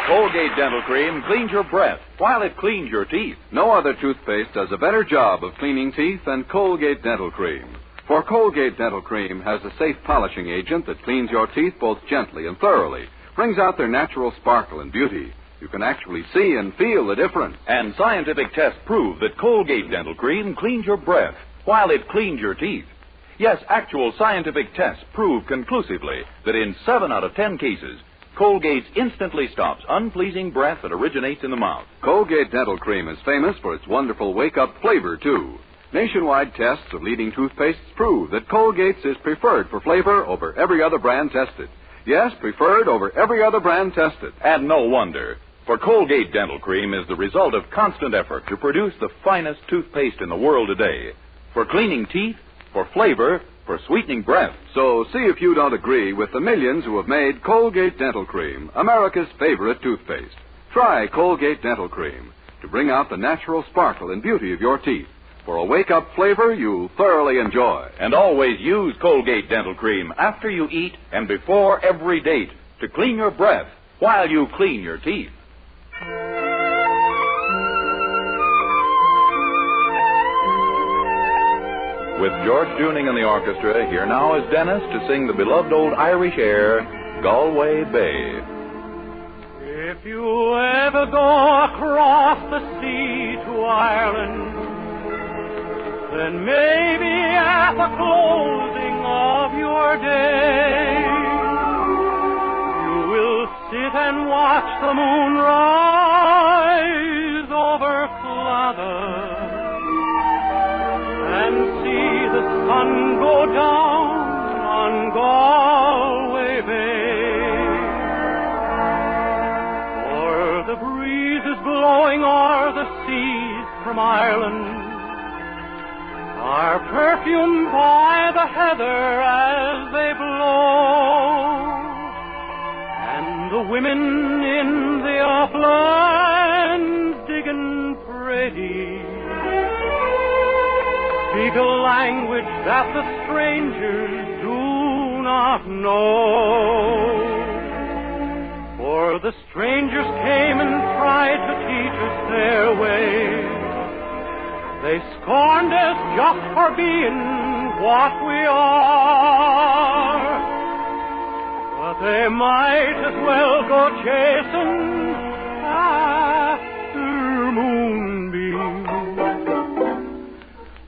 Colgate Dental Cream cleans your breath while it cleans your teeth. No other toothpaste does a better job of cleaning teeth than Colgate Dental Cream. For Colgate Dental Cream has a safe polishing agent that cleans your teeth both gently and thoroughly, brings out their natural sparkle and beauty. You can actually see and feel the difference. And scientific tests prove that Colgate Dental Cream cleans your breath while it cleans your teeth. Yes, actual scientific tests prove conclusively that in 7 out of 10 cases, Colgate instantly stops unpleasing breath that originates in the mouth. Colgate Dental Cream is famous for its wonderful wake-up flavor, too. Nationwide tests of leading toothpastes prove that Colgate's is preferred for flavor over every other brand tested. Yes, preferred over every other brand tested. And no wonder, for Colgate Dental Cream is the result of constant effort to produce the finest toothpaste in the world today. For cleaning teeth, for flavor, for sweetening breath. So see if you don't agree with the millions who have made Colgate Dental Cream America's favorite toothpaste. Try Colgate Dental Cream to bring out the natural sparkle and beauty of your teeth. For a wake-up flavor you'll thoroughly enjoy. And always use Colgate Dental Cream after you eat and before every date to clean your breath while you clean your teeth. With George Dooning and the orchestra, here now is Dennis to sing the beloved old Irish air, Galway Bay. If you ever go across the sea to Ireland, then maybe at the closing of your day, you will sit and watch the moon rise over Flather and see the sun go down on Galway Bay. For the breeze is blowing o'er the seas from Ireland, are perfumed by the heather as they blow, and the women in the uplands digging pretty speak a language that the strangers do not know. For the strangers came and tried to teach us their ways. They scorned us just for being what we are. But they might as well go chasing after moonbeams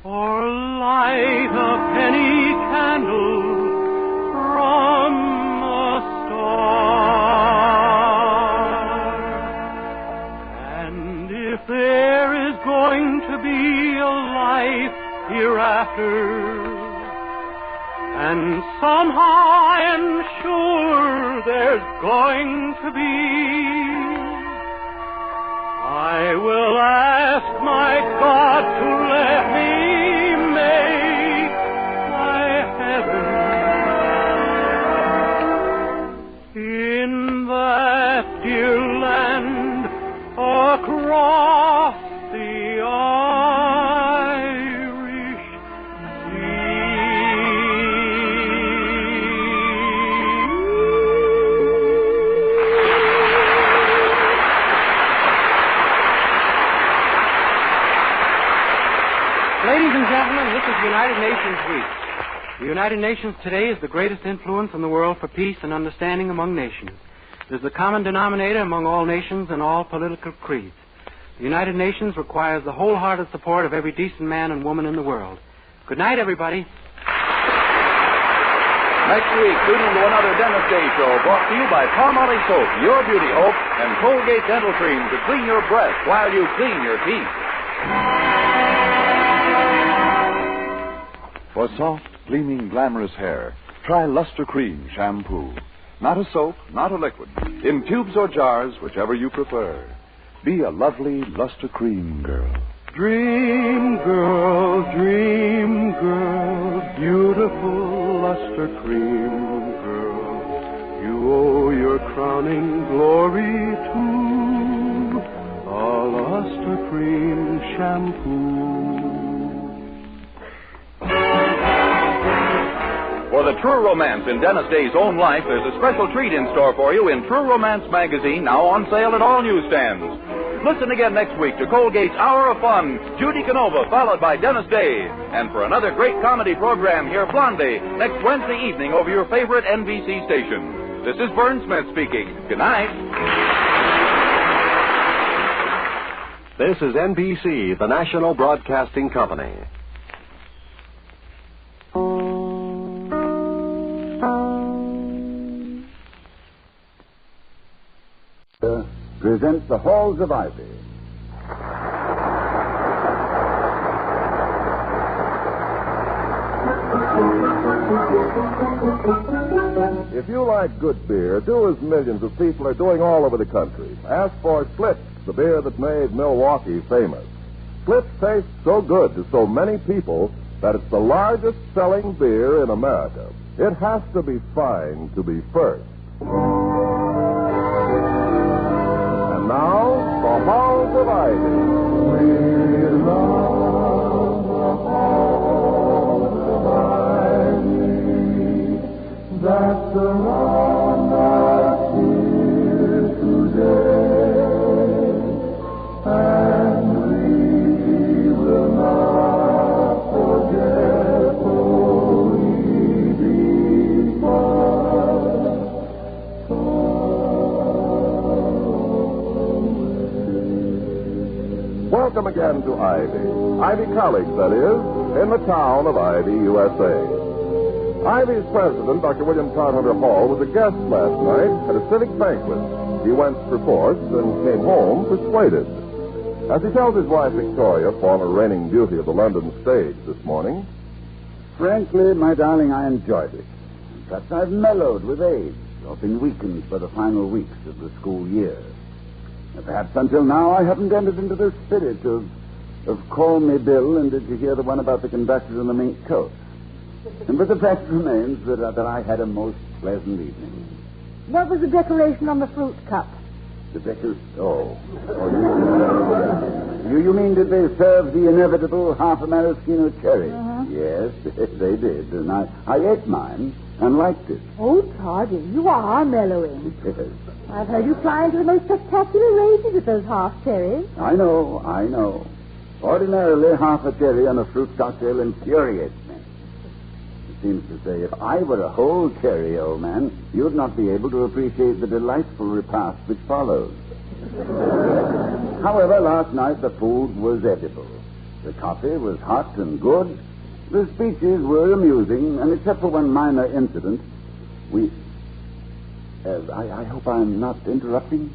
or light a penny candle from a star. And if there is going to be a life hereafter, and somehow I am sure there's going to be, I will ask my God to let me make my heaven in that dear land across the Irish Sea. United Nations Week. The United Nations today is the greatest influence in the world for peace and understanding among nations. It is the common denominator among all nations and all political creeds. The United Nations requires the wholehearted support of every decent man and woman in the world. Good night, everybody. Next week, tune into another Dennis Day Show brought to you by Palmolive Soap, Your Beauty Hope, and Colgate Dental Cream to clean your breath while you clean your teeth. For soft, gleaming, glamorous hair, try Luster Cream Shampoo. Not a soap, not a liquid. In tubes or jars, whichever you prefer. Be a lovely Luster Cream girl. Dream girl, beautiful Luster Cream girl. You owe your crowning glory to a Luster Cream shampoo. For the true romance in Dennis Day's own life, there's a special treat in store for you in True Romance magazine, now on sale at all newsstands. Listen again next week to Colgate's Hour of Fun, Judy Canova, followed by Dennis Day. And for another great comedy program, hear Blondie next Wednesday evening over your favorite NBC station. This is Vern Smith speaking. Good night. This is NBC, the National Broadcasting Company. Presents The Halls of Ivy. If you like good beer, do as millions of people are doing all over the country. Ask for Schlitz, the beer that made Milwaukee famous. Schlitz tastes so good to so many people that it's the largest selling beer in America. It has to be fine to be first. Now, the Halls of Ivy. We love the Halls of Ivy that surround us here today, and we will not forget for we Welcome again to Ivy College, that is, in the town of Ivy, USA. Ivy's president, Dr. William Todhunter Hall, was a guest last night at a civic banquet. He went perforce and came home persuaded. As he tells his wife, Victoria, former reigning beauty of the London stage this morning, frankly, my darling, I enjoyed it. Perhaps I've mellowed with age or been weakened by the final weeks of the school year. Perhaps until now I haven't entered into the spirit of Call Me Bill, and did you hear the one about the conductor and the mink coat? But the fact remains that I had a most pleasant evening. What was the decoration on the fruit cup? The decoration? You mean did they serve the inevitable half a maraschino cherry? Uh-huh. Yes, they did, and I ate mine and liked it. Oh, Toddy, you are mellowing. Yes. I've heard you fly into the most spectacular rages with those half cherries. I know. Ordinarily, half a cherry on a fruit cocktail infuriates me. It seems to say, if I were a whole cherry, old man, you'd not be able to appreciate the delightful repast which follows. However, last night the food was edible. The coffee was hot and good. The speeches were amusing, and except for one minor incident, I hope I'm not interrupting.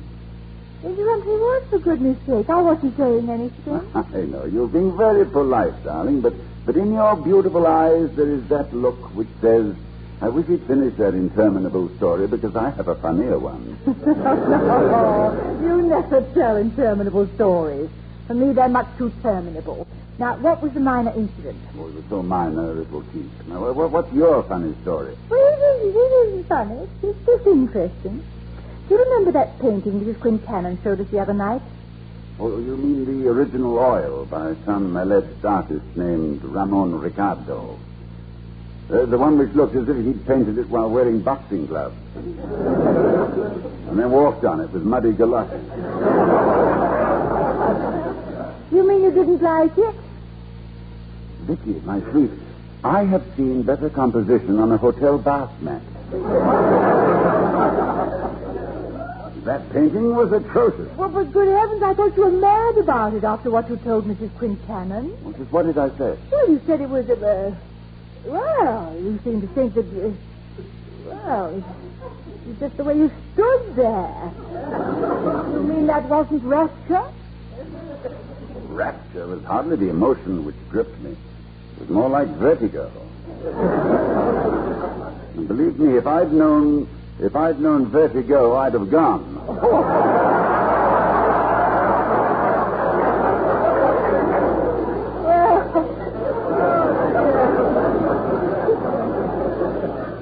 Interrupting what, for goodness sake? I wasn't saying anything. I know. You're being very polite, darling, but in your beautiful eyes there is that look which says, I wish you'd finish that interminable story because I have a funnier one. No, you never tell interminable stories. For me, they're much too terminable. Now, what was the minor incident? Oh, it was so minor it will keep. Now, what's your funny story? Well, it isn't funny. It's just interesting. Do you remember that painting Mrs. Quintanan showed us the other night? Oh, you mean the original oil by some alleged artist named Ramon Ricardo? The one which looked as if he'd painted it while wearing boxing gloves. And then walked on it with muddy galoshes. You mean you didn't like it? Vicky, my sweet, I have seen better composition on a hotel bath mat. That painting was atrocious. Well, but good heavens, I thought you were mad about it after what you told Mrs. Quincannon. What did I say? Well, you said it was, well, you seemed to think that, well, it's just the way you stood there. You mean that wasn't rapture? Rapture was hardly the emotion which gripped me. It was more like vertigo. And believe me, if I'd known vertigo, I'd have gone.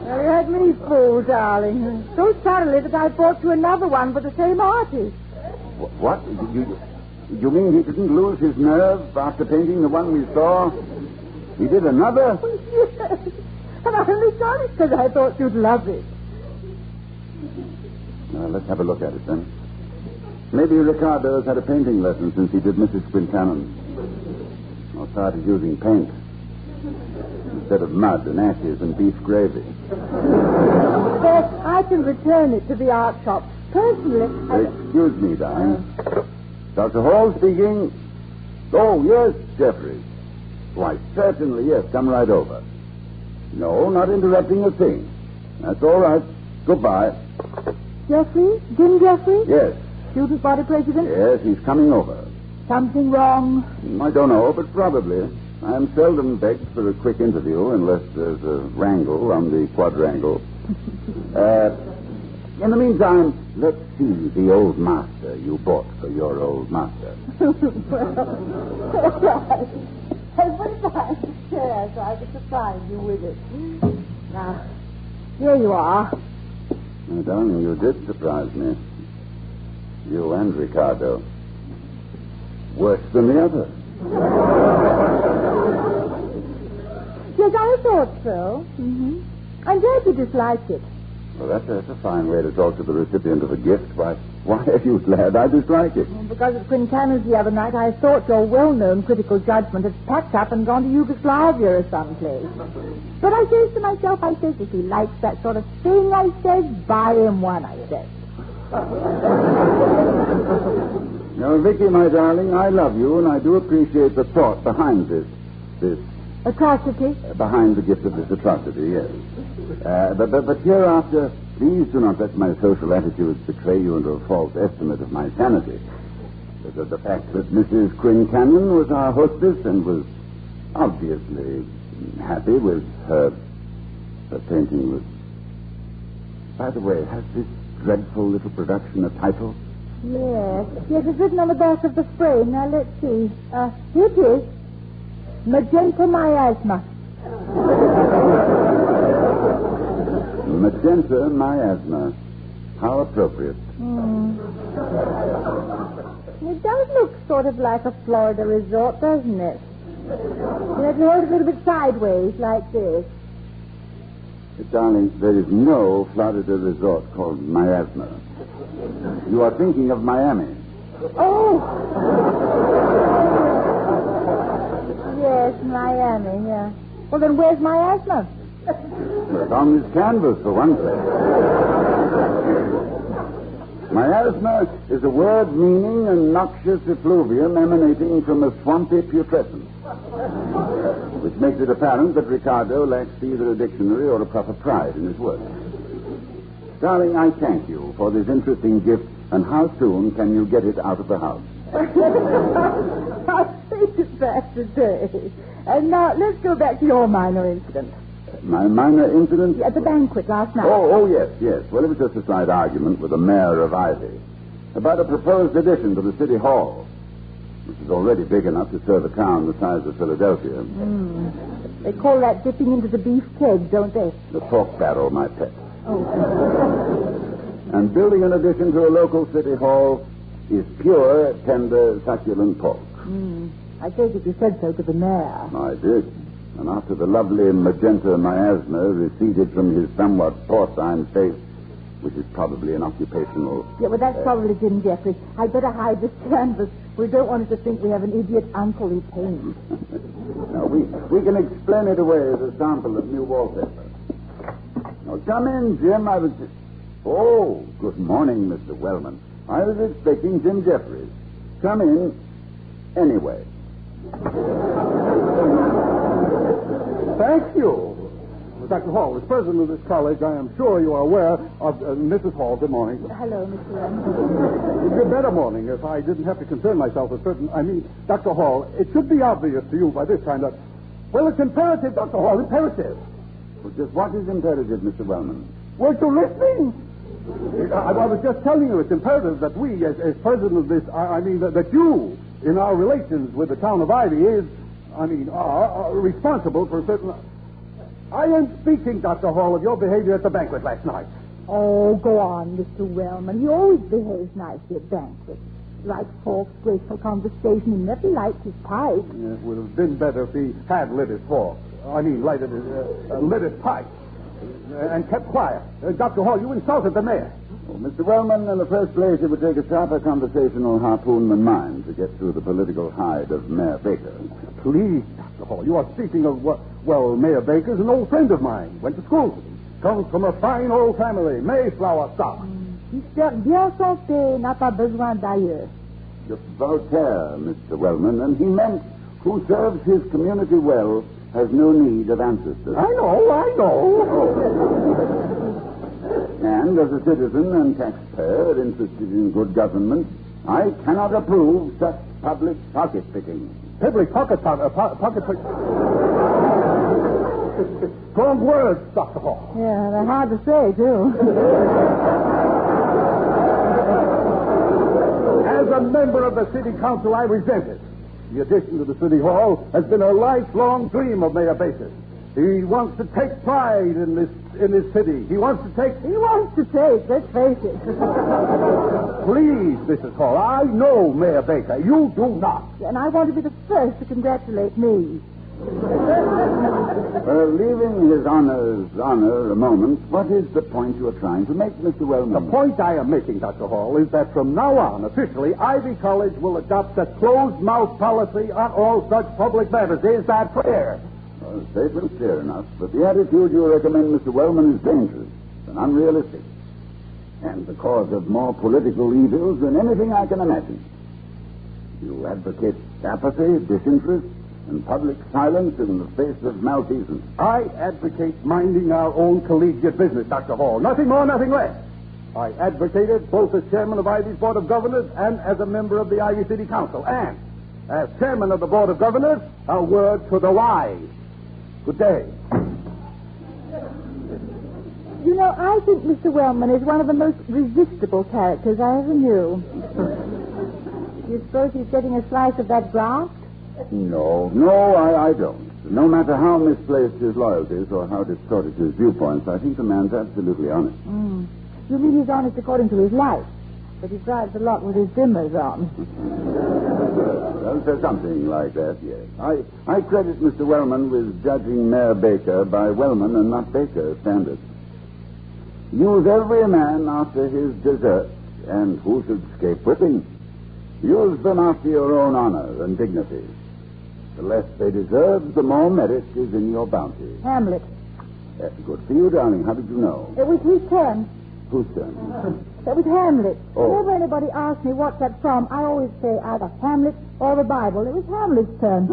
You had me fooled, darling. So suddenly that I bought you another one for the same artist. What? You mean he didn't lose his nerve after painting the one we saw? He did another? Yes. And I only got it because I thought you'd love it. Now, let's have a look at it, then. Maybe Ricardo has had a painting lesson since he did Mrs. Quincannon. Or started using paint instead of mud and ashes and beef gravy. Yes, I can return it to the art shop. Personally, Excuse me, darling. Dr. Hall speaking. Oh, yes, Jeffrey. Why, certainly, yes. Come right over. No, not interrupting a thing. That's all right. Goodbye. Jeffrey? Jim Jeffrey? Yes. Student body president? Yes, he's coming over. Something wrong? I don't know, but probably. I am seldom begged for a quick interview unless there's a wrangle on the quadrangle. In the meantime, let's see the old master you bought for your old master. Well, all right. I put it behind the chair so I could surprise you with it. Now, here you are. Oh, darling, you did surprise me. You and Ricardo. Worse than the other. Yes, I thought so. Mm-hmm. I'm glad you disliked it. Well, that's a fine way to talk to the recipient of a gift. Why are you glad I dislike it? Because at Quincanno's the other night, I thought your well-known critical judgment had packed up and gone to Yugoslavia or someplace. But I says to myself, if he likes that sort of thing, I says, buy him one, I says. Now, Vicky, my darling, I love you, and I do appreciate the thought behind this atrocity? Behind the gift of this atrocity, yes. But hereafter, please do not let my social attitudes betray you into a false estimate of my sanity. The fact that Mrs. Quincannon was our hostess and was obviously happy with her painting was... By the way, has this dreadful little production a title? Yes, it's written on the back of the frame. Now, let's see. Here it is. Magenta miasma. Magenta miasma. How appropriate. It does look sort of like a Florida resort, doesn't it? You have to hold it a little bit sideways, like this. Darling, there is no Florida resort called miasma. You are thinking of Miami. Oh! Yes, Miami, yeah. Well, then where's miasma? Well, it's on this canvas, for one thing. Miasma is a word meaning a noxious effluvium emanating from a swampy putrescence, which makes it apparent that Ricardo lacks either a dictionary or a proper pride in his work. Darling, I thank you for this interesting gift, and how soon can you get it out of the house? I'll take it back today. And now, let's go back to your minor incident. My minor incident? At the banquet last night. Oh, yes. Well, it was just a slight argument with the mayor of Ivy about a proposed addition to the city hall, which is already big enough to serve a town the size of Philadelphia. They call that dipping into the beef keg, don't they? The pork barrel, my pet. Oh. And building an addition to a local city hall is pure, tender, succulent pork. I take it you said so to the mayor. I did. And after the lovely magenta miasma receded from his somewhat porcine face, which is probably an occupational... Yeah, well, that's probably Jim Jeffrey. I'd better hide this canvas. We don't want him to think we have an idiot uncle he pains. Now, we can explain it away as a sample of new wallpaper. Now, come in, Jim. Oh, good morning, Mr. Wellman. I was expecting Jim Jeffries. Come in anyway. Thank you. Dr. Hall, as president of this college, I am sure you are aware of Mrs. Hall. Good morning. Hello, Mr. Wellman. It would be a better morning if I didn't have to concern myself with Dr. Hall, it should be obvious to you by this time that, well, it's imperative, Dr. Hall, imperative. Well, just what is imperative, Mr. Wellman? Weren't you listening? I was just telling you it's imperative that we, as president of this, that you, in our relations with the town of Ivy, are responsible for certain... I am speaking, Dr. Hall, of your behavior at the banquet last night. Oh, go on, Mr. Wellman. He always behaves nicely at banquets. Like forks, graceful conversation. He never lights his pipe. It would have been better if he had lit his fork. Lit his pipe. And kept quiet. Dr. Hall, you insulted the mayor. Well, Mr. Wellman, in the first place, it would take a sharper conversational harpoon than mine to get through the political hide of Mayor Baker. Please, Dr. Hall, you are speaking of, Mayor Baker's an old friend of mine. Went to school with him. Comes from a fine old family, Mayflower stock. Bien santé, n'a pas besoin d'ailleurs. Just Voltaire, Mr. Wellman, and he meant who serves his community well has no need of ancestors. I know. And as a citizen and taxpayer interested in good government, I cannot approve such public pocket picking. Public pocket picking? Strong words, Dr. Hall. Yeah, they're hard to say, too. As a member of the city council, I resent it. The addition to the city hall has been a lifelong dream of Mayor Baker. He wants to take pride in this city. He wants to take, let's face it. Please, Mrs. Hall, I know Mayor Baker. You do not. And I want to be the first to congratulate me. Well, leaving his honor a moment, what is the point you are trying to make, Mr. Wellman? The point I am making, Dr. Hall, is that from now on, officially, Ivy College will adopt a closed-mouth policy on all such public matters. Is that clear? Well, the statement's clear enough, but the attitude you recommend, Mr. Wellman, is dangerous and unrealistic, and the cause of more political evils than anything I can imagine. You advocate apathy, disinterest, and public silence in the face of malfeasance. I advocate minding our own collegiate business, Dr. Hall. Nothing more, nothing less. I advocate it both as chairman of Ivy's Board of Governors and as a member of the Ivy City Council. And as chairman of the Board of Governors, a word to the wise. Good day. You know, I think Mr. Wellman is one of the most resistible characters I ever knew. Do you suppose he's getting a slice of that graft? No, I don't. No matter how misplaced his loyalties or how distorted his viewpoints, I think the man's absolutely honest. You mean he's honest according to his life, but he drives a lot with his dimmers on. Well, there's something like that, yes. I credit Mr. Wellman with judging Mayor Baker by Wellman and not Baker standards. Use every man after his deserts, and who should escape whipping? Use them after your own honor and dignity. The less they deserve, the more merit is in your bounty. Hamlet. Good for you, darling. How did you know? It was his turn. Whose turn? That was Hamlet. Oh. Whenever anybody asks me what's that from, I always say either Hamlet or the Bible. It was Hamlet's turn.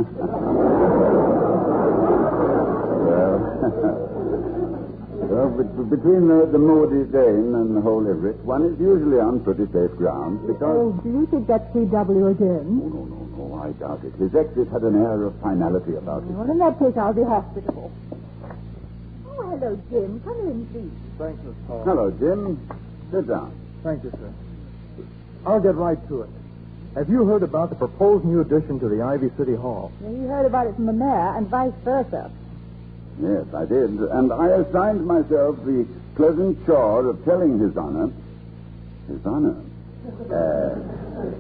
Well, between the Moody Dane and the Holy Writ, one is usually on pretty safe ground because... Oh, do you think that's C.W. again? No, I doubt it. His exit had an air of finality about it. Well, in that case, I'll be hospitable. Oh, hello, Jim. Come in, please. Thanks, Miss Hall. Hello, Jim. Sit down. Thank you, sir. I'll get right to it. Have you heard about the proposed new addition to the Ivy City Hall? Yeah, you heard about it from the mayor and vice versa. Yes, I did. And I assigned myself the pleasant chore of telling His Honor,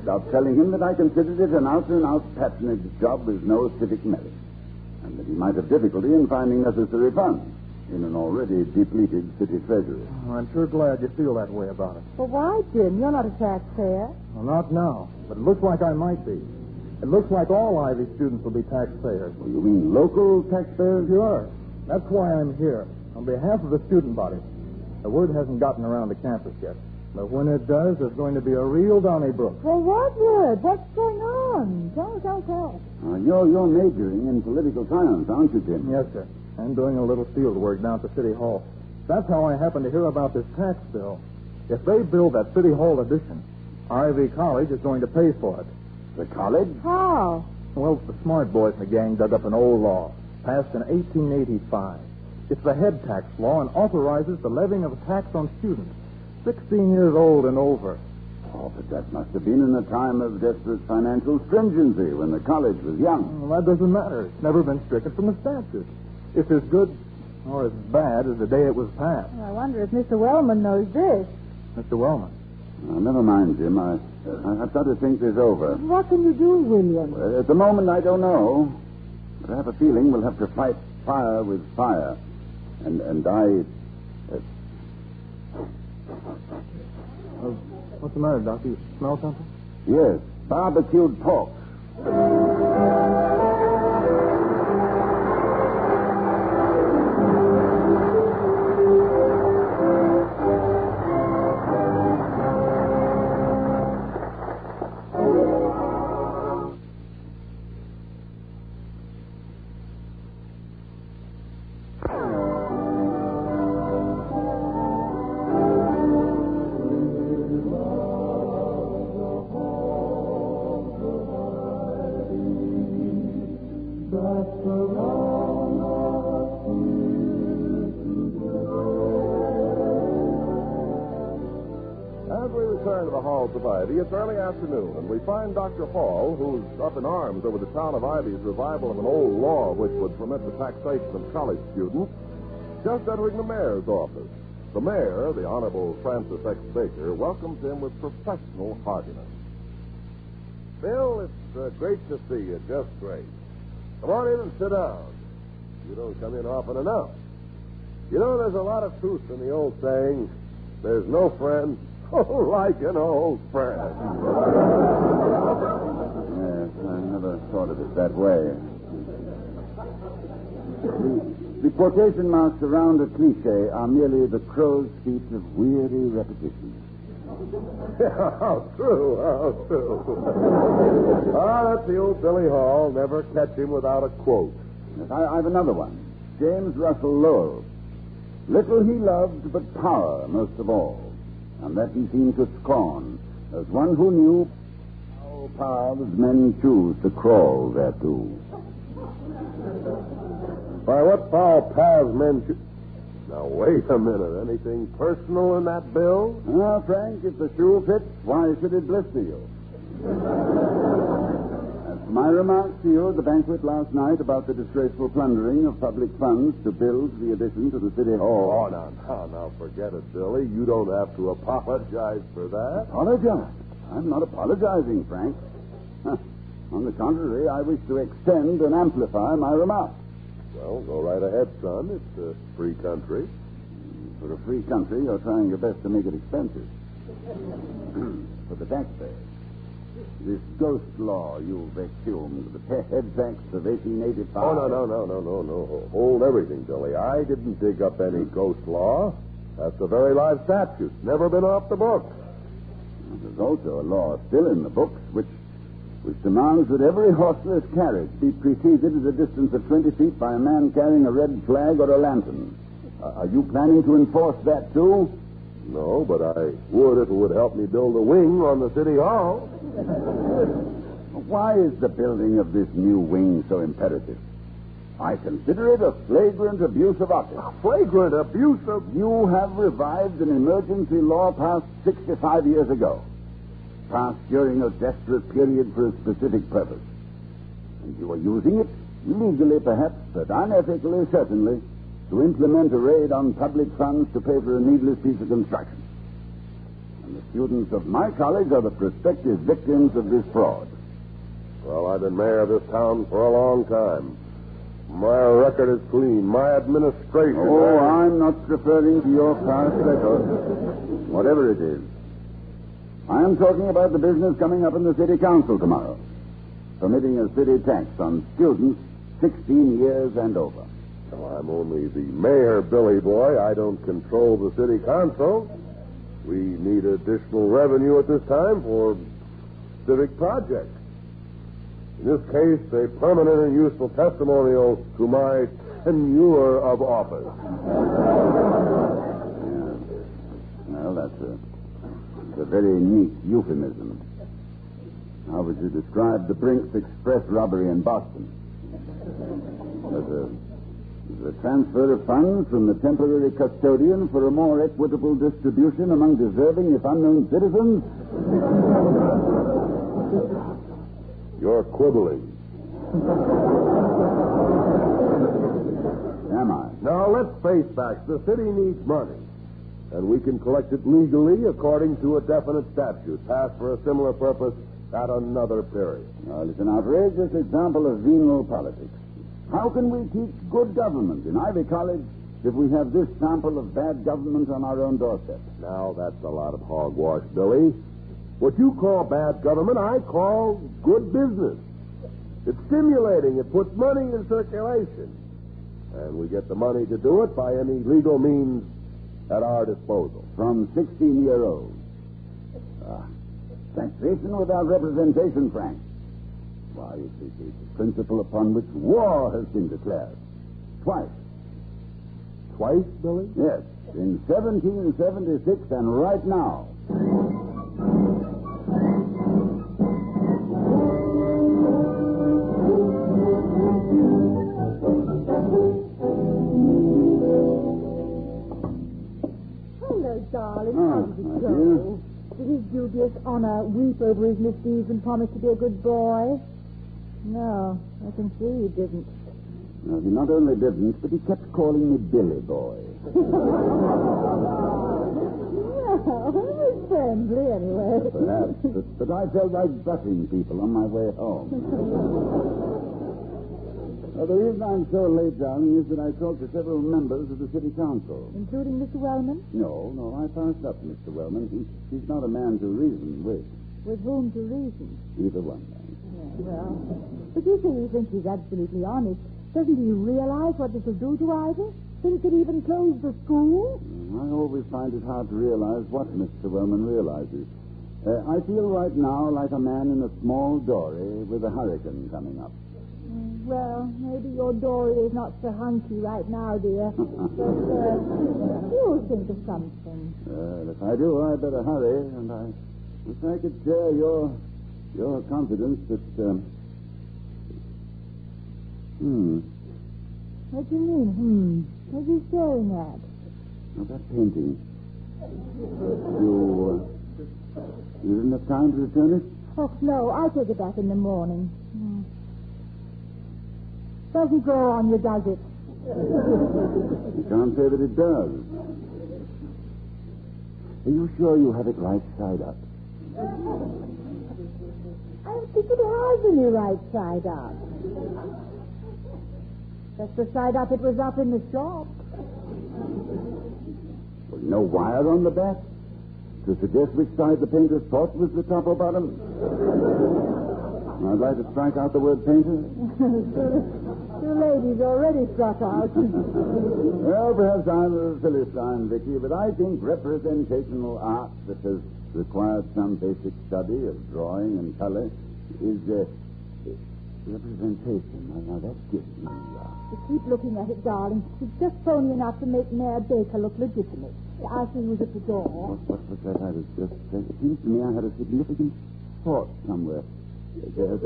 of telling him that I considered it an out-and-out patronage job with no civic merit, and that he might have difficulty in finding necessary funds. in an already depleted city treasury. Oh, I'm sure glad you feel that way about it. Well, why, Jim? You're not a taxpayer. Well, not now, but it looks like I might be. It looks like all Ivy students will be taxpayers. Well, you mean local taxpayers? Sure. That's why I'm here, on behalf of the student body. The word hasn't gotten around the campus yet. But when it does, there's going to be a real Donnybrook. Well, what word? What's going on? Tell. You're majoring in political science, aren't you, Jim? Yes, sir. I'm doing a little field work down at the City Hall. That's how I happened to hear about this tax bill. If they build that City Hall addition, Ivy College is going to pay for it. The college? How? Well, the smart boys in the gang dug up an old law, passed in 1885. It's the head tax law and authorizes the levying of a tax on students 16 years old and over. Oh, but that must have been in a time of desperate financial stringency when the college was young. Well, that doesn't matter. It's never been stricken from the statute. It's as good or as bad as the day it was passed. I wonder if Mr. Wellman knows this. Mr. Wellman. Never mind, Jim. I've got to think this over. What can you do, William? At the moment, I don't know. But I have a feeling we'll have to fight fire with fire. And I... What's the matter, Doctor? You smell something? Yes, barbecued pork. Of Ivy. It's early afternoon, and we find Dr. Hall, who's up in arms over the town of Ivy's revival of an old law which would permit the taxation of college students, just entering the mayor's office. The mayor, the Honorable Francis X. Baker, welcomes him with professional heartiness. Bill, it's great to see you, just great. Come on in and sit down. You don't come in often enough. You know, there's a lot of truth in the old saying, there's no friend like an old friend. Yes, I never thought of it that way. The quotation marks around a cliche are merely the crow's feet of weary repetition. How true, how true. That's the old Billy Hall. Never catch him without a quote. Yes, I have another one. James Russell Lowell. Little he loved, but power most of all. And that he seemed to scorn, as one who knew how paths men choose to crawl thereto. By what foul paths men choose... Now, wait a minute. Anything personal in that bill? Ah, Frank, if the shoe fits, why should it blister you? As for my remarks to you at the banquet last night about the disgraceful plundering of public funds to build the addition to the City Hall. Oh, now, forget it, Billy. You don't have to apologize for that. Apologize? I'm not apologizing, Frank. On the contrary, I wish to extend and amplify my remarks. Well, go right ahead, son. It's a free country. For a free country, you're trying your best to make it expensive. For the taxpayers. This ghost law you've exhumed, the head tax of 1885. Oh, no. Hold everything, Billy. I didn't dig up any ghost law. That's a very live statute. Never been off the books. There's also a law still in the books which demands that every horseless carriage be preceded at a distance of 20 feet by a man carrying a red flag or a lantern. Are you planning to enforce that, too? No, but I would if it would help me build a wing on the City Hall. Why is the building of this new wing so imperative? I consider it a flagrant abuse of office. A flagrant abuse of... You have revived an emergency law passed 65 years ago. Passed during a desperate period for a specific purpose. And you are using it, illegally perhaps, but unethically certainly, to implement a raid on public funds to pay for a needless piece of construction. And the students of my college are the prospective victims of this fraud. Well, I've been mayor of this town for a long time. My record is clean. My administration... Oh, I'm not referring to your past record. Whatever it is. I am talking about the business coming up in the city council tomorrow. Permitting a city tax on students 16 years and over. Well, I'm only the mayor, Billy Boy. I don't control the city council. We need additional revenue at this time for civic projects. In this case, a permanent and useful testimonial to my tenure of office. Yeah. Well, that's a very neat euphemism. How would you describe the Brinks Express robbery in Boston? The transfer of funds from the temporary custodian for a more equitable distribution among deserving, if unknown, citizens? You're quibbling. Am I? Now, let's face facts. The city needs money. And we can collect it legally according to a definite statute passed for a similar purpose at another period. Well, it's an outrageous example of venal politics. How can we teach good government in Ivy College if we have this sample of bad government on our own doorstep? Now, that's a lot of hogwash, Billy. What you call bad government, I call good business. It's stimulating. It puts money in circulation. And we get the money to do it by any legal means at our disposal. From 16-year-olds. Taxation without representation, Frank. Why, it's a principle upon which war has been declared. Twice. Twice, Billy? Yes. In 1776 and right now. Hello, darling. How did it go? Did his dubious honor weep over his misdeeds and promise to be a good boy? No, I can see he didn't. No, he not only didn't, but he kept calling me Billy Boy. Well, it was friendly anyway. Perhaps, but I felt like butting people on my way home. The reason I'm so late, darling, is that I talked to several members of the city council. Including Mr. Wellman? No, I passed up Mr. Wellman. He's not a man to reason with. With whom to reason? Either one. Yeah, well, but you say you think he's absolutely honest. Doesn't he realize what this will do to Ivy? Think it even close the school? I always find it hard to realize what Mr. Wellman realizes. I feel right now like a man in a small dory with a hurricane coming up. Well, maybe your dory is not so hunky right now, dear. But you'll think of something. If I do, I better hurry. And I wish I could share your confidence that... What do you mean, What are you staring at? Oh, that painting. You didn't have time to return it? Oh, no, I'll take it back in the morning. Doesn't grow on you, does it? You can't say that it does. Are you sure you have it right side up? I don't think it has any right side up. That's the side up it was up in the shop. Well, no wire on the back to suggest which side the painter thought was the top or bottom? I'd like to strike out the word painter. Two ladies already struck out. Well, perhaps I'm a Philistine, Vicky, but I think representational art that has required some basic study of drawing and color is representation. Now, that gives me... You keep looking at it, darling. It's just phony enough to make Mayor Baker look legitimate. I see he was at the door. What was that I was just saying? It seems to me I had a significant thought somewhere. Here.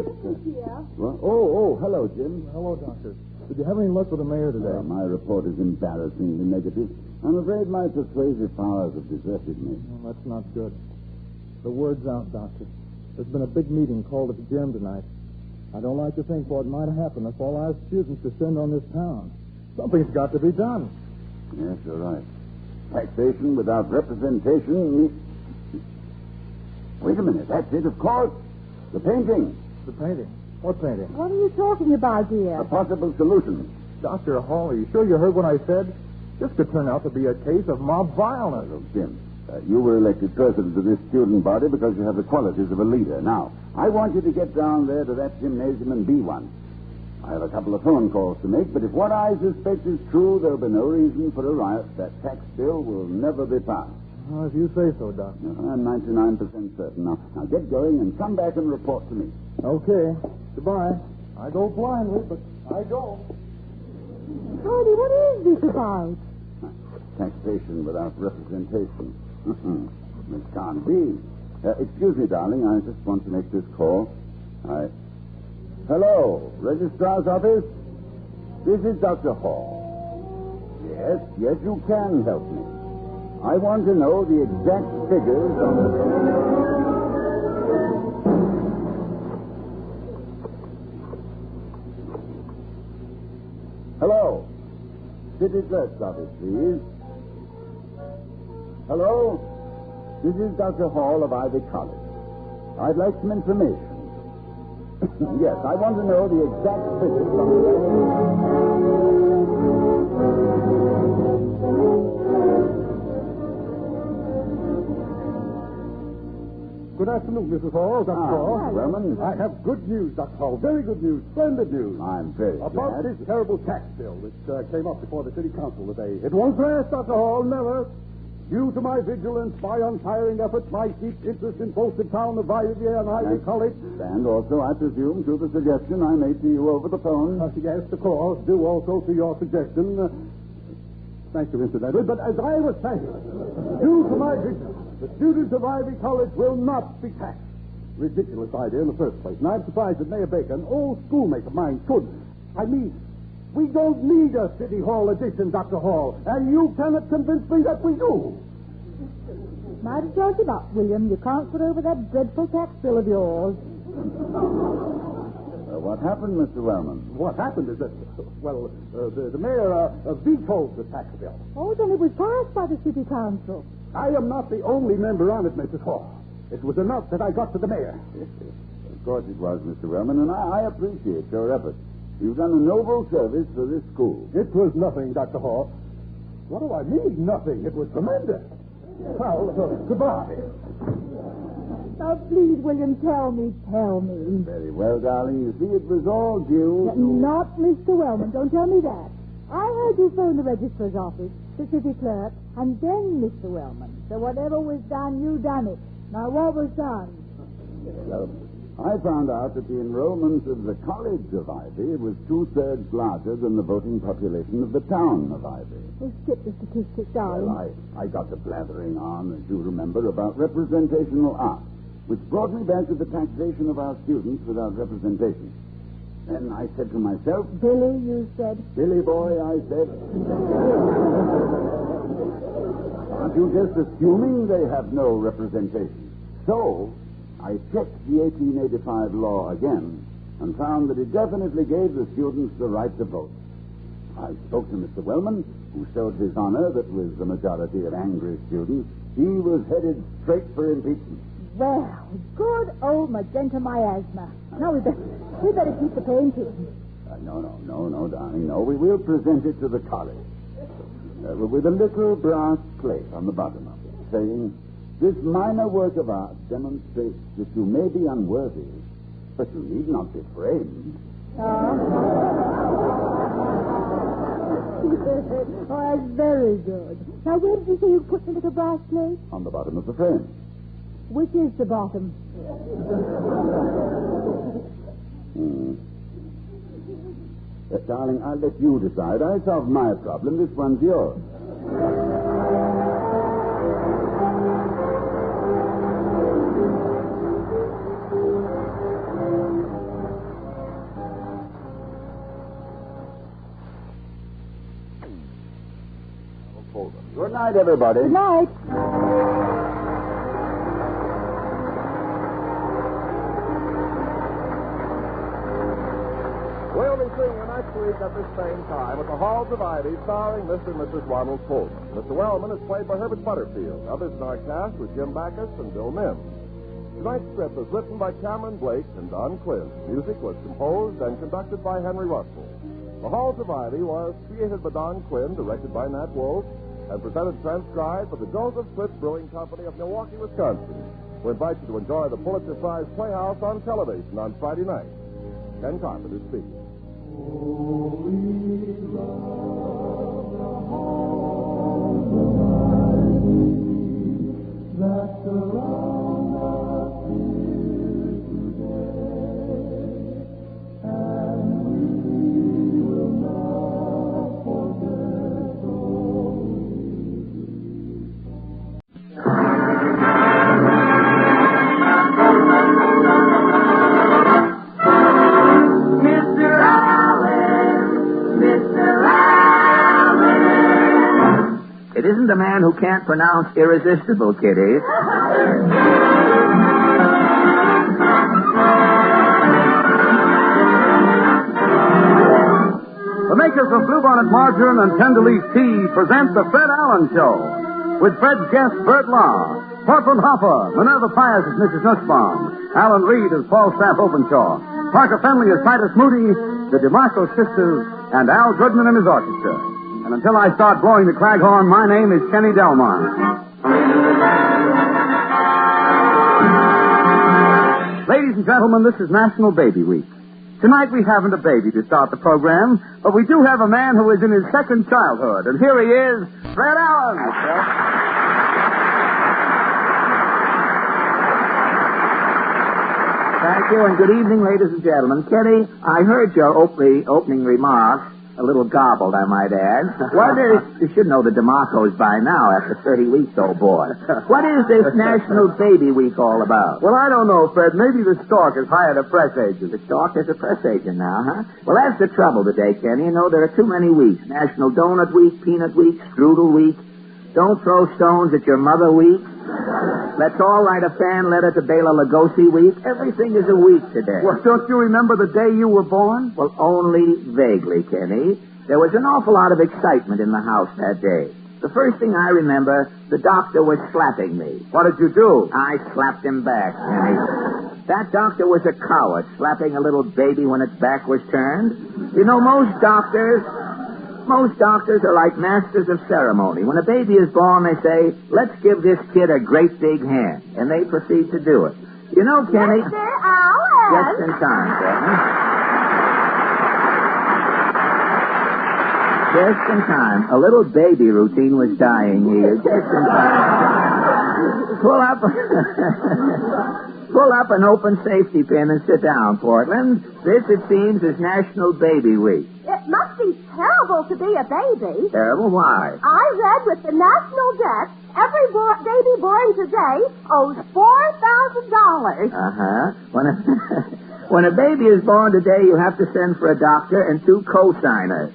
Well, oh, hello, Jim. Hello, Doctor. Did you have any luck with the mayor today? My report is embarrassingly negative. I'm afraid my persuasive powers have deserted me. Well, that's not good. The word's out, Doctor. There's been a big meeting called at the gym tonight. I don't like to think what might happen if all our students descend on this town. Something's got to be done. Yes, you're right. Taxation without representation. Wait a minute. That's it, of course. The painting. The painting? What's ain't it? What are you talking about, dear? A possible solution. Dr. Hall, are you sure you heard what I said? This could turn out to be a case of mob violence. Well, Jim, you were elected president of this student body because you have the qualities of a leader. Now, I want you to get down there to that gymnasium and be one. I have a couple of phone calls to make, but if what I suspect is true, there'll be no reason for a riot. That tax bill will never be passed. Well, if you say so, Doc. I'm 99% certain. Now get going and come back and report to me. Okay. Goodbye. I go blindly, but I go. Tony, what is this about? Taxation without representation. It can't be. Excuse me, darling. I just want to make this call. Hello, Registrar's office? This is Dr. Hall. Yes, you can help me. I want to know the exact figures on the... Hello. City Clerk's office, please. Hello? This is Dr. Hall of Ivy College. I'd like some information. Yes, I want to know the exact figures on the... Good afternoon, Mrs. Hall, Dr. Hall. Wellman. I have good news, Dr. Hall. Very good news. Splendid news. I'm very About glad. this terrible tax bill that came up before the city council today. It won't last, Dr. Hall, never. Due to my vigilance, my untiring efforts, my deep interest in both the town of Ivy and Ivy College. And also, I presume, to the suggestion I made to you over the phone. Yes, of course. Due also to your suggestion. Thank you, incidentally. But as I was saying, due to my vigilance, the students of Ivy College will not be taxed. Ridiculous idea in the first place. And I'm surprised that Mayor Baker, an old schoolmate of mine, could. I mean, we don't need a City Hall addition, Dr. Hall. And you cannot convince me that we do. Might as well give up, William. You can't put over that dreadful tax bill of yours. What happened, Mr. Wellman? What happened is that, the mayor vetoed the tax bill. Oh, then it was passed by the city council. I am not the only member on it, Mrs. Hall. It was enough that I got to the mayor. Yes. Of course it was, Mr. Wellman, and I appreciate your efforts. You've done a noble service for this school. It was nothing, Dr. Hall. What do I mean, nothing? It was tremendous. Well, goodbye. Oh, please, William, tell me. Very well, darling. You see, it was all due to... Not Mr. Wellman. Don't tell me that. I heard you phone the registrar's office, the city clerk, and then Mr. Wellman. So whatever was done, you done it. Now, what was done? Well, I found out that the enrollment of the College of Ivy was 2/3 larger than the voting population of the town of Ivy. Well, skip the statistics, darling. Well, I got to blathering on, as you remember, about representational art, which brought me back to the taxation of our students without representation. Then I said to myself... Billy, you said? Billy boy, I said. Aren't you just assuming they have no representation? So, I checked the 1885 law again and found that it definitely gave the students the right to vote. I spoke to Mr. Wellman, who showed his honor that with the majority of angry students, he was headed straight for impeachment. Well, good old magenta miasma. Now we better keep the painting. No, darling, no. We will present it to the college with a little brass plate on the bottom of it, saying, "This minor work of art demonstrates that you may be unworthy, but you need not be framed." Oh, that's very good. Now, where did you say you put the little brass plate? On the bottom of the frame. Which is the bottom? Darling, I'll let you decide. I solved my problem. This one's yours. Good night, everybody. Good night. We'll be seeing you next week at this same time at the Halls of Ivy, starring Mr. and Mrs. Ronald Pullman. Mr. Wellman is played by Herbert Butterfield. Others in our cast were Jim Backus and Bill Mims. Tonight's strip is written by Cameron Blake and Don Quinn. Music was composed and conducted by Henry Russell. The Halls of Ivy was created by Don Quinn, directed by Nat Wolf, and presented transcribed by the Joseph Fritz Brewing Company of Milwaukee, Wisconsin. We invite you to enjoy the Pulitzer Prize Playhouse on television on Friday night. Ken Carpenter speaking. It isn't a man who can't pronounce irresistible, Kitty. The makers of Bluebonnet Margarine and Tenderleaf Tea present The Fred Allen Show. With Fred's guest, Bert Law. Portland Hopper. Minerva Pius as Mrs. Nussbaum. Alan Reed as Falstaff Openshaw. Parker Fenley as Titus Moody. The DeMarco Sisters. And Al Goodman and his orchestra. And until I start blowing the claghorn, my name is Kenny Delmar. Ladies and gentlemen, this is National Baby Week. Tonight we haven't a baby to start the program, but we do have a man who is in his second childhood. And here he is, Fred Allen. Thank you, and good evening, ladies and gentlemen. Kenny, I heard your opening remarks. A little gobbled, I might add. You should know the DeMarcos by now after 30 weeks, old boy. What is this National Baby Week all about? Well, I don't know, Fred. Maybe the Stork has hired a press agent. The Stork is a press agent now, huh? Well, that's the trouble today, Kenny. You know, there are too many weeks. National Donut Week, Peanut Week, Strudel Week. Don't throw stones at your mother week. Let's all write a fan letter to Bela Lugosi week. Everything is a week today. Well, don't you remember the day you were born? Well, only vaguely, Kenny. There was an awful lot of excitement in the house that day. The first thing I remember, the doctor was slapping me. What did you do? I slapped him back, Kenny. That doctor was a coward, slapping a little baby when its back was turned. You know, most doctors are like masters of ceremony. When a baby is born, they say, let's give this kid a great big hand. And they proceed to do it. You know, Kenny... Mr. Allen! Just in time, Kenny. Just in time. A little baby routine was dying here. Just in time. Pull up an open safety pin and sit down, Portland. This, it seems, is National Baby Week. It must be terrible to be a baby. Terrible? Why? I read with the national debt, every baby born today owes $4,000. Uh-huh. When a baby is born today, you have to send for a doctor and 2 co-signers.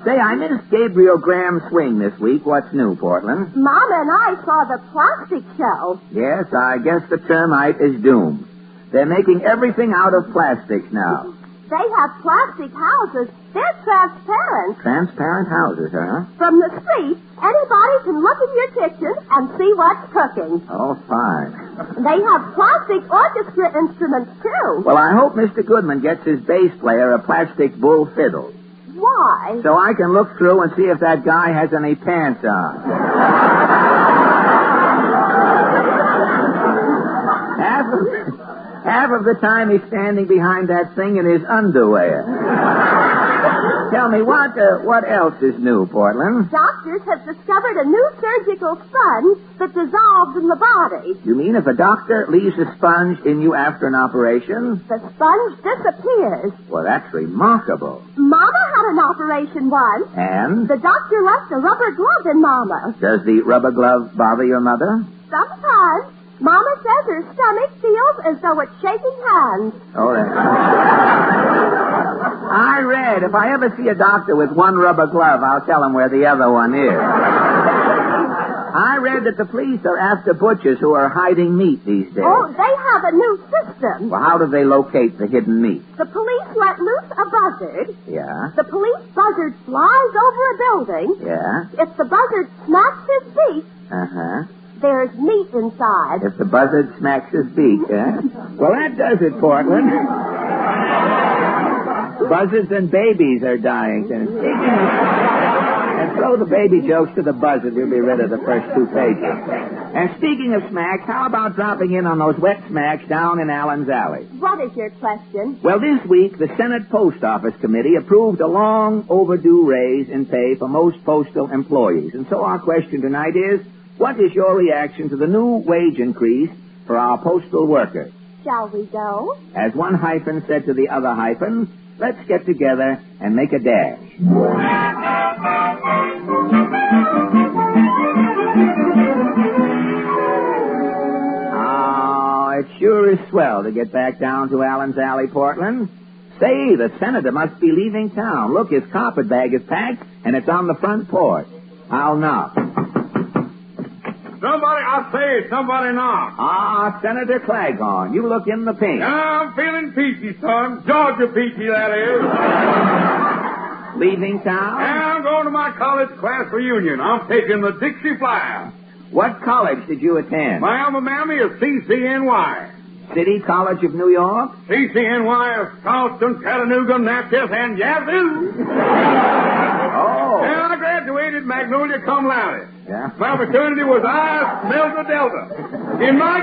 Say, I missed Gabriel Graham's swing this week. What's new, Portland? Mama and I saw the plastic show. Yes, I guess the termite is doomed. They're making everything out of plastics now. They have plastic houses. They're transparent. Transparent houses, huh? From the street, anybody can look in your kitchen and see what's cooking. Oh, fine. They have plastic orchestra instruments, too. Well, I hope Mr. Goodman gets his bass player a plastic bull fiddle. Why? So I can look through and see if that guy has any pants on. Half of the time he's standing behind that thing in his underwear. Tell me, what else is new, Portland? Doctors have discovered a new surgical sponge that dissolves in the body. You mean if a doctor leaves a sponge in you after an operation? The sponge disappears. Well, that's remarkable. Mama had an operation once. And? The doctor left a rubber glove in Mama. Does the rubber glove bother your mother? Sometimes. Mama says her stomach feels as though it's shaking hands. Oh, I read, if I ever see a doctor with one rubber glove, I'll tell him where the other one is. I read that the police are after butchers who are hiding meat these days. Oh, they have a new system. Well, how do they locate the hidden meat? The police let loose a buzzard. Yeah? The police buzzard flies over a building. Yeah? If the buzzard snaps his beak, uh-huh, There's meat inside. If the buzzard smacks his beak, eh? Well, that does it, Portland. Buzzards and babies are dying. And throw the baby jokes to the buzzard. We'll be rid of the first 2 pages. And speaking of smacks, how about dropping in on those wet smacks down in Allen's Alley? What is your question? Well, this week, the Senate Post Office Committee approved a long overdue raise in pay for most postal employees. And so our question tonight is, what is your reaction to the new wage increase for our postal workers? Shall we go? As one hyphen said to the other hyphen, let's get together and make a dash. Oh, it sure is swell to get back down to Allen's Alley, Portland. Say, the senator must be leaving town. Look, his carpet bag is packed, and it's on the front porch. I'll knock. Somebody knock. Ah, Senator Claghorn, you look in the pink. I'm feeling peachy, son. Georgia peachy, that is. Leaving town? I'm going to my college class reunion. I'm taking the Dixie Flyer. What college did you attend? My alma mater is CCNY. City College of New York? CCNY of Charleston, Chattanooga, Natchez, and Yazoo. Oh. And I graduated Magnolia cum laude. Yeah. My fraternity was Mildred Delta. In my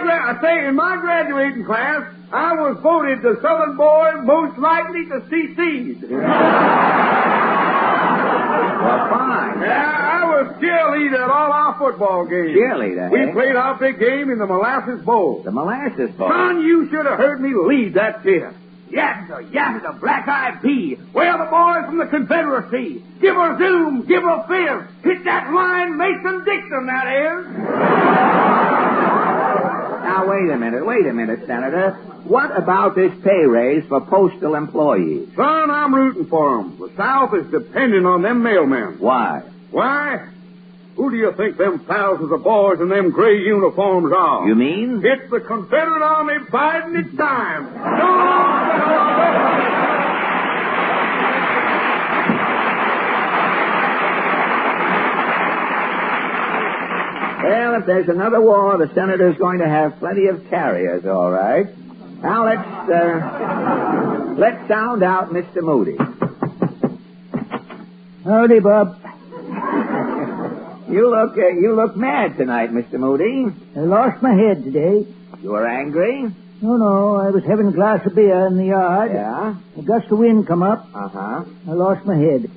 graduating class, I was voted the Southern boy most likely to succeed. Well, fine. Yeah, I was cheerleader at all our football games. Cheerleader, We eh? played our big game in the Molasses Bowl. The Molasses Bowl? Son, you should have heard me lead that cheer. Yes, sir, black-eyed pea. We're the boys from the Confederacy. Give her zoom, give her fizz. Hit that line, Mason-Dixon, that is. Now, wait a minute, Senator. What about this pay raise for postal employees? Son, I'm rooting for them. The South is depending on them mailmen. Why? Why? Who do you think them thousands of boys in them gray uniforms are? You mean? It's the Confederate Army biding its time. Well, if there's another war, the senator's going to have plenty of carriers, all right. Now, let's sound out Mr. Moody. Howdy, Bob. You look mad tonight, Mr. Moody. I lost my head today. You were angry? No, I was having a glass of beer in the yard. Yeah? A gust of wind come up. Uh-huh. I lost my head.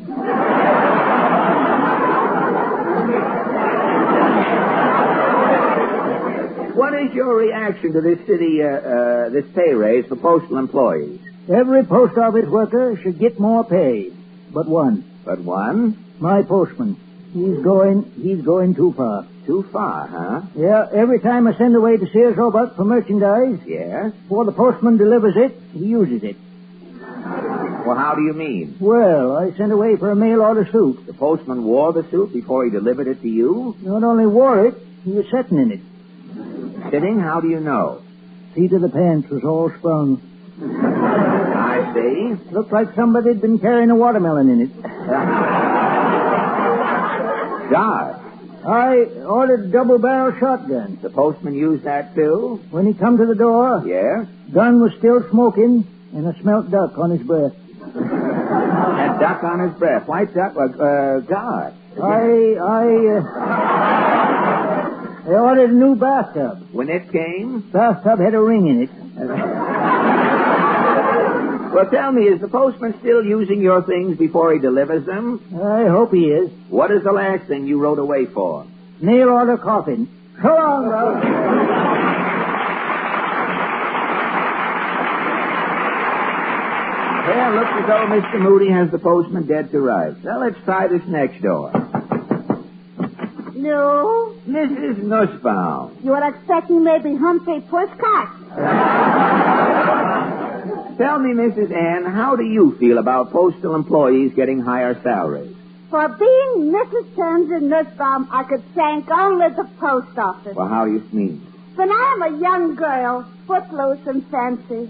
What is your reaction to this this pay raise for postal employees? Every post office worker should get more pay. But one. But one? My postman. He's going too far. Too far, huh? Yeah, every time I send away to Sears Roebuck for merchandise, yes, before the postman delivers it, he uses it. Well, how do you mean? Well, I sent away for a mail order suit. The postman wore the suit before he delivered it to you? Not only wore it, he was sitting in it. Sitting? How do you know? Seat of the pants was all sprung. I see. Looked like somebody had been carrying a watermelon in it. God. I ordered a double-barrel shotgun. The postman used that, too? When he come to the door, yeah, gun was still smoking, and I smelt duck on his breath. Had duck on his breath. White duck? God. I ordered a new bathtub. When it came? Bathtub had a ring in it. Well, tell me, is the postman still using your things before he delivers them? I hope he is. What is the last thing you wrote away for? Mail order coffin. So long, Ralph. Well, looks as though Mr. Moody has the postman dead to rights. Well, let's try this next door. No. Mrs. Nussbaum. You are expecting maybe Humphrey Pushcart. Tell me, Mrs. Ann, how do you feel about postal employees getting higher salaries? For being Mrs. Townsend Nussbaum, I could thank only the post office. Well, how do you mean? When I'm a young girl, footloose and fancy,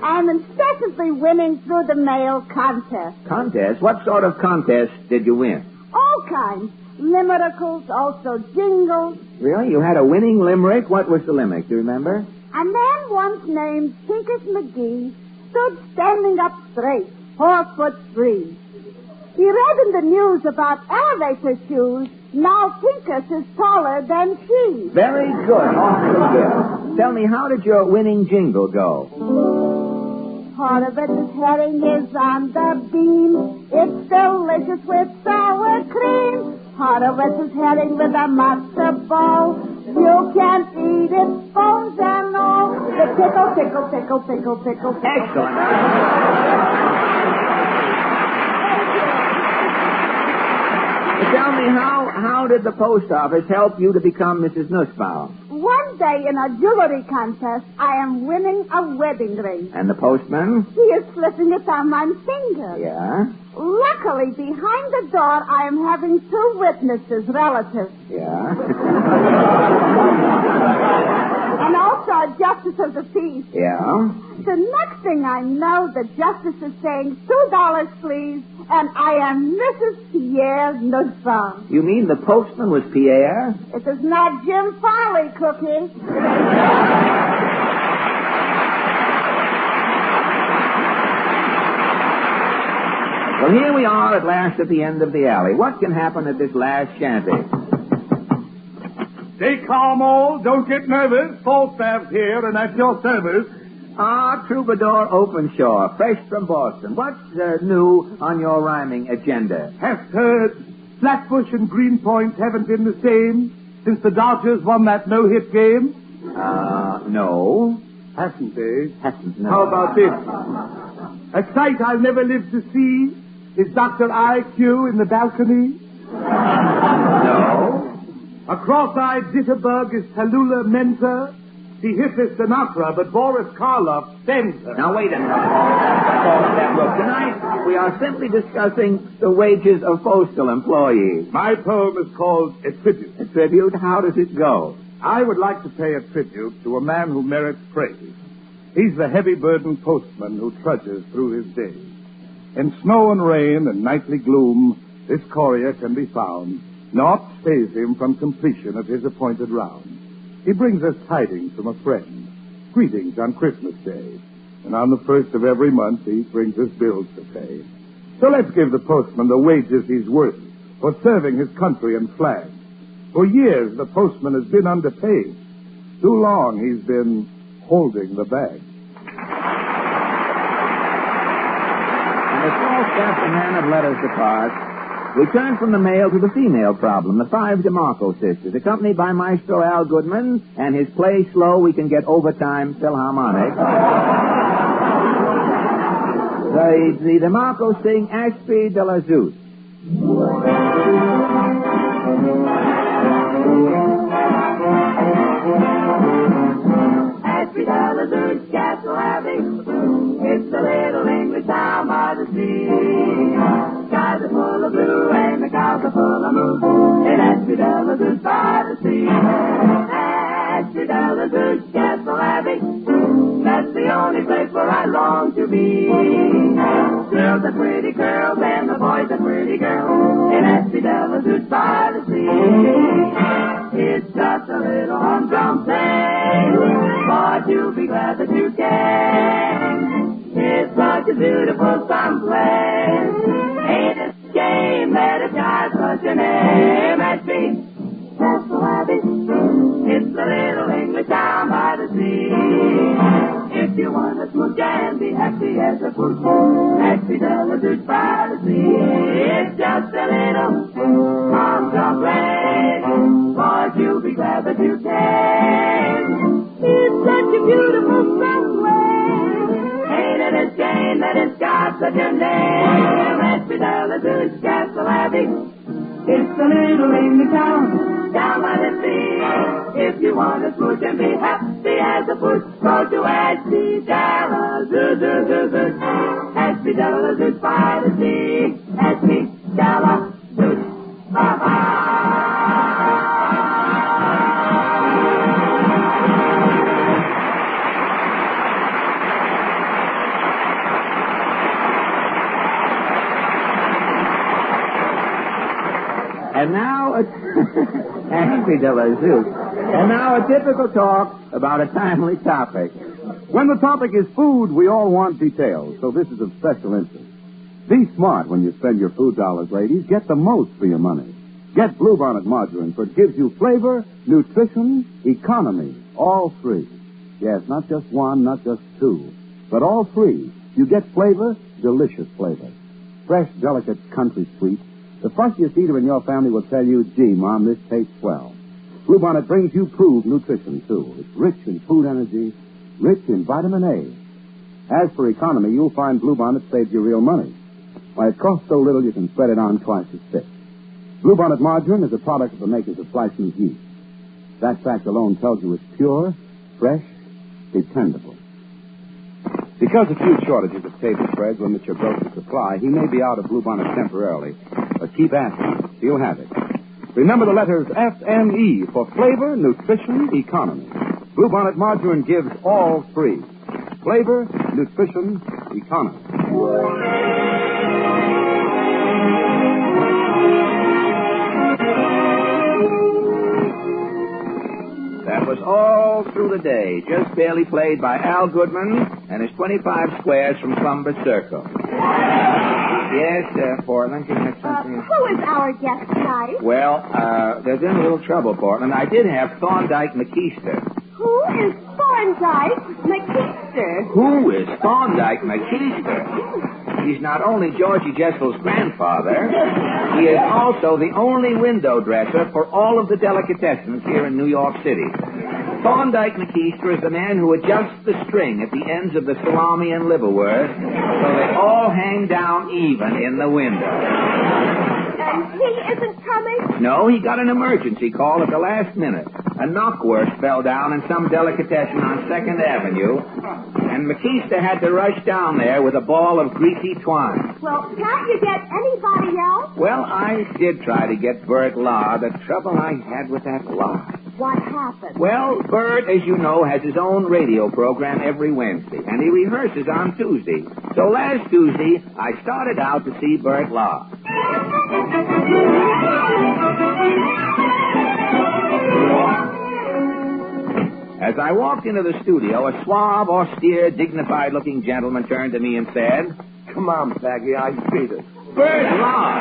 I'm incessantly winning through the mail contest. Contest? What sort of contest did you win? Oh, kinds. Limericals, also jingles. Really? You had a winning limerick? What was the limerick? Do you remember? A man once named Pinkus McGee stood standing up straight, 4'3". He read in the news about elevator shoes. Now Pinkus is taller than she. Very good. Awesome good. Tell me, how did your winning jingle go? Part of it is herring is on the beam. It's delicious with sour cream. Part of it is herring with a matzo ball. You can't eat it, bones and all. The pickle, pickle, pickle, pickle, pickle, pickle. Excellent. Tell me, how did the post office help you to become Mrs. Nussbaum? One day in a jewelry contest, I am winning a wedding ring. And the postman? He is slipping it on my finger. Yeah? Luckily, behind the door, I am having two witnesses, relatives. Yeah? And also a justice of the peace. Yeah? The next thing I know, the justice is saying, $2, please, and I am Mrs. Pierre Nussbaum. You mean the postman was Pierre? It is not Jim Farley, Cookie. Well, here we are at last at the end of the alley. What can happen at this last shanty? Stay calm, all. Don't get nervous. Falstaff's here and at your service. Ah, Troubadour Openshaw, fresh from Boston. What's new on your rhyming agenda? Hast heard Flatbush and Greenpoint haven't been the same since the Dodgers won that no-hit game? No. Hasn't they? Hasn't, no. How about this? A sight I'll never live to see is Dr. I.Q. in the balcony. No. A cross-eyed jitterbug is Tallulah Mentor. She hit the Sinatra, but Boris Karloff sends her. Now, wait a minute. Look, tonight we are simply discussing the wages of postal employees. My poem is called A Tribute. A tribute? How does it go? I would like to pay a tribute to a man who merits praise. He's the heavy-burdened postman who trudges through his days. In snow and rain and nightly gloom, this courier can be found. Naught stays him from completion of his appointed round. He brings us tidings from a friend, greetings on Christmas Day, and on the first of every month he brings us bills to pay. So let's give the postman the wages he's worth for serving his country and flag. For years the postman has been underpaid. Too long he's been holding the bag. And as Falstaff, the man of letters, departs, we turn from the male to the female problem, the five DeMarco sisters, accompanied by Maestro Al Goodman and his Play Slow, We Can Get Overtime Philharmonic. The DeMarco sing Ashby de la Zoot. Ashby de la Zoot, Castle Abbey, it's a little English town by the sea. Skies are full of blue and the cows are full of moon. It has to be Zoot by the sea. Ashby de la Zoot, Castle Abbey. That's the only place where I long to be. Girls are pretty girls and the boys are pretty girls. It has to be Zoot by the sea. It's just a little humdrum thing, but you'll be glad that you came. It's such a beautiful someplace. Ain't it a shame that it got such a name as me? Castle Abbey, it's a little English town by the sea. If you want to smooch and be happy as a foot, Ashby de la Zoot by the sea. It's just a little humdrum place, but you'll be glad that you came. It's such a beautiful someplace. Ain't it a shame that it's got such a name? Ashby de la Zoot, Castle Abbey. It's a little English town, down by the sea. If you want to smooch and be happy as a foot, go to Ashby de la Zoot. Ashby de la Zoot by the sea. Ashby de la Zoot. Bye-bye. Happy de la Zoot. And now a typical talk about a timely topic. When the topic is food, we all want details, so this is of special interest. Be smart when you spend your food dollars, ladies. Get the most for your money. Get Bluebonnet margarine, for it gives you flavor, nutrition, economy, all three. Yes, not just one, not just two, but all three. You get flavor, delicious flavor. Fresh, delicate country sweet. The fussiest eater in your family will tell you, gee, Mom, this tastes swell. Bluebonnet brings you proved nutrition, too. It's rich in food energy, rich in vitamin A. As for economy, you'll find Bluebonnet saves you real money. Why, it costs so little you can spread it on twice as thick. Bluebonnet margarine is a product of the makers of Fleischmann's yeast. That fact alone tells you it's pure, fresh, dependable. Because of huge shortages of table spreads limit your grocery supply, he may be out of Bluebonnet temporarily, but keep asking. He'll have it. Remember the letters F-M-E for flavor, nutrition, economy. Bluebonnet margarine gives all three. Flavor, nutrition, economy. That was all through the day, just barely played by Al Goodman and his 25 squares from Columbus Circle. Yes, Portland, you have something? Who is our guest tonight? Well, there's been a little trouble, Portland. I did have Thorndike McKeester. Who is Thorndike McKeester? Who is Thorndike McKeester? He's not only Georgie Jessel's grandfather, he is also the only window dresser for all of the delicatessens here in New York City. Thorndike McKeester is the man who adjusts the string at the ends of the salami and liverwurst so they all hang down even in the window. And he isn't coming? No, he got an emergency call at the last minute. A knockwurst fell down in some delicatessen on 2nd Avenue, and McKeester had to rush down there with a ball of greasy twine. Well, can't you get anybody else? Well, I did try to get Bert Law. The trouble I had with that Law. What happened? Well, Bert, as you know, has his own radio program every Wednesday, and he rehearses on Tuesday. So last Tuesday, I started out to see Bert Law. As I walked into the studio, a suave, austere, dignified-looking gentleman turned to me and said, "Come on, Baggy, I beat it." Bert Law!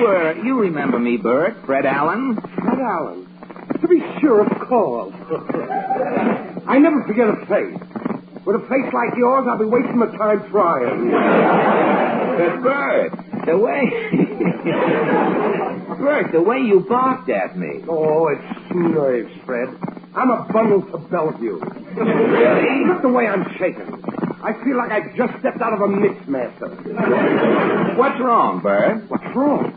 Bert, you remember me, Bert. Fred Allen? Fred Allen? To be sure, of course. I never forget a face. With a face like yours, I'll be wasting my time trying. But, Bert, the way you barked at me. Oh, it's nerves, Fred. I'm a bundle to Bellevue. Really? Look the way I'm shaking. I feel like I just stepped out of a mixmaster. What's wrong, Bert? What's wrong?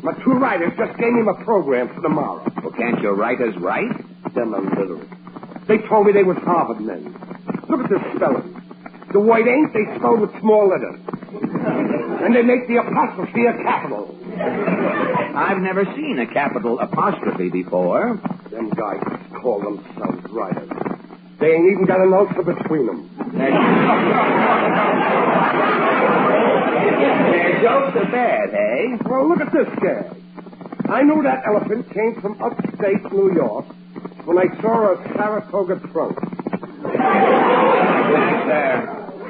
My two writers just gave me my program for tomorrow. Well, can't your writers write? Them illiterate. They told me they was Harvard men. Look at this spelling. The white ink, they spell with small letters. And they make the apostrophe a capital. I've never seen a capital apostrophe before. Them guys call themselves writers. They ain't even got an ulcer between them. Their jokes are bad, eh? Well, look at this guy. I knew that elephant came from upstate New York when I saw a Saratoga trunk.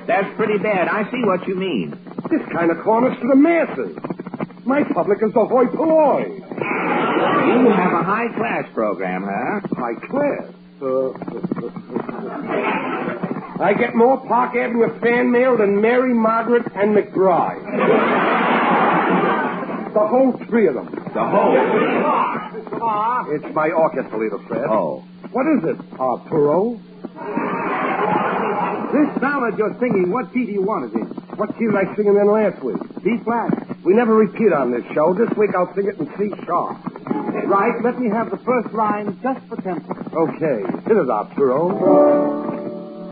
That's pretty bad. I see what you mean. This kind of corners to the masses. My public is the hoi polloi. You have a high-class program, huh? High class? I get more Park Avenue fan mail than Mary, Margaret, and McBride. The whole three of them. The whole three? It's my orchestra leader, Fred. Oh. What is it, Perot? This ballad you're singing, what key do you want it in? What key did I sing in last week? B flat. We never repeat on this show. This week I'll sing it in C sharp. Right, let me have the first line just for tempo. Okay, hit it out, Perot.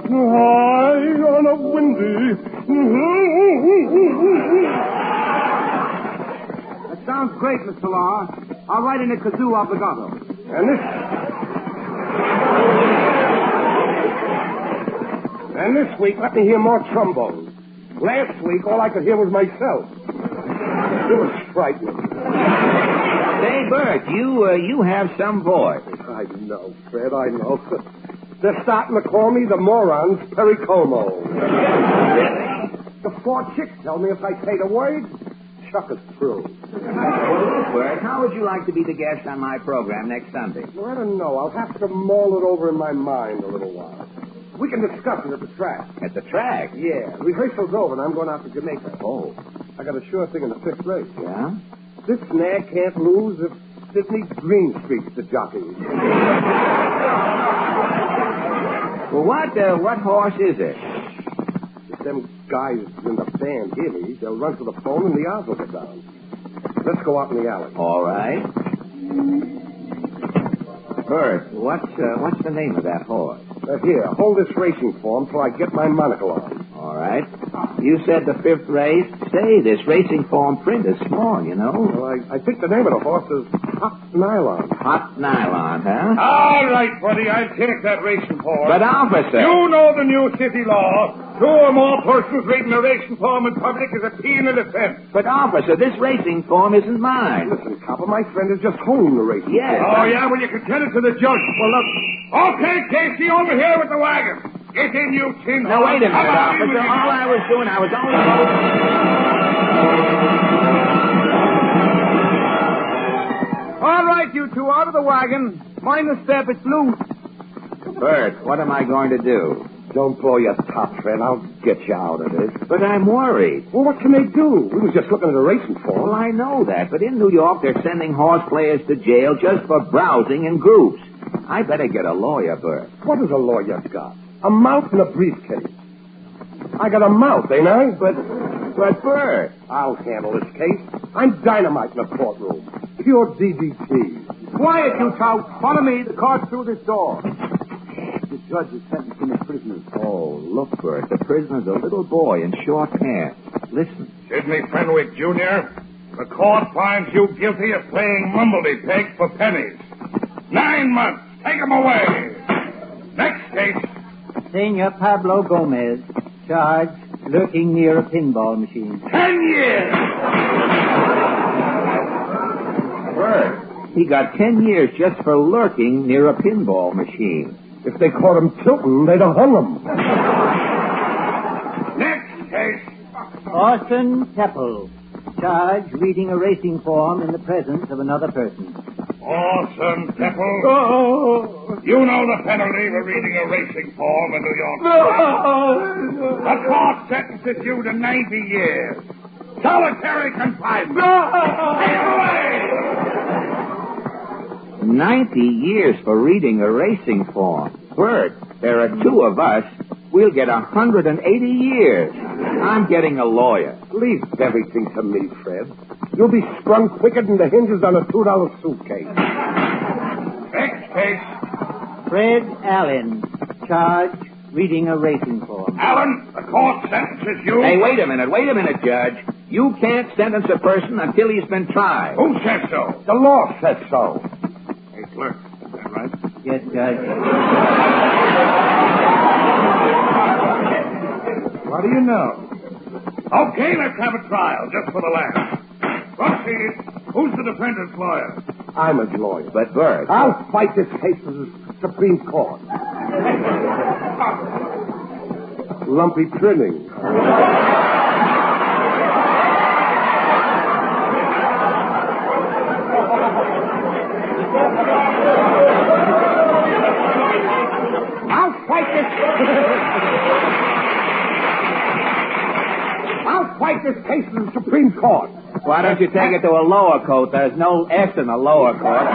High on a windy. That sounds great, Mr. Law. I'll write in a kazoo obligato. And this week, let me hear more trombone. Last week, all I could hear was myself. It was frightening. Say, Bert, you have some voice. I know, Fred, I know. They're starting to call me the morons Pericomo. The 4 chicks tell me if I say the word, chuck us through. Well, Bert, how would you like to be the guest on my program next Sunday? Well, I don't know. I'll have to mull it over in my mind a little while. We can discuss it at the track. At the track? Yeah. Rehearsal's over, and I'm going out to Jamaica. Oh. I got a sure thing in the 5th race. Yeah? This nag can't lose if Sidney Greenstreet's the jockey. Well, what horse is it? If them guys in the band hear me, they'll run to the phone and the odds will go down. Let's go out in the alley. All right. Bert, what's the name of that horse? Here, hold this racing form till I get my monocle on. All right. You said the 5th race. Say, this racing form print is small, you know. Well, I think the name of the horse is Hot Nylon. Hot Nylon, huh? All right, buddy, I'll take that racing form. But, officer... You know the new city law. 2 or more persons reading a racing form in public is a penal offense. But, officer, this racing form isn't mine. Listen, Copper, my friend is just holding the racing yes, form. Oh, yeah? Well, you can tell it to the judge. Well, look. Okay, Casey, over here with the wagon. Get in, you tin. Now, wait a minute, officer. All I was doing, I was only... All right, you two, out of the wagon. Mind the step, it's loose. Bert, what am I going to do? Don't blow your top, friend. I'll get you out of this. But I'm worried. Well, what can they do? We were just looking at a racing form. Well, I know that, but in New York, they're sending horse players to jail just for browsing in groups. I better get a lawyer, Bert. What has a lawyer got? A mouth and a briefcase. I got a mouth, ain't I? But Bert. I'll handle this case. I'm dynamite in the courtroom. Pure DDT. Quiet, you tout. Follow me. The car's through this door. The judge is sentencing his prisoners. Oh, look, Bert. The prisoner's a little boy in short pants. Listen. Sidney Fenwick, Jr., the court finds you guilty of playing mumbledy-peg for pennies. 9 months. Take him away. Next case. Senor Pablo Gomez, charged lurking near a pinball machine. 10 years. Bert, he got 10 years just for lurking near a pinball machine. If they caught him tilting, they'd have hung him. Next case. Orson Teppel, charged reading a racing form in the presence of another person. Orson Teppel. Oh. You know the penalty for reading a racing form in New York. The court sentences you to 90 years. Solitary confinement. Take him away. 90 years for reading a racing form. Bert, there are 2 of us. We'll get 180 years. I'm getting a lawyer. Leave everything to me, Fred. You'll be sprung quicker than the hinges on a $2 suitcase. Next case. Fred Allen, charged reading a racing form. Allen, the court sentences you... Hey, wait a minute, Judge. You can't sentence a person until he's been tried. Who says so? The law says so. Hey, clerk, is that right? Yes, Judge. What do you know? Okay, let's have a trial, just for the laugh. Proceed. Who's the defendant's lawyer? I'm his lawyer. But, Bert... I'll fight this case to the Supreme Court. Lumpy trimming. I'll fight this case to the Supreme Court. Why don't you take it to a lower court? There's no S in a lower court.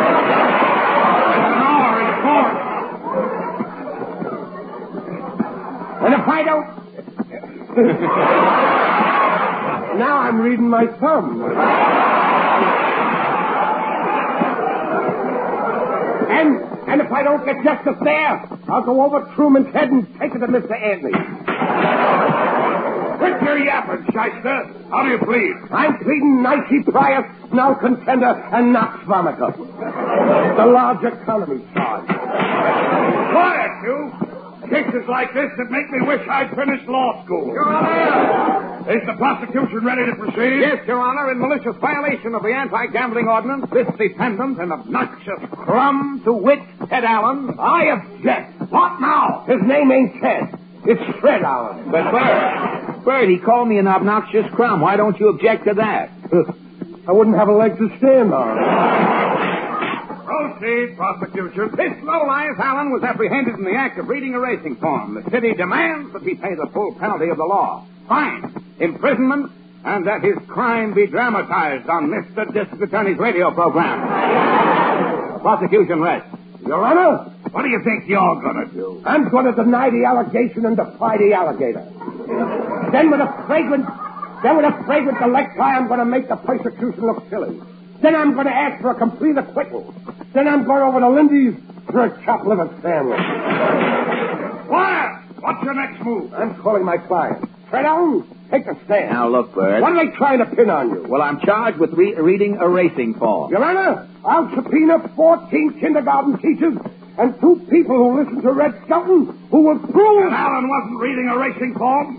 And if I don't... Now I'm reading my thumb. And if I don't get justice there, I'll go over Truman's head and take it to Mr. Anthony. Quit your yapping, shyster. How do you plead? I'm pleading Nike Prius, null contender, and Knox Vomica. The large economy charge. Quiet, you. Cases like this that make me wish I'd finished law school. Your Honor! Is the prosecution ready to proceed? Yes, Your Honor, in malicious violation of the anti-gambling ordinance, this defendant, an obnoxious crumb, to wit, Ted Allen. I object. What now? His name ain't Ted. It's Fred Allen. But, Bert, he called me an obnoxious crumb. Why don't you object to that? I wouldn't have a leg to stand on. Proceed, prosecution. This lowlife Allen was apprehended in the act of reading a racing form. The city demands that he pay the full penalty of the law. Fine, imprisonment, and that his crime be dramatized on Mr. District Attorney's radio program. Prosecution rests. Your Honor, what do you think you're going to do? I'm going to deny the allegation and defy the alligator. Then with a fragrant electri, I'm going to make the persecution look silly. Then I'm going to ask for a complete acquittal. Then I'm going over to Lindy's for a chopped liver sandwich. Quiet! What's your next move? I'm calling my client. Fred Allen, take a stand. Now, look, Bert. What are they trying to pin on you? Well, I'm charged with reading a racing form. Your Honor, I'll subpoena 14 kindergarten teachers and 2 people who listen to Red Skelton who will prove... And Allen wasn't reading a racing form?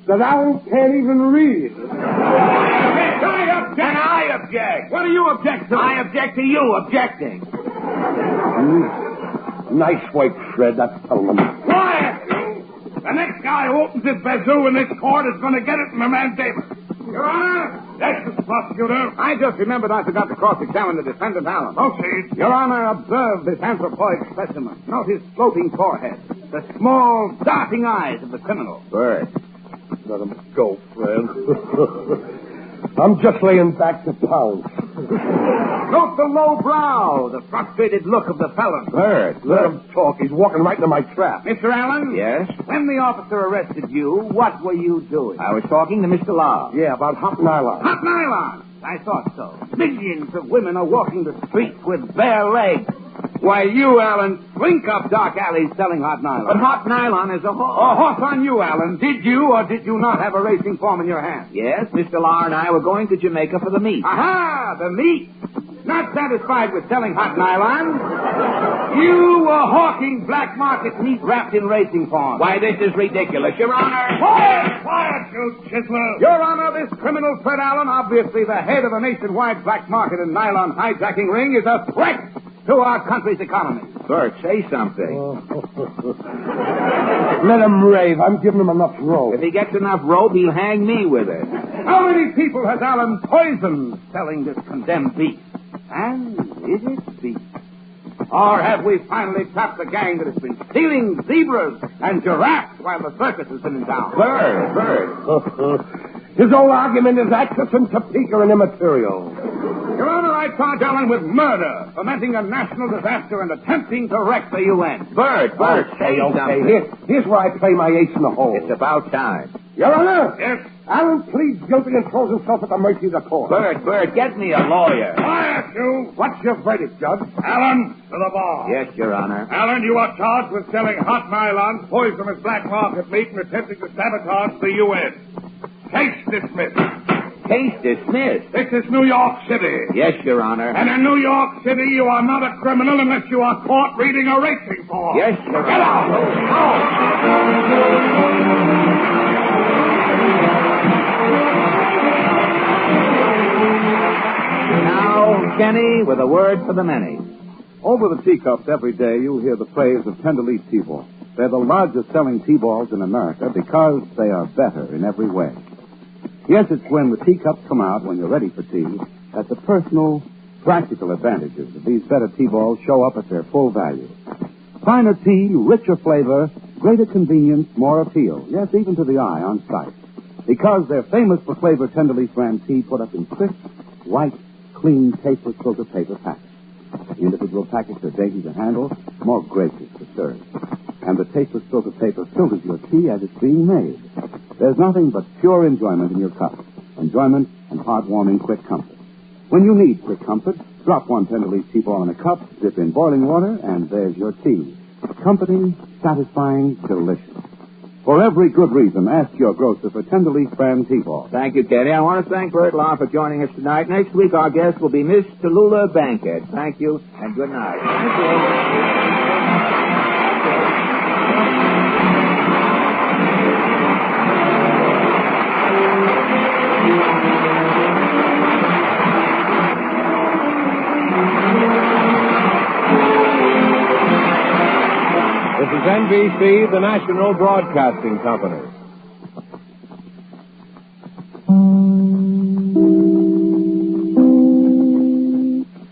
That Allen can't even read. I object. What do you object to? I object to you objecting. Nice work, Fred. That's telling them. Quiet, you! The next guy who opens his bazoo in this court is going to get it in the mandamus. Your Honor, that's the prosecutor. I just remembered I forgot to cross-examine the defendant, Allen. Proceed. Your Honor, observe this anthropoid specimen. Note his sloping forehead, the small, darting eyes of the criminal. Bert. Let him go, Fred. I'm just laying back to pounce. Note the low brow, the frustrated look of the felon. Bert. Let him talk. He's walking right into my trap. Mr. Allen? Yes? When the officer arrested you, what were you doing? I was talking to Mr. Law. Yeah, about hot nylon. Hot nylon? I thought so. Millions of women are walking the streets with bare legs. Why, you, Allen, slink up dark alleys selling hot nylon. But hot nylon is a horse. A horse on you, Allen. Did you or did you not have a racing form in your hand? Yes, Mr. Law and I were going to Jamaica for the meet. Aha, the meet. Not satisfied with selling hot nylon, you were hawking black market meat wrapped in racing form. Why, this is ridiculous, Your Honor. Quiet, you chiseler. Your Honor, this criminal Fred Allen, obviously the head of a nationwide black market and nylon hijacking ring, is a threat to our country's economy. Bert, say something. Let him rave. I'm giving him enough rope. If he gets enough rope, he'll hang me with it. How many people has Allen poisoned selling this condemned beef? And is it beef? Or have we finally trapped the gang that has been stealing zebras and giraffes while the circus has been in town? Bert. His old argument is access and Topeka and immaterial. Your Honor, I charge Allen with murder, fomenting a national disaster and attempting to wreck the UN. Bert, say something. Here's where I play my ace in the hole. It's about time. Your Honor. Yes? Allen pleads guilty and throws himself at the mercy of the court. Bert, get me a lawyer. Quiet, you. What's your verdict, Judge? Allen, to the bar. Yes, Your Honor. Allen, you are charged with selling hot nylon, poisonous black market meat, and attempting to sabotage the UN. Case dismissed. Case dismissed. This is New York City. Yes, Your Honor. And in New York City, you are not a criminal unless you are caught reading a racing form. Yes, Your Honor. Get out! Now, Kenny, with a word for the many. Over the teacups every day, you'll hear the praise of Tenderleaf T-Balls. They're the largest selling T-balls in America because they are better in every way. Yes, it's when the teacups come out when you're ready for tea that the personal, practical advantages of these better T-balls show up at their full value. Finer tea, richer flavor, greater convenience, more appeal. Yes, even to the eye on sight. Because they're famous for flavor Tenderleaf brand tea put up in crisp, white, clean, tasteless filter paper packets. The individual packets are dainty to handle, more gracious to serve. And the tasteless filter paper filters your tea as it's being made. There's nothing but pure enjoyment in your cup. Enjoyment and heartwarming quick comfort. When you need quick comfort, drop one Tenderleaf T-ball in a cup, dip in boiling water, and there's your tea. Comforting, satisfying, delicious. For every good reason, ask your grocer for Tenderleaf brand T-ball. Thank you, Kenny. I want to thank Bert Law for joining us tonight. Next week, our guest will be Miss Tallulah Bankhead. Thank you, and good night. Thank you. NBC, the national broadcasting company.